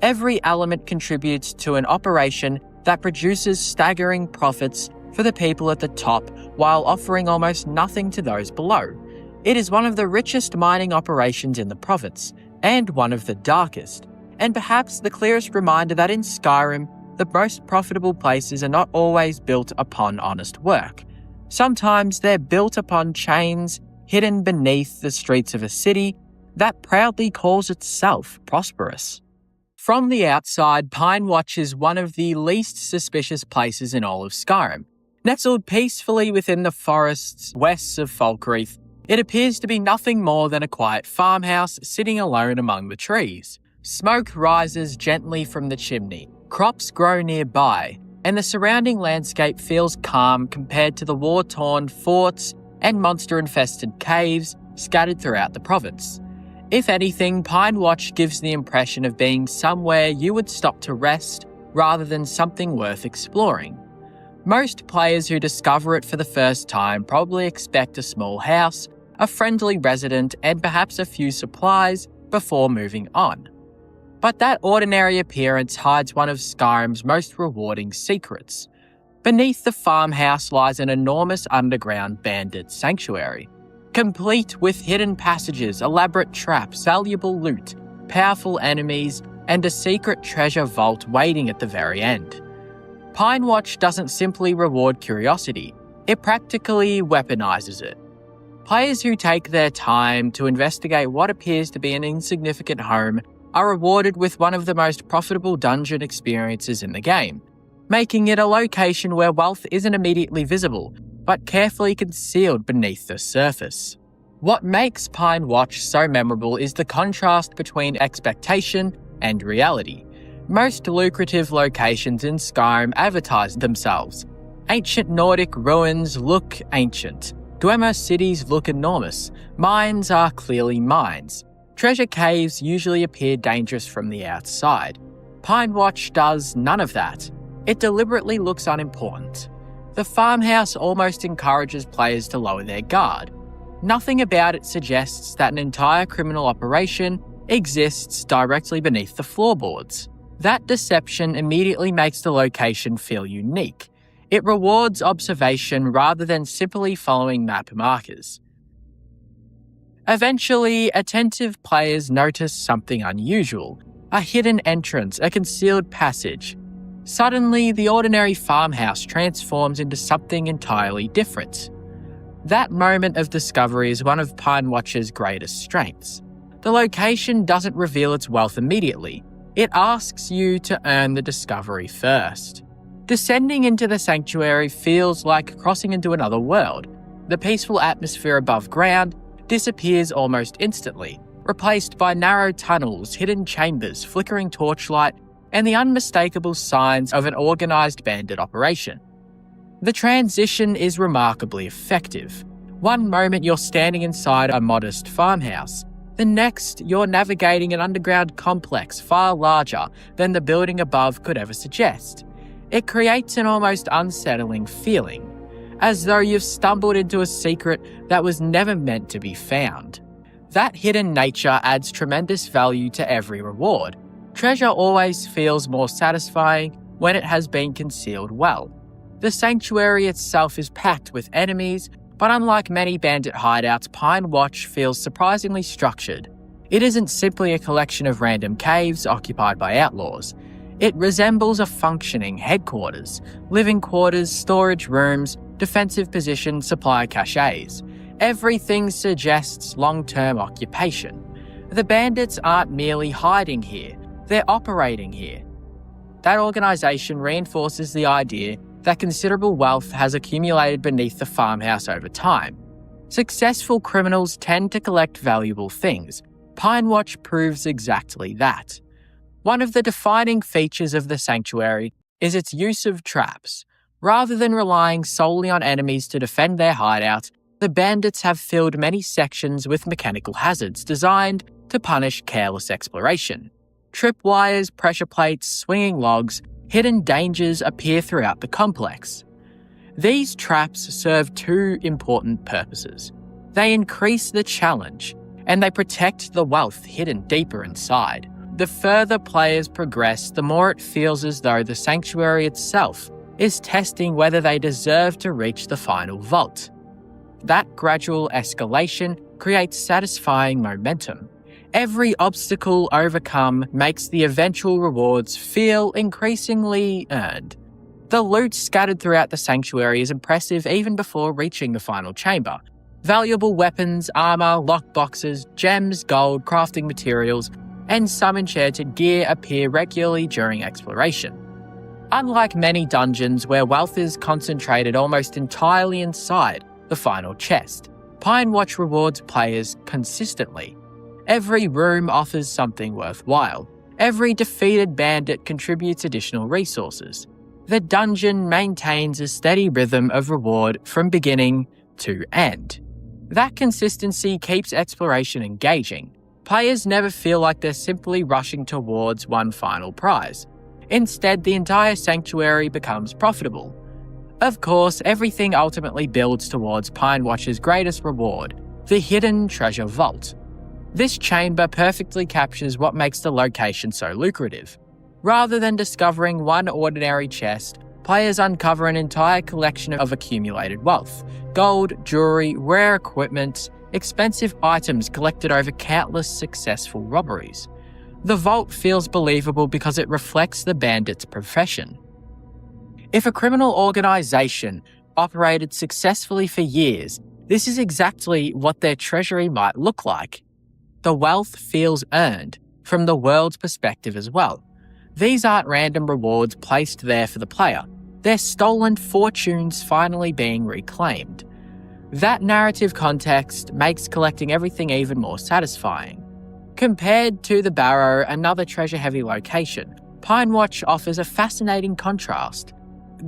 Every element contributes to an operation that produces staggering profits for the people at the top while offering almost nothing to those below. It is one of the richest mining operations in the province, and one of the darkest, and perhaps the clearest reminder that in Skyrim, the most profitable places are not always built upon honest work. Sometimes they're built upon chains hidden beneath the streets of a city that proudly calls itself prosperous. From the outside, Pine Watch is one of the least suspicious places in all of Skyrim. Nestled peacefully within the forests west of Falkreath, it appears to be nothing more than a quiet farmhouse sitting alone among the trees. Smoke rises gently from the chimney, crops grow nearby, and the surrounding landscape feels calm compared to the war-torn forts and monster-infested caves scattered throughout the province. If anything, Pine Watch gives the impression of being somewhere you would stop to rest rather than something worth exploring. Most players who discover it for the first time probably expect a small house, a friendly resident, and perhaps a few supplies before moving on. But that ordinary appearance hides one of Skyrim's most rewarding secrets. Beneath the farmhouse lies an enormous underground bandit sanctuary, complete with hidden passages, elaborate traps, valuable loot, powerful enemies, and a secret treasure vault waiting at the very end. Pine Watch doesn't simply reward curiosity, it practically weaponizes it. Players who take their time to investigate what appears to be an insignificant home are rewarded with one of the most profitable dungeon experiences in the game, making it a location where wealth isn't immediately visible, but carefully concealed beneath the surface. What makes Pine Watch so memorable is the contrast between expectation and reality. Most lucrative locations in Skyrim advertise themselves. Ancient Nordic ruins look ancient. Dwemer cities look enormous. Mines are clearly mines. Treasure caves usually appear dangerous from the outside. Pine Watch does none of that. It deliberately looks unimportant. The farmhouse almost encourages players to lower their guard. Nothing about it suggests that an entire criminal operation exists directly beneath the floorboards. That deception immediately makes the location feel unique. It rewards observation rather than simply following map markers. Eventually, attentive players notice something unusual, a hidden entrance, a concealed passage. Suddenly, the ordinary farmhouse transforms into something entirely different. That moment of discovery is one of Pine Watch's greatest strengths. The location doesn't reveal its wealth immediately. It asks you to earn the discovery first. Descending into the sanctuary feels like crossing into another world. The peaceful atmosphere above ground disappears almost instantly, replaced by narrow tunnels, hidden chambers, flickering torchlight, and the unmistakable signs of an organised bandit operation. The transition is remarkably effective. One moment you're standing inside a modest farmhouse. The next, you're navigating an underground complex far larger than the building above could ever suggest. It creates an almost unsettling feeling, as though you've stumbled into a secret that was never meant to be found. That hidden nature adds tremendous value to every reward. Treasure always feels more satisfying when it has been concealed well. The sanctuary itself is packed with enemies, but unlike many bandit hideouts, Pine Watch feels surprisingly structured. It isn't simply a collection of random caves occupied by outlaws. It resembles a functioning headquarters, living quarters, storage rooms, defensive positions, supply caches. Everything suggests long-term occupation. The bandits aren't merely hiding here, they're operating here. That organisation reinforces the idea that considerable wealth has accumulated beneath the farmhouse over time. Successful criminals tend to collect valuable things. Pine Watch proves exactly that. One of the defining features of the sanctuary is its use of traps. Rather than relying solely on enemies to defend their hideout, the bandits have filled many sections with mechanical hazards designed to punish careless exploration. Tripwires, pressure plates, swinging logs, hidden dangers appear throughout the complex. These traps serve two important purposes. They increase the challenge, and they protect the wealth hidden deeper inside. The further players progress, the more it feels as though the sanctuary itself is testing whether they deserve to reach the final vault. That gradual escalation creates satisfying momentum. Every obstacle overcome makes the eventual rewards feel increasingly earned. The loot scattered throughout the sanctuary is impressive even before reaching the final chamber. Valuable weapons, armor, lockboxes, gems, gold, crafting materials, and some enchanted gear appear regularly during exploration. Unlike many dungeons where wealth is concentrated almost entirely inside the final chest, Pine Watch rewards players consistently. Every room offers something worthwhile. Every defeated bandit contributes additional resources. The dungeon maintains a steady rhythm of reward from beginning to end. That consistency keeps exploration engaging. Players never feel like they're simply rushing towards one final prize. Instead, the entire sanctuary becomes profitable. Of course, everything ultimately builds towards Pine Watch's greatest reward, the hidden treasure vault. This chamber perfectly captures what makes the location so lucrative. Rather than discovering one ordinary chest, players uncover an entire collection of accumulated wealth: gold, jewelry, rare equipment, expensive items collected over countless successful robberies. The vault feels believable because it reflects the bandit's profession. If a criminal organisation operated successfully for years, this is exactly what their treasury might look like. The wealth feels earned, from the world's perspective as well. These aren't random rewards placed there for the player. They're stolen fortunes finally being reclaimed. That narrative context makes collecting everything even more satisfying. Compared to the Barrow, another treasure-heavy location, Pine Watch offers a fascinating contrast.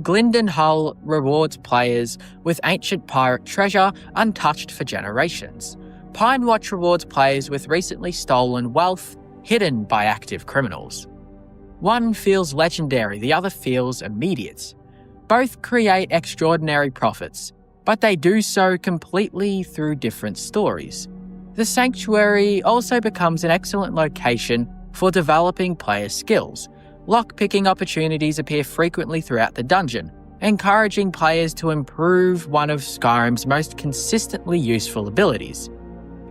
Glindon Hull rewards players with ancient pirate treasure untouched for generations. Pine Watch rewards players with recently stolen wealth hidden by active criminals. One feels legendary, the other feels immediate. Both create extraordinary profits, but they do so completely through different stories. The Sanctuary also becomes an excellent location for developing player skills. Lock-picking opportunities appear frequently throughout the dungeon, encouraging players to improve one of Skyrim's most consistently useful abilities.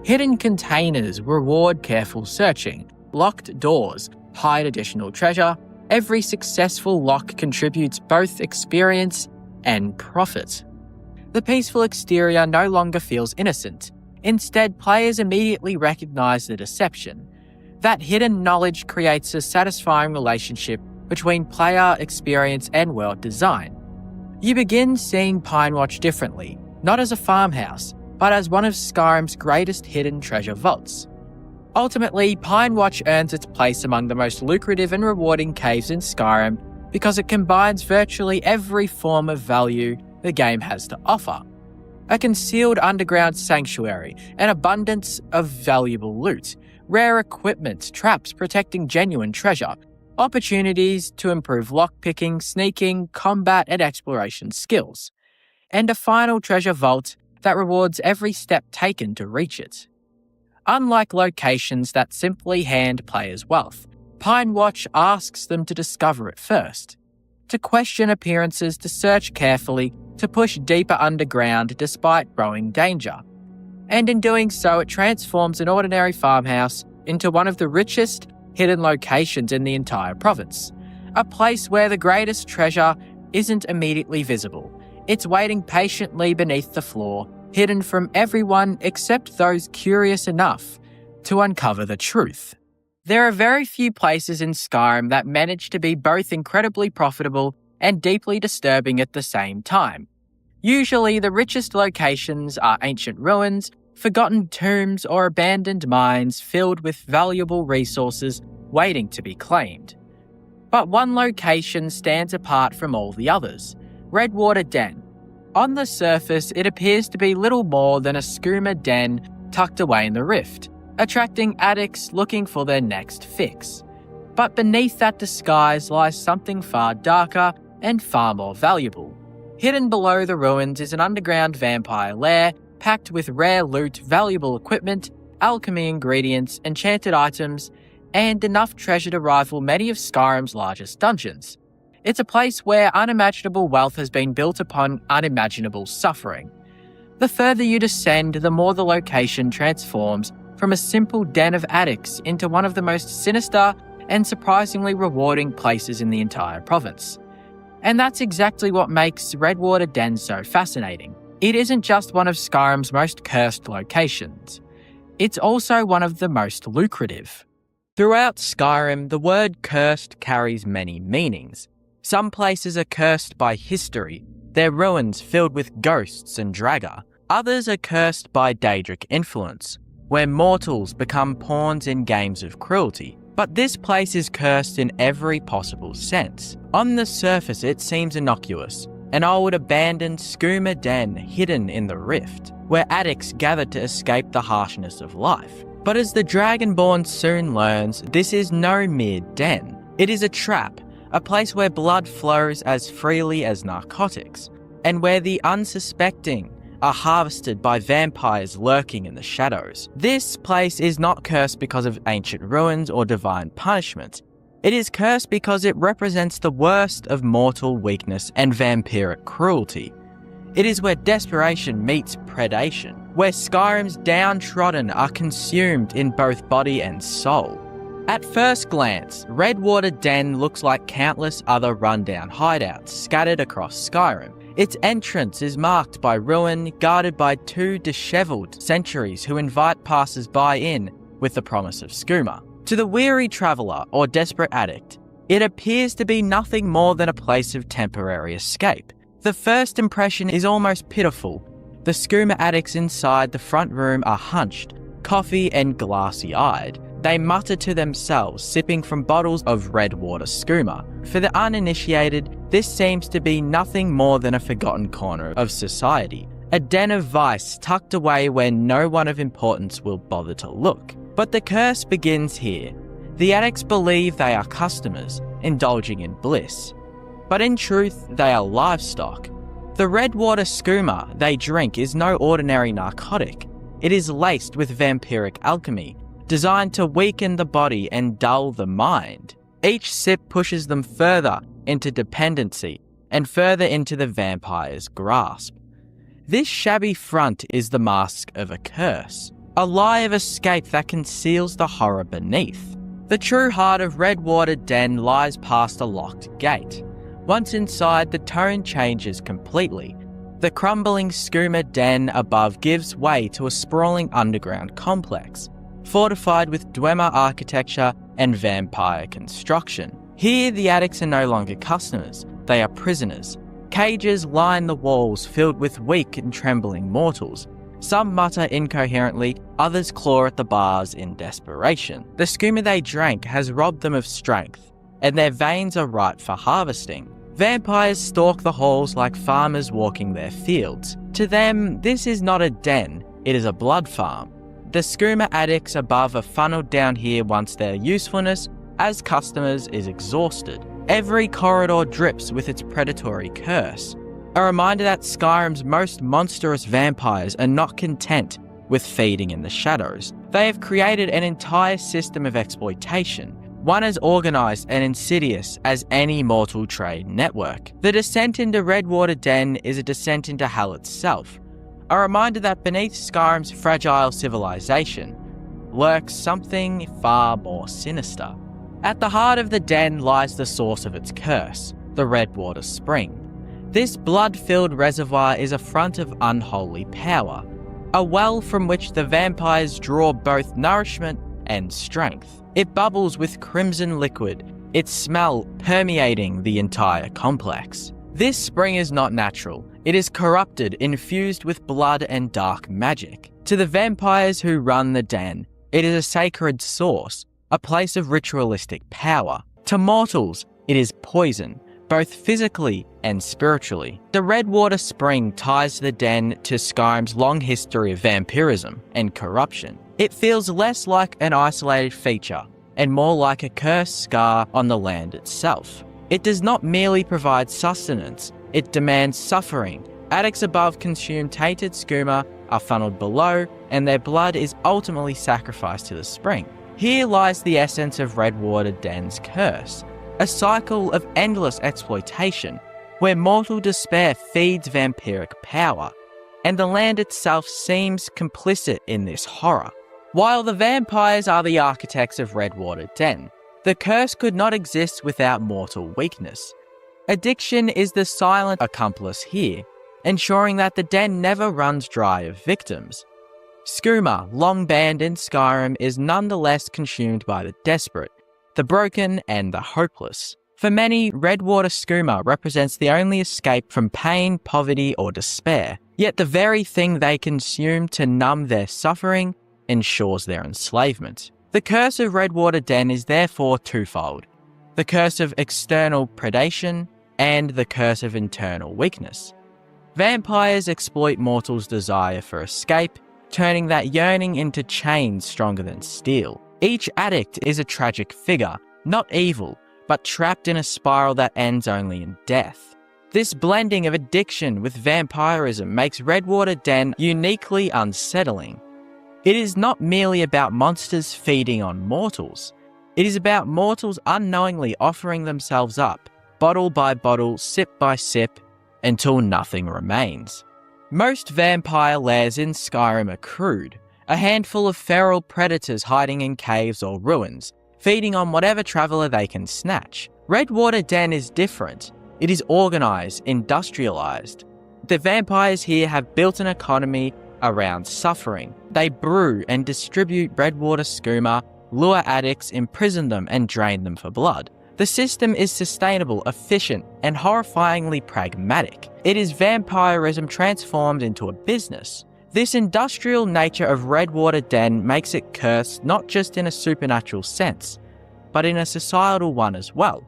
Hidden containers reward careful searching. Locked doors hide additional treasure. Every successful lock contributes both experience and profit. The peaceful exterior no longer feels innocent. Instead, players immediately recognize the deception. That hidden knowledge creates a satisfying relationship between player experience and world design. You begin seeing Pine Watch differently, not as a farmhouse, but as one of Skyrim's greatest hidden treasure vaults. Ultimately, Pine Watch earns its place among the most lucrative and rewarding caves in Skyrim because it combines virtually every form of value the game has to offer. A concealed underground sanctuary, an abundance of valuable loot, rare equipment, traps protecting genuine treasure, opportunities to improve lockpicking, sneaking, combat, and exploration skills, and a final treasure vault that rewards every step taken to reach it. Unlike locations that simply hand players wealth, Pine Watch asks them to discover it first, to question appearances, to search carefully, to push deeper underground despite growing danger. And in doing so, it transforms an ordinary farmhouse into one of the richest hidden locations in the entire province. A place where the greatest treasure isn't immediately visible. It's waiting patiently beneath the floor, hidden from everyone except those curious enough to uncover the truth. There are very few places in Skyrim that manage to be both incredibly profitable and deeply disturbing at the same time. Usually, the richest locations are ancient ruins, forgotten tombs, or abandoned mines filled with valuable resources waiting to be claimed. But one location stands apart from all the others: Redwater Den. On the surface, it appears to be little more than a skooma den tucked away in the rift, attracting addicts looking for their next fix. But beneath that disguise lies something far darker and far more valuable. Hidden below the ruins is an underground vampire lair packed with rare loot, valuable equipment, alchemy ingredients, enchanted items, and enough treasure to rival many of Skyrim's largest dungeons. It's a place where unimaginable wealth has been built upon unimaginable suffering. The further you descend, the more the location transforms from a simple den of addicts into one of the most sinister and surprisingly rewarding places in the entire province. And that's exactly what makes Redwater Den so fascinating. It isn't just one of Skyrim's most cursed locations. It's also one of the most lucrative. Throughout Skyrim, the word cursed carries many meanings. Some places are cursed by history, their ruins filled with ghosts and draga. Others are cursed by Daedric influence, where mortals become pawns in games of cruelty. But this place is cursed in every possible sense. On the surface, it seems innocuous, an old abandoned skooma den hidden in the rift, where addicts gather to escape the harshness of life. But as the Dragonborn soon learns, this is no mere den. It is a trap, a place where blood flows as freely as narcotics, and where the unsuspecting are harvested by vampires lurking in the shadows. This place is not cursed because of ancient ruins or divine punishment. It is cursed because it represents the worst of mortal weakness and vampiric cruelty. It is where desperation meets predation, where Skyrim's downtrodden are consumed in both body and soul. At first glance, Redwater Den looks like countless other rundown hideouts scattered across Skyrim. Its entrance is marked by ruin, guarded by two dishevelled sentries who invite passers-by in with the promise of skooma. To the weary traveller or desperate addict, it appears to be nothing more than a place of temporary escape. The first impression is almost pitiful. The skooma addicts inside the front room are hunched, coffee and glassy-eyed. They mutter to themselves, sipping from bottles of Redwater skooma. For the uninitiated, this seems to be nothing more than a forgotten corner of society, a den of vice tucked away where no one of importance will bother to look. But the curse begins here. The addicts believe they are customers, indulging in bliss. But in truth, they are livestock. The Redwater skooma they drink is no ordinary narcotic. It is laced with vampiric alchemy, designed to weaken the body and dull the mind. Each sip pushes them further into dependency and further into the vampire's grasp. This shabby front is the mask of a curse, a lie of escape that conceals the horror beneath. The true heart of Redwater Den lies past a locked gate. Once inside, the tone changes completely. The crumbling skooma den above gives way to a sprawling underground complex, fortified with Dwemer architecture and vampire construction. Here, the addicts are no longer customers, they are prisoners. Cages line the walls filled with weak and trembling mortals. Some mutter incoherently, others claw at the bars in desperation. The skooma they drank has robbed them of strength, and their veins are ripe for harvesting. Vampires stalk the halls like farmers walking their fields. To them, this is not a den, it is a blood farm. The skooma addicts above are funneled down here once their usefulness as customers is exhausted. Every corridor drips with its predatory curse, a reminder that Skyrim's most monstrous vampires are not content with feeding in the shadows. They have created an entire system of exploitation, one as organised and insidious as any mortal trade network. The descent into Redwater Den is a descent into hell itself, a reminder that beneath Skyrim's fragile civilization lurks something far more sinister. At the heart of the den lies the source of its curse, the Redwater Spring. This blood-filled reservoir is a font of unholy power, a well from which the vampires draw both nourishment and strength. It bubbles with crimson liquid, its smell permeating the entire complex. This spring is not natural. It is corrupted, infused with blood and dark magic. To the vampires who run the den, it is a sacred source, a place of ritualistic power. To mortals, it is poison, both physically and spiritually. The Redwater Spring ties the den to Skyrim's long history of vampirism and corruption. It feels less like an isolated feature and more like a cursed scar on the land itself. It does not merely provide sustenance, it demands suffering. Addicts above consume tainted skooma, are funneled below, and their blood is ultimately sacrificed to the spring. Here lies the essence of Redwater Den's curse, a cycle of endless exploitation, where mortal despair feeds vampiric power, and the land itself seems complicit in this horror. While the vampires are the architects of Redwater Den, the curse could not exist without mortal weakness. Addiction is the silent accomplice here, ensuring that the den never runs dry of victims. Skooma, long banned in Skyrim, is nonetheless consumed by the desperate, the broken, and the hopeless. For many, Redwater skooma represents the only escape from pain, poverty, or despair, yet the very thing they consume to numb their suffering ensures their enslavement. The curse of Redwater Den is therefore twofold: the curse of external predation and the curse of internal weakness. Vampires exploit mortals' desire for escape, turning that yearning into chains stronger than steel. Each addict is a tragic figure, not evil, but trapped in a spiral that ends only in death. This blending of addiction with vampirism makes Redwater Den uniquely unsettling. It is not merely about monsters feeding on mortals. It is about mortals unknowingly offering themselves up, bottle by bottle, sip by sip, until nothing remains. Most vampire lairs in Skyrim are crude, a handful of feral predators hiding in caves or ruins, feeding on whatever traveller they can snatch. Redwater Den is different. It is organised, industrialised. The vampires here have built an economy around suffering. They brew and distribute Redwater skooma, lure addicts, imprison them, and drain them for blood. The system is sustainable, efficient, and horrifyingly pragmatic. It is vampirism transformed into a business. This industrial nature of Redwater Den makes it cursed not just in a supernatural sense, but in a societal one as well.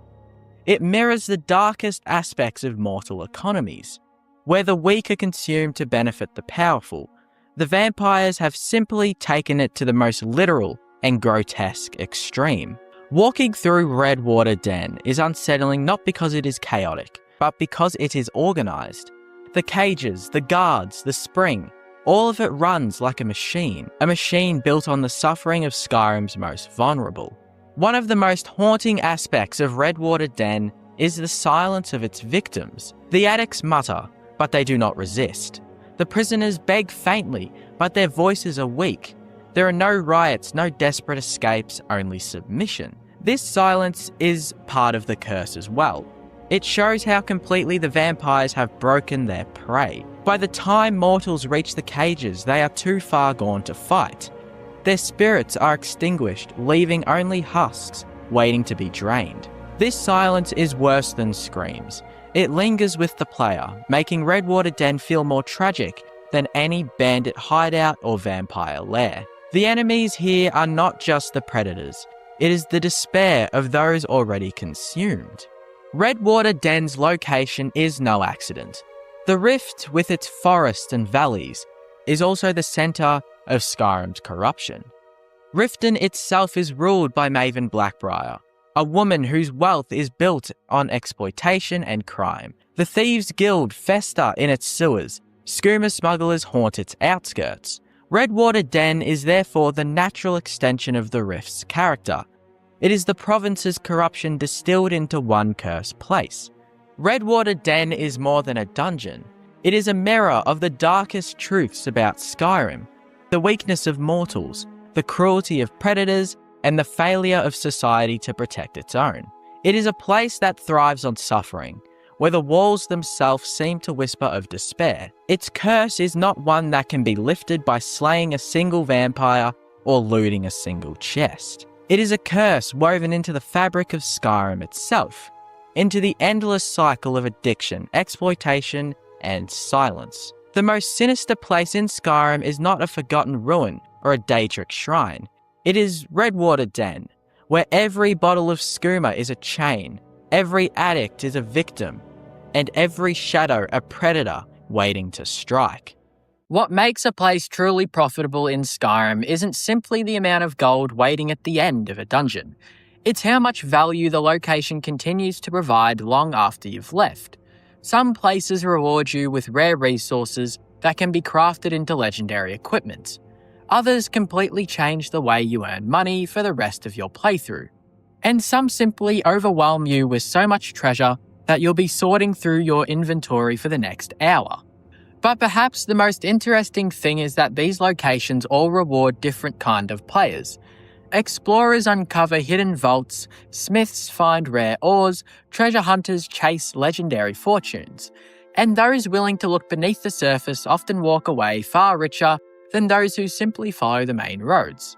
It mirrors the darkest aspects of mortal economies, where the weak are consumed to benefit the powerful. The vampires have simply taken it to the most literal and grotesque extreme. Walking through Redwater Den is unsettling not because it is chaotic, but because it is organised. The cages, the guards, the spring, all of it runs like a machine built on the suffering of Skyrim's most vulnerable. One of the most haunting aspects of Redwater Den is the silence of its victims. The addicts mutter, but they do not resist. The prisoners beg faintly, but their voices are weak. There are no riots, no desperate escapes, only submission. This silence is part of the curse as well. It shows how completely the vampires have broken their prey. By the time mortals reach the cages, they are too far gone to fight. Their spirits are extinguished, leaving only husks, waiting to be drained. This silence is worse than screams. It lingers with the player, making Redwater Den feel more tragic than any bandit hideout or vampire lair. The enemies here are not just the predators. It is the despair of those already consumed. Redwater Den's location is no accident. The Rift, with its forests and valleys, is also the centre of Skyrim's corruption. Riften itself is ruled by Maven Blackbriar, a woman whose wealth is built on exploitation and crime. The Thieves' Guild fester in its sewers. Skooma smugglers haunt its outskirts. Redwater Den is therefore the natural extension of the Rift's character. It is the province's corruption distilled into one cursed place. Redwater Den is more than a dungeon. It is a mirror of the darkest truths about Skyrim, the weakness of mortals, the cruelty of predators, and the failure of society to protect its own. It is a place that thrives on suffering, where the walls themselves seem to whisper of despair. Its curse is not one that can be lifted by slaying a single vampire or looting a single chest. It is a curse woven into the fabric of Skyrim itself, into the endless cycle of addiction, exploitation, and silence. The most sinister place in Skyrim is not a forgotten ruin or a Daedric shrine. It is Redwater Den, where every bottle of skooma is a chain, every addict is a victim, and every shadow a predator waiting to strike. What makes a place truly profitable in Skyrim isn't simply the amount of gold waiting at the end of a dungeon. It's how much value the location continues to provide long after you've left. Some places reward you with rare resources that can be crafted into legendary equipment. Others completely change the way you earn money for the rest of your playthrough. And some simply overwhelm you with so much treasure that you'll be sorting through your inventory for the next hour. But perhaps the most interesting thing is that these locations all reward different kind of players. Explorers uncover hidden vaults, smiths find rare ores, treasure hunters chase legendary fortunes, and those willing to look beneath the surface often walk away far richer than those who simply follow the main roads.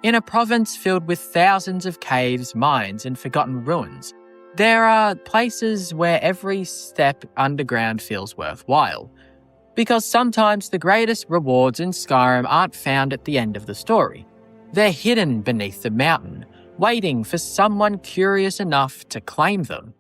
In a province filled with thousands of caves, mines, and forgotten ruins, there are places where every step underground feels worthwhile. Because sometimes the greatest rewards in Skyrim aren't found at the end of the story. They're hidden beneath the mountain, waiting for someone curious enough to claim them.